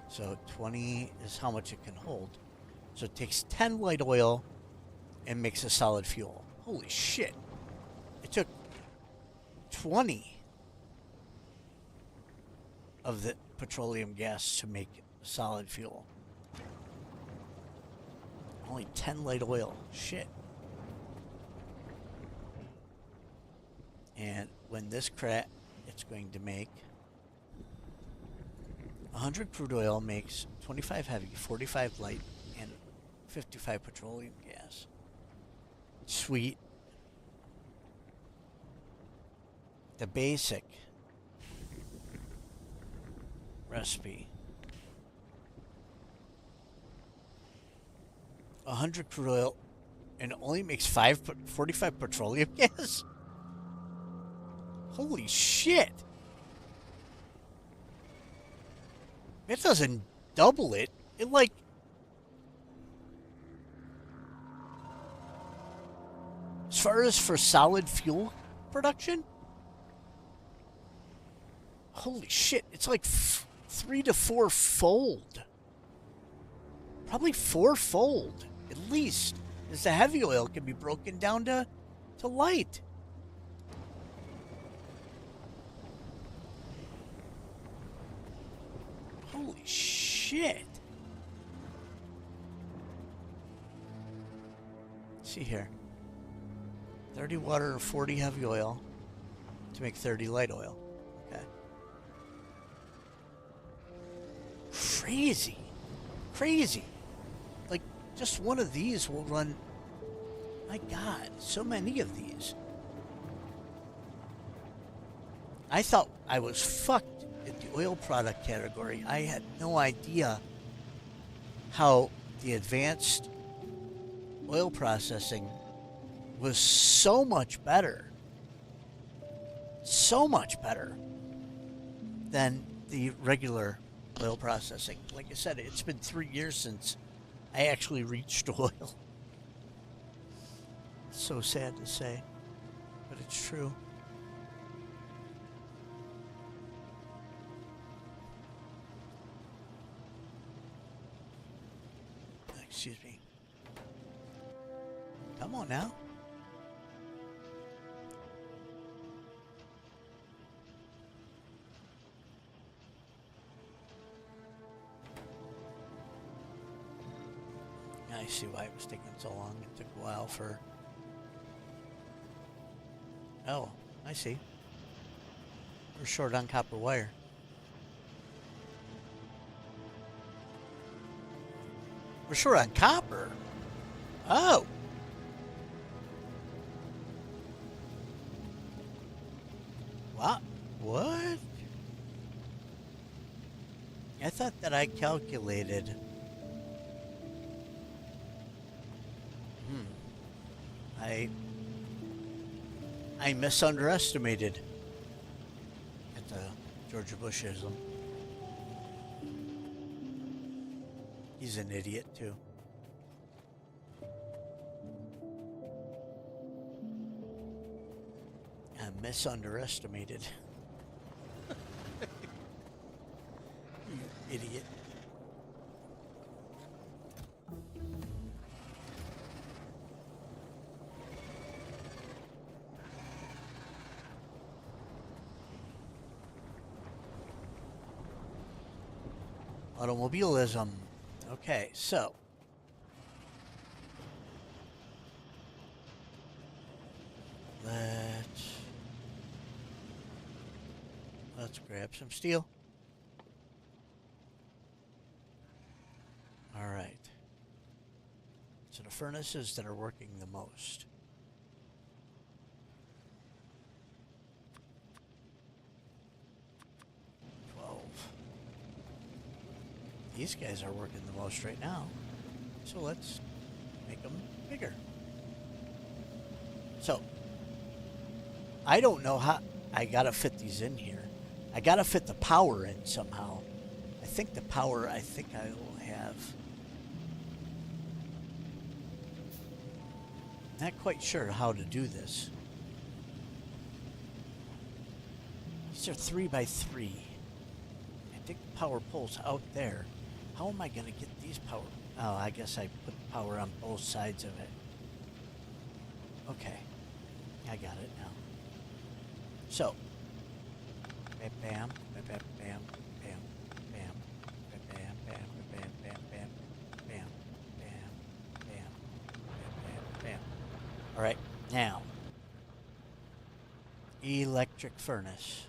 So 20 is how much it can hold. So it takes 10 light oil and makes a solid fuel. Holy shit. It took 20 of the petroleum gas to make solid fuel. Only 10 light oil. Shit. And when this crack, it's going to make 100 crude oil makes 25 heavy, 45 light, and 55 petroleum gas. Sweet. The basic recipe. 100 crude oil and it only makes 45 petroleum gas? Holy shit. It doesn't double it. It like... As far as for solid fuel production? Holy shit. It's like 3 to 4 fold. Probably 4 fold, at least. As the heavy oil can be broken down to light. Holy shit. Let's see here. 30 water and 40 heavy oil to make 30 light oil. Okay. Crazy. Crazy. Like, just one of these will run... My God, so many of these. I thought I was fucked in the oil product category. I had no idea how the advanced oil processing was so much better than the regular oil processing. Like I said, it's been 3 years since I actually reached oil. It's so sad to say, but it's true. Excuse me. Come on now. I see why it was taking so long. It took a while for... Oh, I see. We're short on copper wire. We're short on copper? Oh! What? What? I thought that I calculated... I misunderestimated at the Georgia Bushism. He's an idiot too. I misunderestimated. You idiot. Automobilism. Okay, so. Let's grab some steel. All right. So the furnaces that are working the most. These guys are working the most right now, so let's make them bigger. So, I don't know how I gotta fit these in here. I gotta fit the power in somehow. I think the power, I think I will have. Not quite sure how to do this. These are 3x3. I think the power pole's out there. How am I going to get these power? Oh, I guess I put power on both sides of it. Okay. I got it now. So. Bam, bam, bam, bam, bam, bam, bam, bam, bam, bam, bam, bam, bam, bam, bam, bam. All right, now. Electric furnace.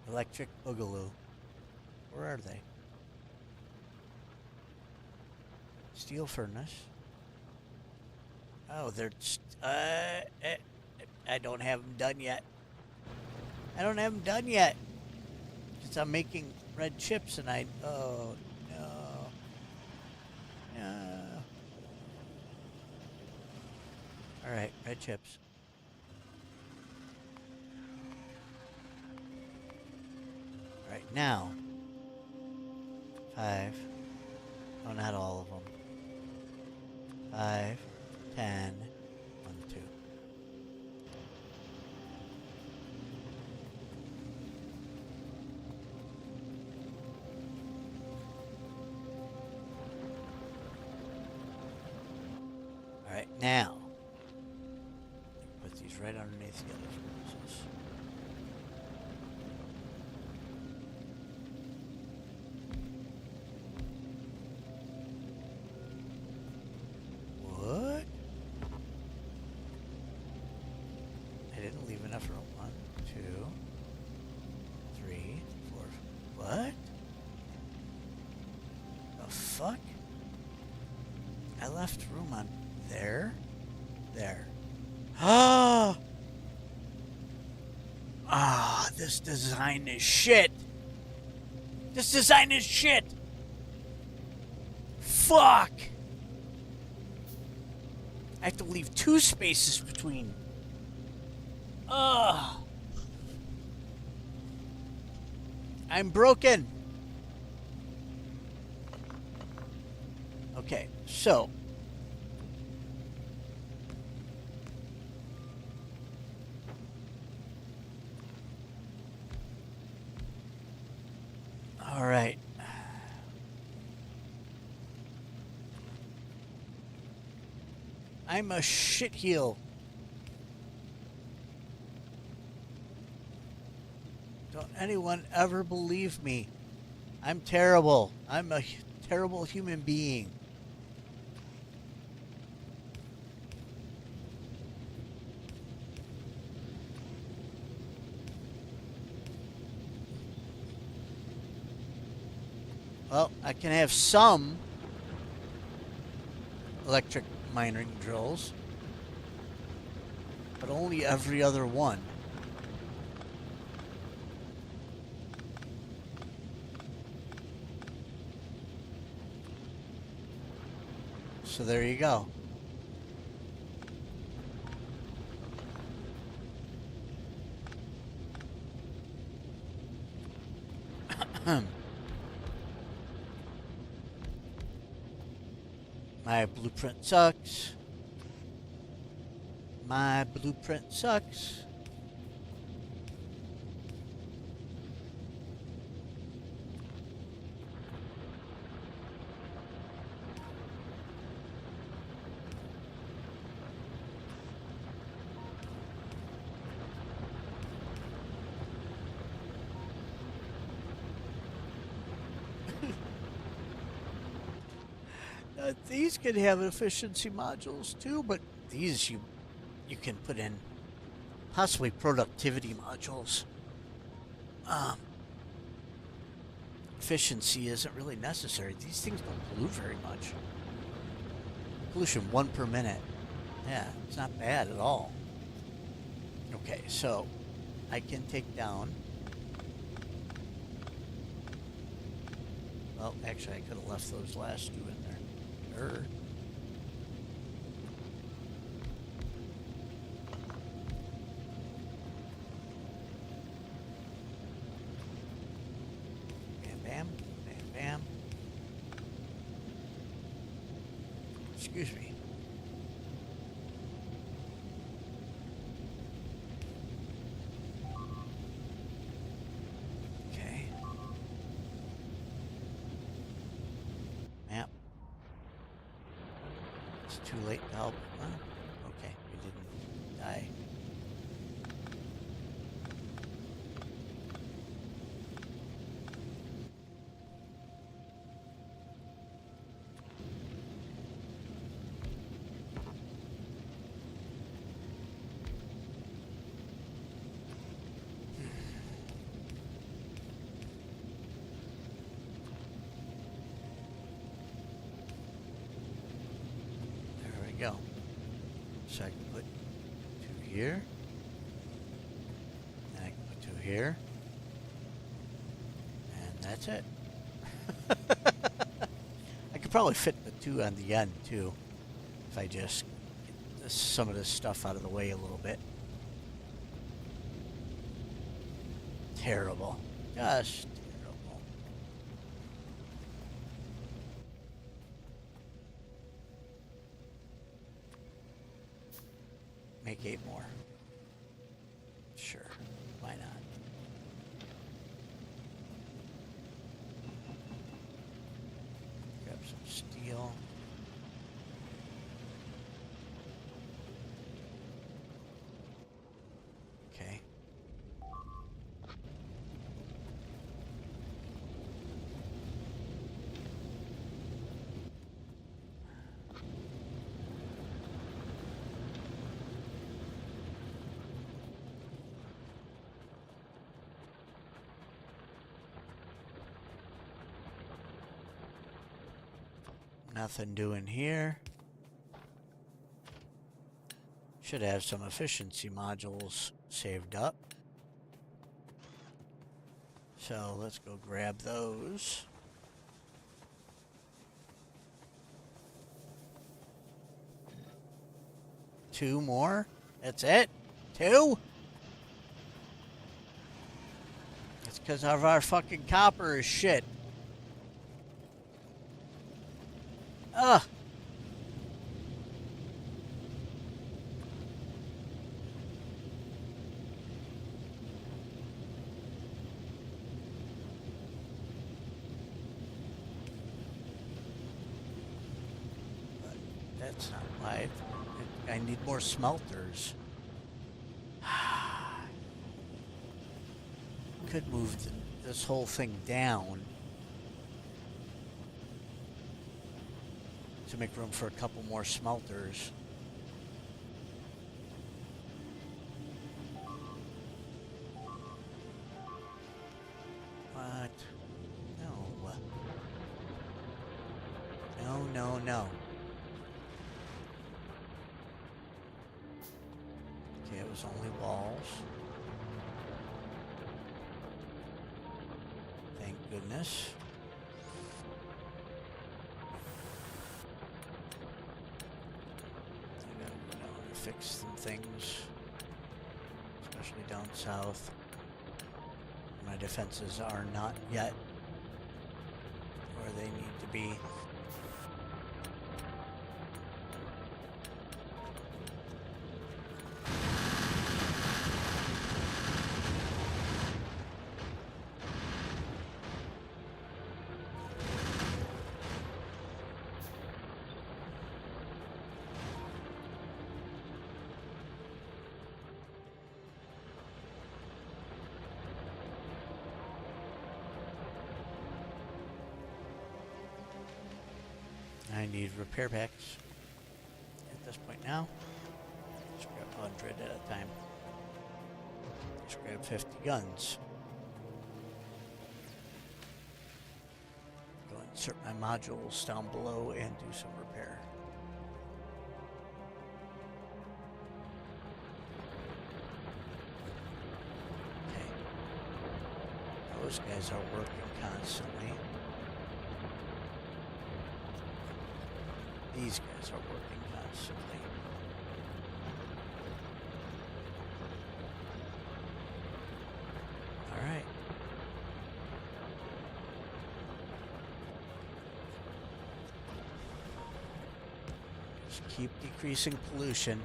Electric boogaloo. Where are they? Steel furnace. Oh, they're... I don't have them done yet. I don't have them done yet. Because I'm making red chips and I... Oh, no. No. Alright, red chips. Alright, now. 5. Oh, not all of them. 5, 10, 1, 2. All right, now put these right underneath the other furnaces. What? I didn't leave enough room. 1, 2, 3, 4. What? The fuck? I left room on there. There. Ah! Ah, this design is shit. This design is shit. Fuck. I have to leave 2 spaces between. Ugh. I'm broken. Okay, so. All right. I'm a shitheel. Don't anyone ever believe me. I'm terrible. I'm a terrible human being. Well, I can have some electric mining drills, but only every other one. So there you go. My blueprint sucks. My blueprint sucks. These could have efficiency modules too, but these you can put in possibly productivity modules. Efficiency isn't really necessary. These things don't pollute very much. Pollution 1 per minute. Yeah, it's not bad at all. Okay, so I can take down. Well, actually, I could have left those last 2 in there. Bam, bam, bam, bam. Excuse me. It's too late to help. Well, okay, we didn't die. Go. So I can put 2 here. And I can put 2 here. And that's it. I could probably fit the 2 on the end too. If I just get some of this stuff out of the way a little bit. Terrible. Just terrible. Make 8 more. Sure. Why not? Grab some steel. Okay. Nothing doing here. Should have some efficiency modules saved up. So let's go grab those. Two more. That's it? 2? It's because of our fucking copper is shit. Ugh. But that's not why. I need more smelters. Could move this whole thing down to make room for a couple more smelters. What? No. No, no, no. Okay, it was only walls. Thank goodness. Fix some things, especially down south. My defenses are not yet where they need to be. I need repair packs at this point now. Just grab 100 at a time. Just grab 50 guns. Go insert my modules down below and do some repair. Okay. Those guys are working constantly. These guys are working constantly. All right. Just keep decreasing pollution.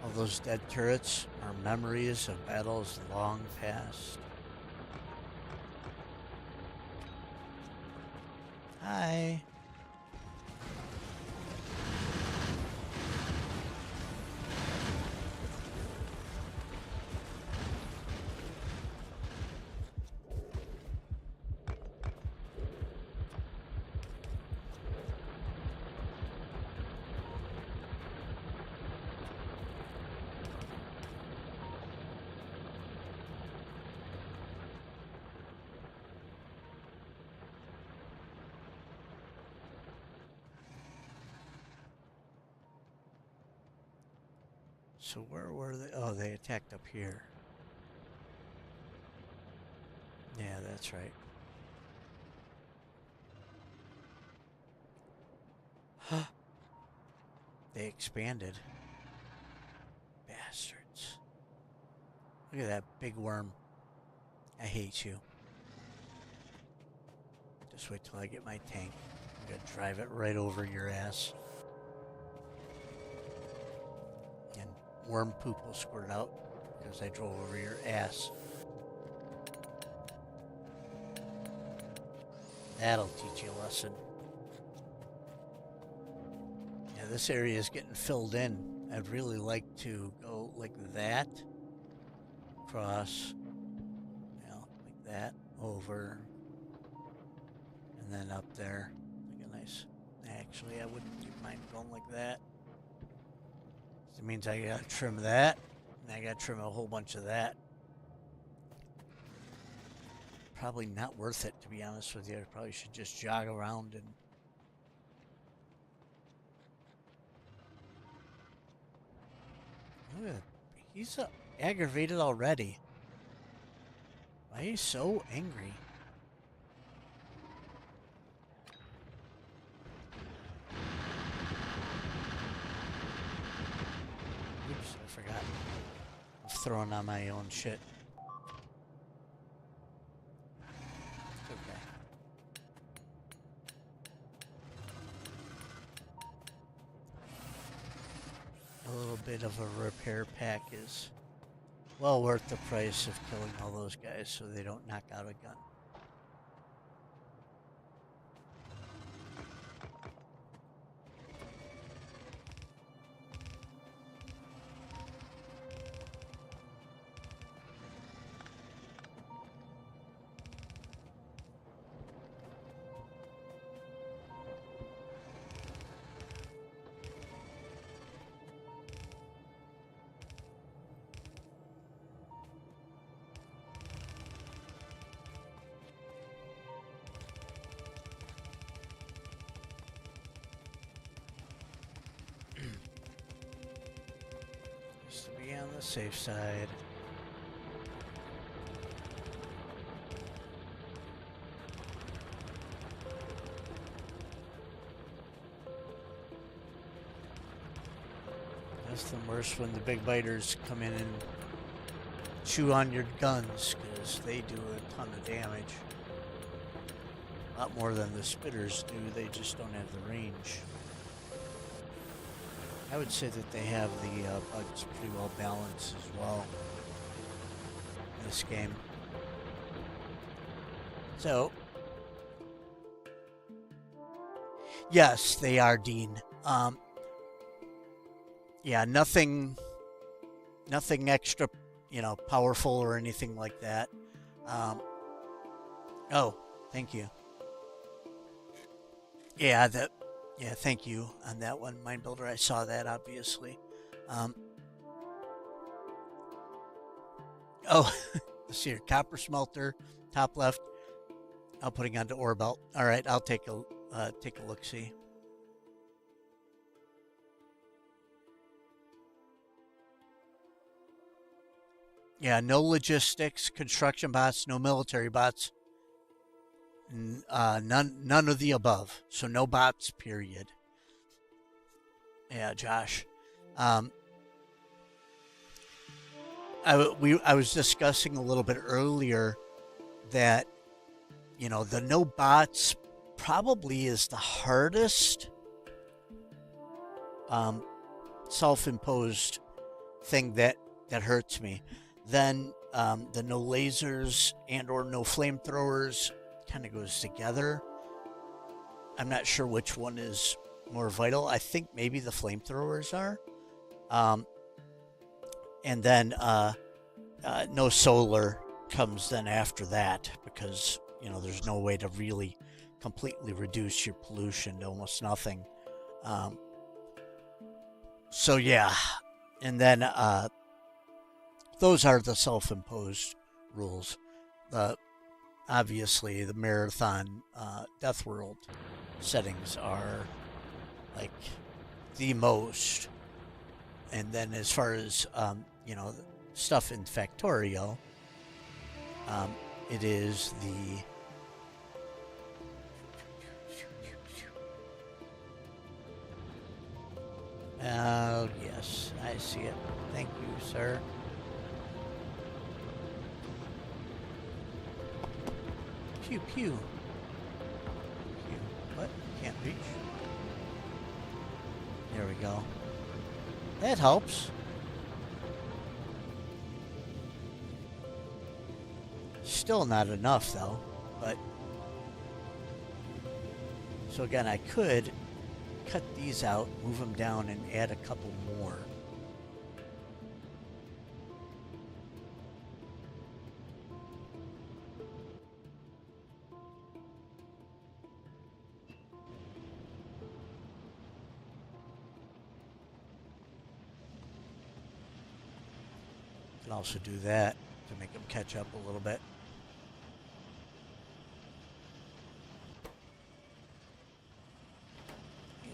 All those dead turrets are memories of battles long past. Hi. So where were they? Oh, they attacked up here. Yeah, that's right. They expanded. Bastards. Look at that big worm. I hate you. Just wait till I get my tank. I'm gonna drive it right over your ass. And worm poop will squirt out because I drove over your ass. That'll teach you a lesson. Yeah, this area is getting filled in. I'd really like to go like that. Across. You know, like that. Over. And then up there. Like a nice... Actually, I wouldn't mind going like that. It means I gotta trim that. And I gotta trim a whole bunch of that. Probably not worth it, to be honest with you. I probably should just jog around and... Look at... He's aggravated already. Why are you so angry? Oops, I forgot. I'm throwing on my own shit. Okay. A little bit of a repair pack is well worth the price of killing all those guys so they don't knock out a gun. Just to be on the safe side. That's the worst when the big biters come in and chew on your guns, because they do a ton of damage. A lot more than the spitters do, they just don't have the range. I would say that they have the bugs pretty well balanced as well in this game. So, yes, they are, Dean. Yeah, nothing extra, powerful or anything like that. Oh, thank you. Yeah, thank you on that one, Mind Builder. I saw that, obviously. Oh, let's see here. Copper smelter, top left. I'm putting onto ore belt. All right, I'll take a look. See. Yeah, no logistics, construction bots, no military bots. None of the above. So no bots, period. Yeah, Josh. I was discussing a little bit earlier that the no bots probably is the hardest self-imposed thing that hurts me. Then the no lasers and or no flamethrowers kind of goes together. I'm not sure which one is more vital. I think maybe the flamethrowers are. Um, and then no solar comes then after that because there's no way to really completely reduce your pollution to almost nothing. Um, so yeah, and then those are the self-imposed rules. Obviously the marathon Deathworld settings are like the most. And then as far as stuff in Factorio, it is the yes, I see it. Thank you, sir. Pew pew. Pew. What? Can't reach. There we go. That helps. Still not enough though, but so again, I could cut these out, move them down, and add a couple more. Can also do that to make them catch up a little bit.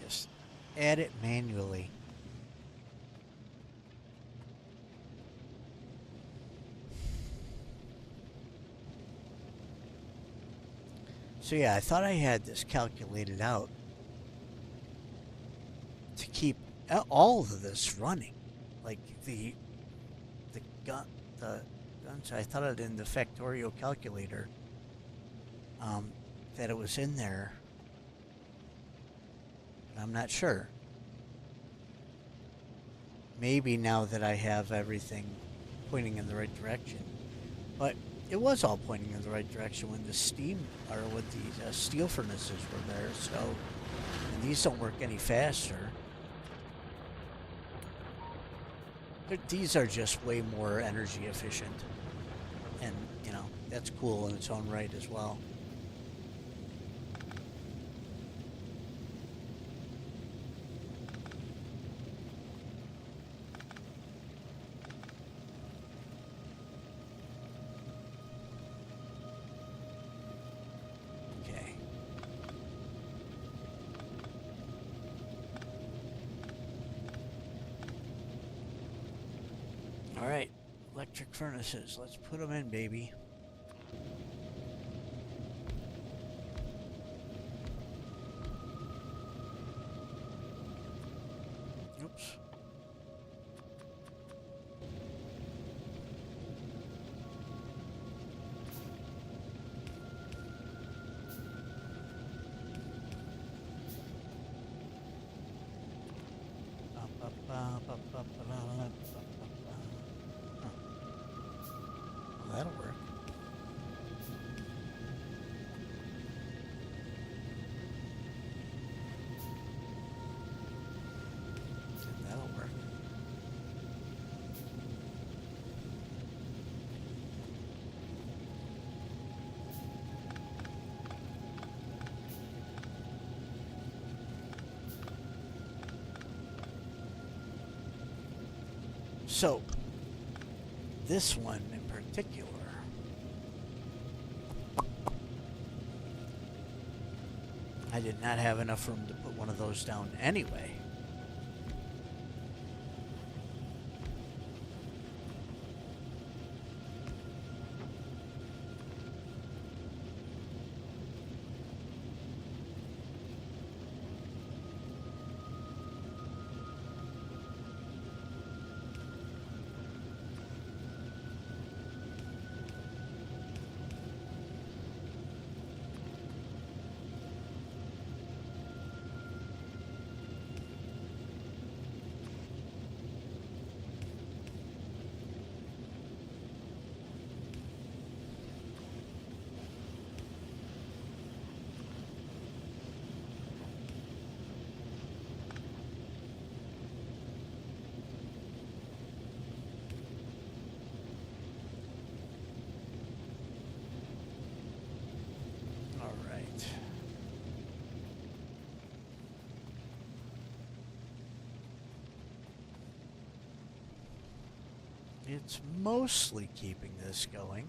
Just add it manually. So yeah, I thought I had this calculated out to keep all of this running, like the guns. I thought it in the Factorio calculator that it was in there. But I'm not sure. Maybe now that I have everything pointing in the right direction, but it was all pointing in the right direction when the steam or when the steel furnaces were there. So, and these don't work any faster. These are just way more energy efficient, and that's cool in its own right as well. Okay. All right, electric furnaces. Let's put them in, baby. Oops. Well, that'll work. That'll work. So, this one in particular, I did not have enough room to put one of those down anyway. It's mostly keeping this going.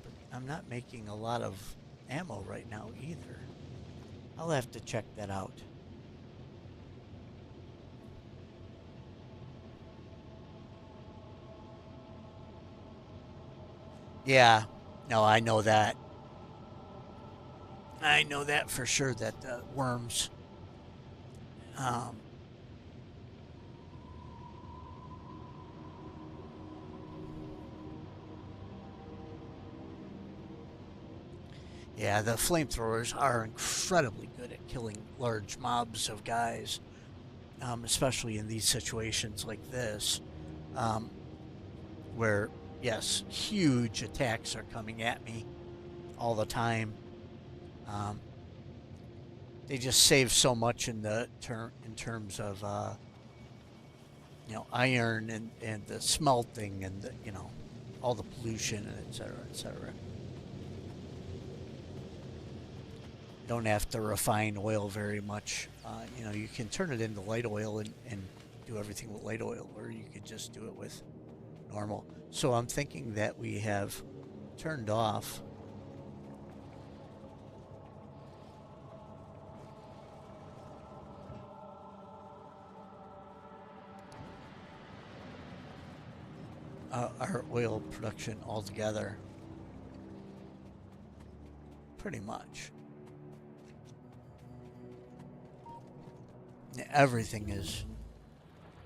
But I'm not making a lot of ammo right now either. I'll have to check that out. Yeah, no, I know that. I know that for sure that worms. Um, yeah, the flamethrowers are incredibly good at killing large mobs of guys, especially in these situations like this, um, where, yes, huge attacks are coming at me all the time. Um, they just save so much in the in terms of iron and the smelting and the, all the pollution and et cetera, et cetera. You don't have to refine oil very much. You can turn it into light oil and do everything with light oil, or you could just do it with normal. So I'm thinking that we have turned off our oil production altogether, pretty much. Everything is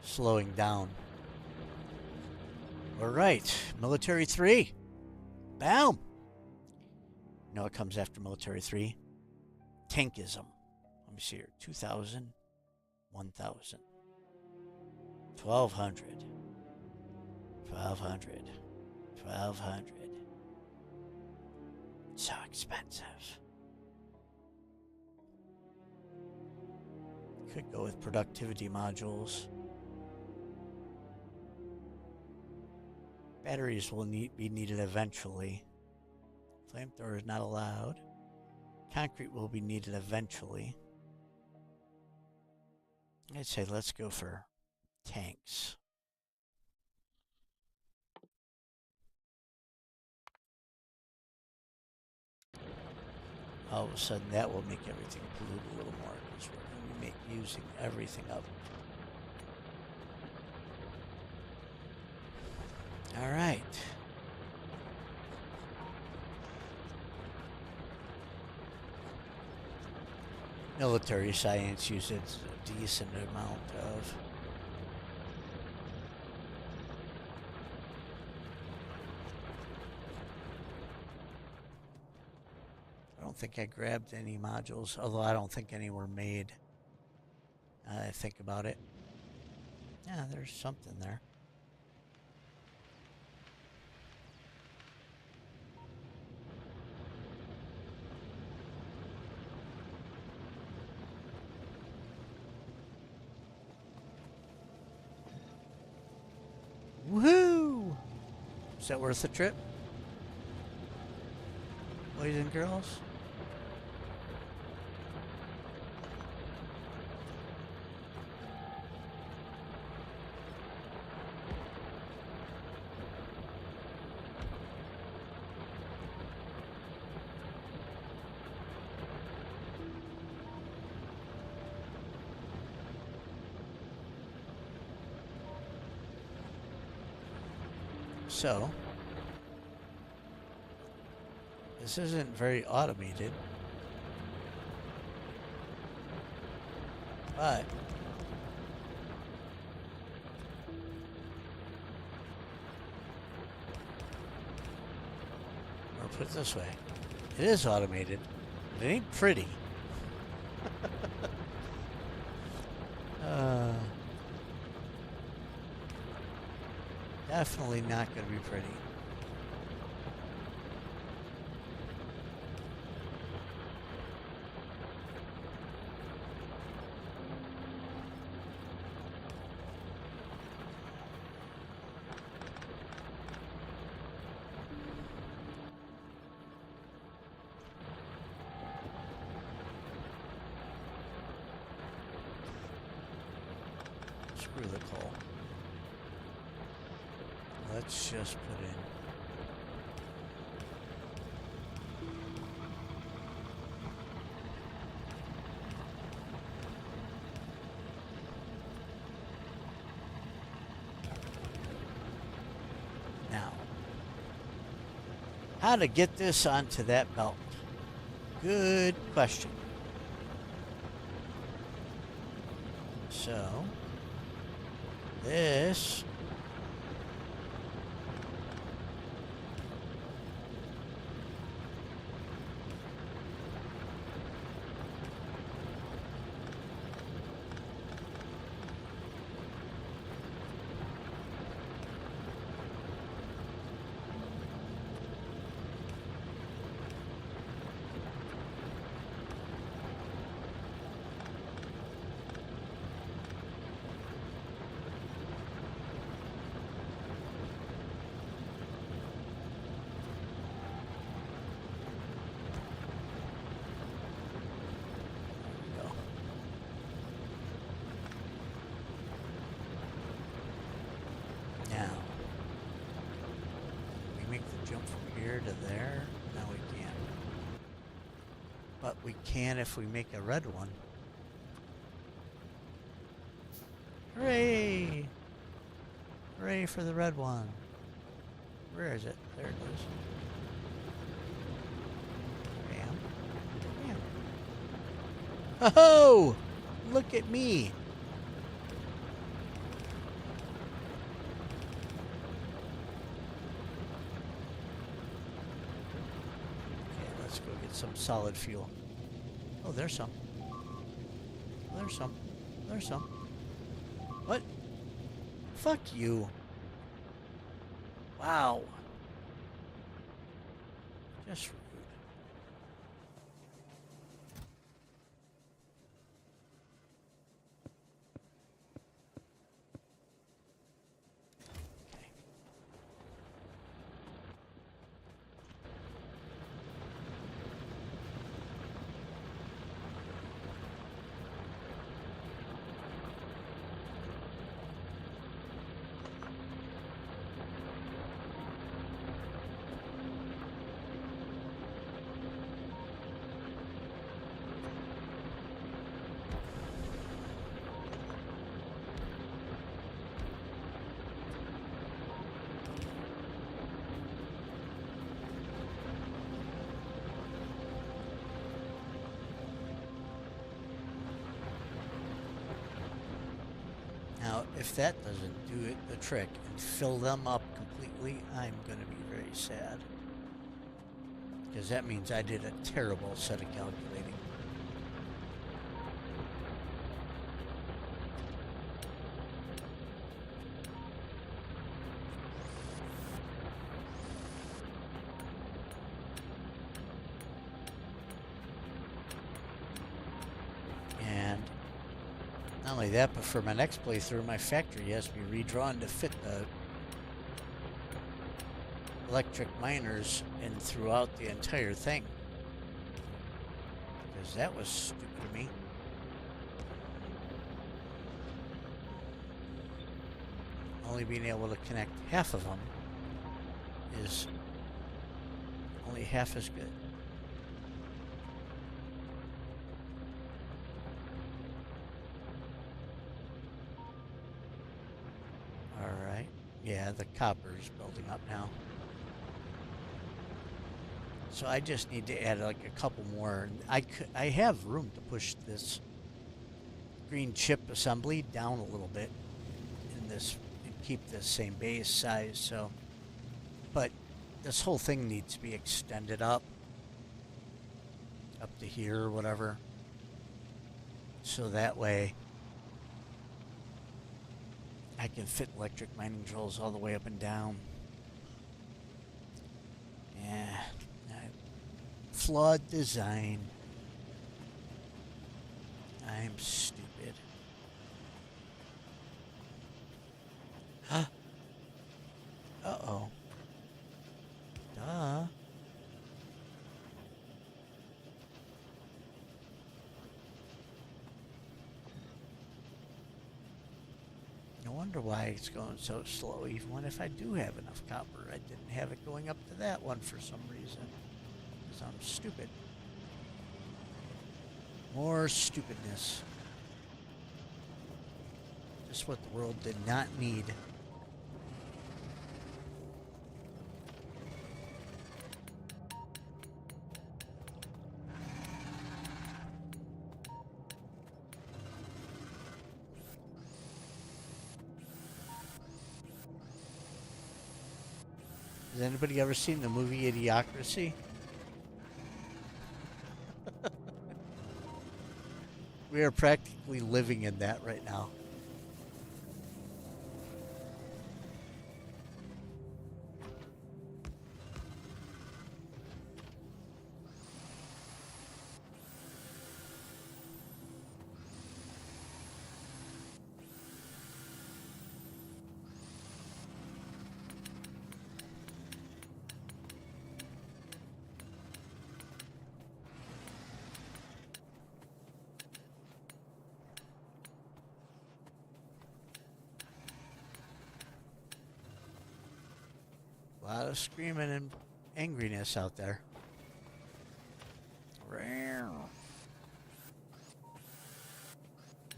slowing down. All right, military 3. Bam! You know what comes after military 3? Tankism. Let me see here. 2,000, 1,000, 1,200, 1,200, 1,200. So expensive. Could go with productivity modules. Batteries will be needed eventually. Flamethrower is not allowed. Concrete will be needed eventually. I'd say let's go for tanks. All of a sudden, that will make everything pollute a little more because we're going to be using everything up. All right. Military science uses a decent amount of I don't think I grabbed any modules, although I don't think any were made. I think about it. Yeah, there's something there. Woohoo! Is that worth the trip? Boys and girls? So, this isn't very automated, but or put it this way, it is automated, but it ain't pretty. Definitely not going to be pretty. screw the coal. Let's just put in. Now, how to get this onto that belt? Good question. So, this to there? No, we can't. But we can if we make a red one. Hooray! Hooray for the red one. Where is it? There it is. Bam. Bam. Oh! Look at me! Some solid fuel. Oh, there's some. There's some. There's some. What? Fuck you. Wow. Just rude. Now, if that doesn't do it, the trick, and fill them up completely, I'm going to be very sad. Because that means I did a terrible set of calculating. Not only that, but for my next playthrough, my factory has to be redrawn to fit the electric miners in throughout the entire thing. Because that was stupid of me. Only being able to connect half of them is only half as good. Yeah, the copper is building up now. So I just need to add like a couple more. I have room to push this green chip assembly down a little bit in this and keep this same base size. So, but this whole thing needs to be extended up to here or whatever. So that way I can fit electric mining drills all the way up and down. Yeah. Flawed design. I'm stupid. Huh? Uh-oh. Duh. No wonder why it's going so slow, even if I do have enough copper. I didn't have it going up to that one for some reason. Because I'm stupid. More stupidness. Just what the world did not need. Has anybody ever seen the movie Idiocracy? We are practically living in that right now. A lot of screaming and angriness out there.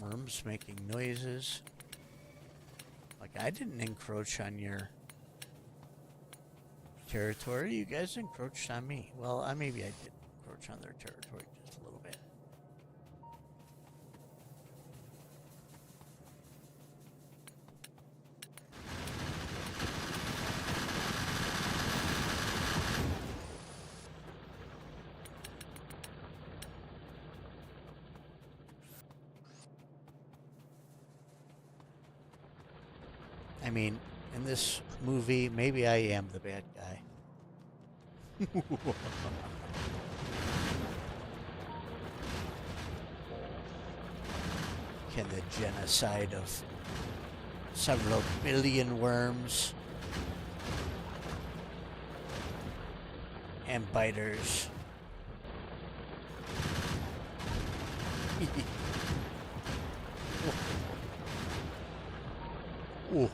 Worms making noises. Like I didn't encroach on your territory. You guys encroached on me. Well, maybe I did encroach on their territory just a little bit. I mean, in this movie, maybe I am the bad guy. Can the genocide of several billion worms and biters. Oh.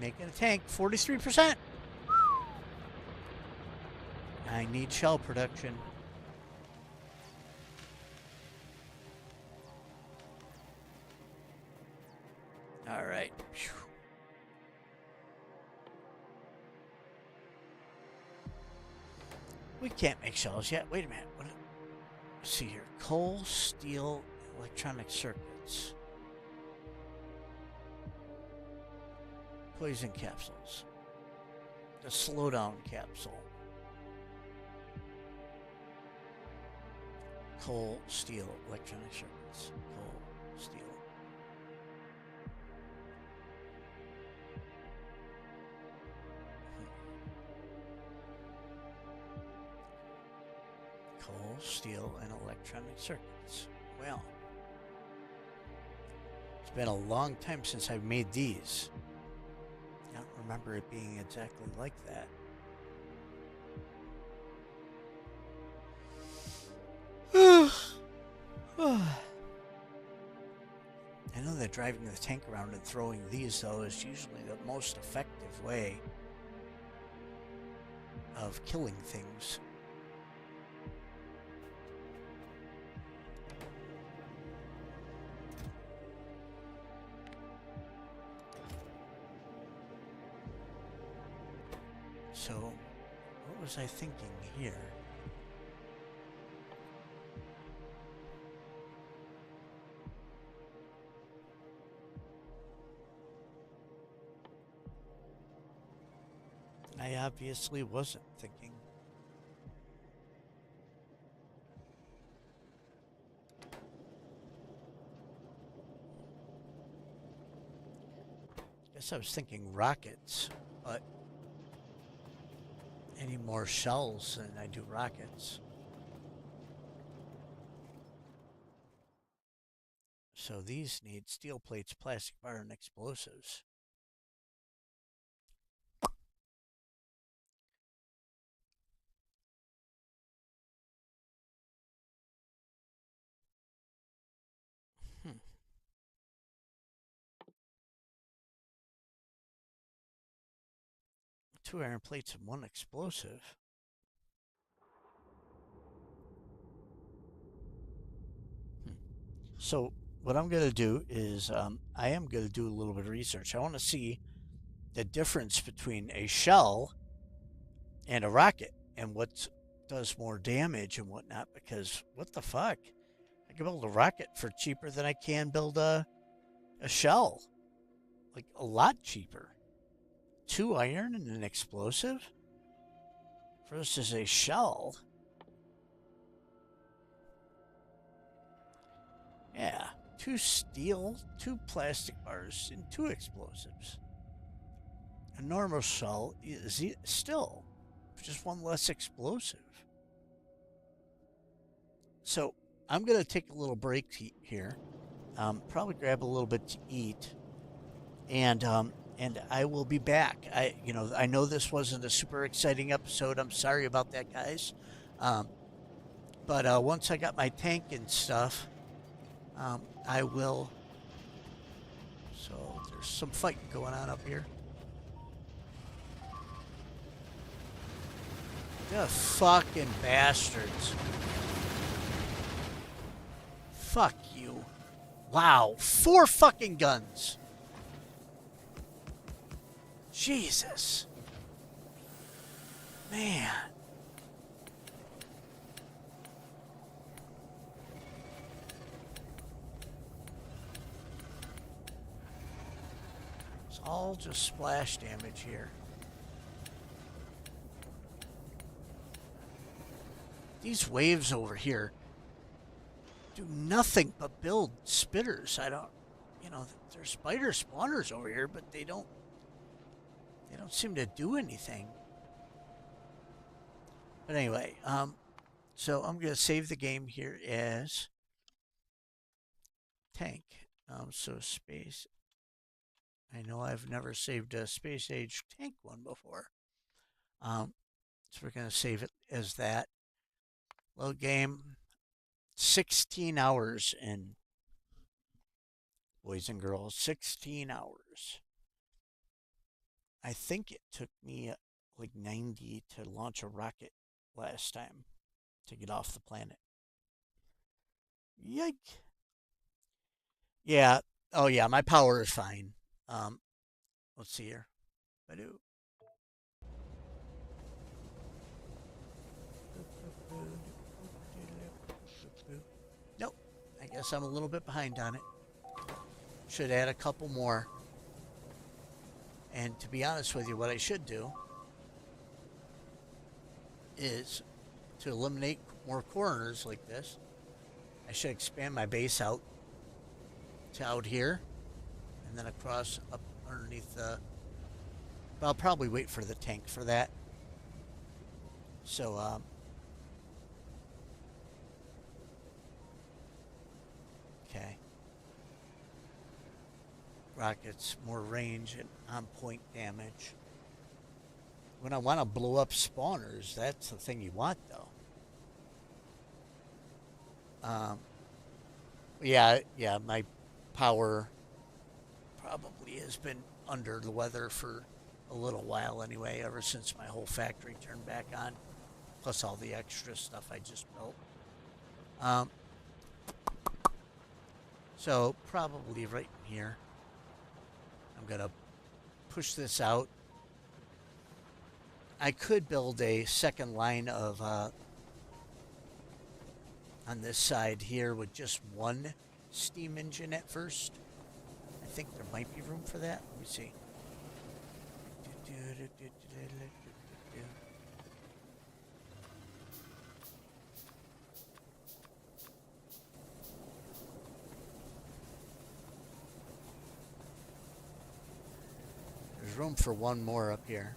Making a tank, 43%. I need shell production. All right. We can't make shells yet. Wait a minute. Let's see here. Coal, steel, electronic circuits. Poison capsules. The slowdown capsule. Coal, steel, electronic circuits. Coal, steel. Coal, steel, and electronic circuits. Well, it's been a long time since I've made these. I don't remember it being exactly like that. I know that driving the tank around and throwing these, though, is usually the most effective way of killing things. So, what was I thinking here? I obviously wasn't thinking. Guess I was thinking rockets. but I need more shells than I do rockets. So these need steel plates, plastic bar, and explosives. Hmm. 2 iron plates and 1 explosive. So what I'm going to do is I am going to do a little bit of research. I want to see the difference between a shell and a rocket and what does more damage and whatnot, because what the fuck? I can build a rocket for cheaper than I can build a shell. Like a lot cheaper. 2 iron and an explosive versus a shell. Yeah, 2 steel, 2 plastic bars, and 2 explosives. A normal shell is still just 1 less explosive. So I'm going to take a little break here. Probably grab a little bit to eat, and I will be back. I know this wasn't a super exciting episode. I'm sorry about that, guys. But once I got my tank and stuff, I will. So there's some fighting going on up here. The fucking bastards. Fuck you. Wow, 4 fucking guns. Jesus. Man. It's all just splash damage here. These waves over here do nothing but build spitters. There's spider spawners over here, but they don't seem to do anything. But anyway, so I'm gonna save the game here as tank. So space. I know I've never saved a space age tank one before. So we're gonna save it as that. Load game. 16 hours in, boys and girls. 16 hours. I think it took me like 90 to launch a rocket last time to get off the planet. Yike. Yeah. Oh yeah, my power is fine. Let's see here. Badoo. Nope. I guess I'm a little bit behind on it. Should add a couple more. And to be honest with you, what I should do is to eliminate more corners like this. I should expand my base out to out here and then across up underneath the. But I'll probably wait for the tank for that. So, okay. Rockets, more range and on point damage. When I want to blow up spawners, that's the thing you want, though. Yeah, my power probably has been under the weather for a little while anyway, ever since my whole factory turned back on, plus all the extra stuff I just built. So probably right in here, I'm gonna push this out. I could build a second line of on this side here with just 1 steam engine at first. I think there might be room for that. Let me see. There's room for one more up here.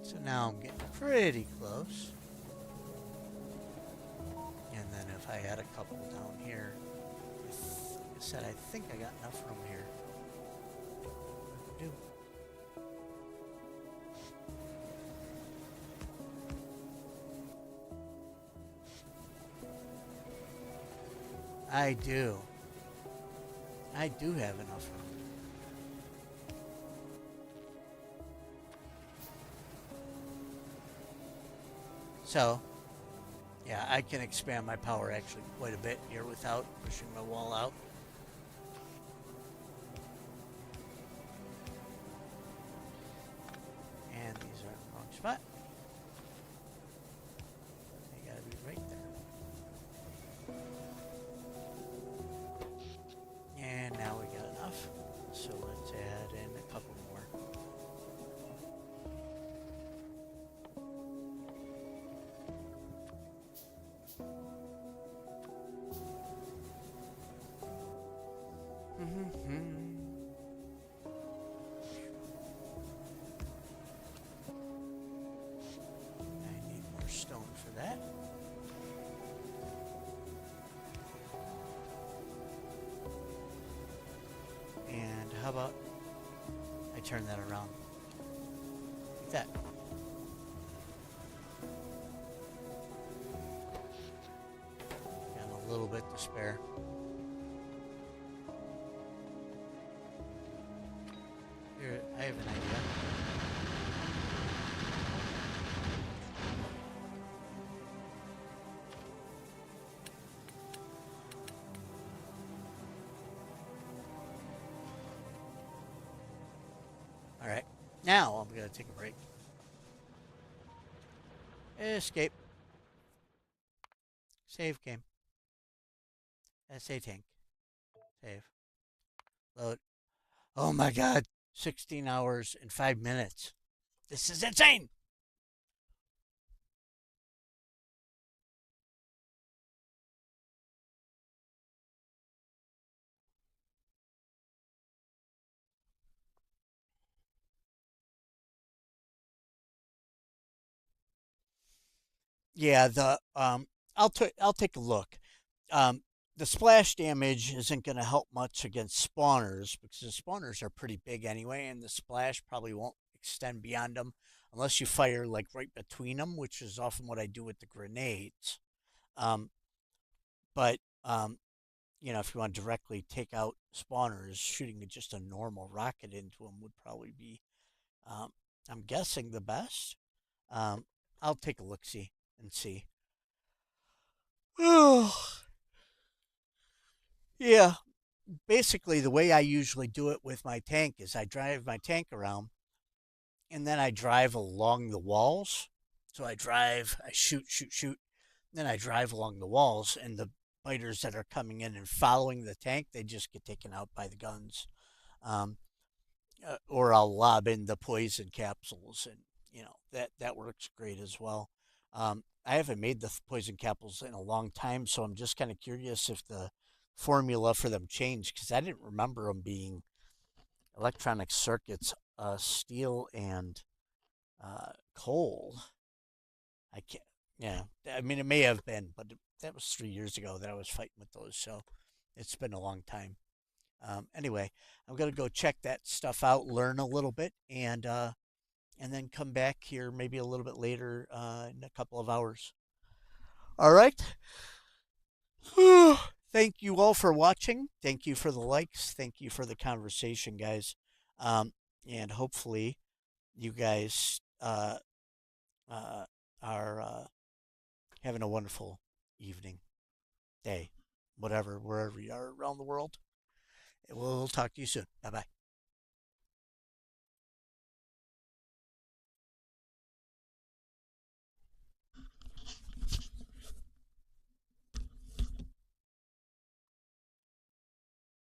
So now I'm getting pretty close. And then if I had a couple down here, like I said, I think I got enough room here. I do. I do. I do have enough room. So, yeah, I can expand my power actually quite a bit here without pushing my wall out. And these are in the wrong spot. They gotta be right there. And now we got enough. So let's add in a couple more. I need more stone for that. And how about I turn that around like that? Got a little bit to spare. Here, I have an idea. All right, now I'm gonna take a break. Escape. Save game. SA tank. Save. Load. Oh my god. 16 hours and 5 minutes. This is insane. Yeah, I'll take a look. Um the splash damage isn't going to help much against spawners because the spawners are pretty big anyway, and the splash probably won't extend beyond them unless you fire like right between them, which is often what I do with the grenades. Um, but you know, if you want to directly take out spawners, shooting just a normal rocket into them would probably be, um, I'm guessing, the best. Um, I'll take a look see and see. Yeah, basically the way I usually do it with my tank is I drive my tank around and then I drive along the walls. So I drive, I shoot, shoot, shoot, then I drive along the walls, and the biters that are coming in and following the tank, they just get taken out by the guns. Um, or I'll lob in the poison capsules, and you know that works great as well. I haven't made the poison capsules in a long time, so I'm just kind of curious if the formula for them changed because I didn't remember them being electronic circuits, steel and coal. I can't. Yeah, I mean it may have been, but that was 3 years ago that I was fighting with those, so it's been a long time. Anyway, I'm gonna go check that stuff out, learn a little bit, and then come back here maybe a little bit later in a couple of hours. All right. Thank you all for watching. Thank you for the likes. Thank you for the conversation, guys. And hopefully, you guys are having a wonderful evening, day, whatever, wherever you are around the world. We'll talk to you soon. Bye bye.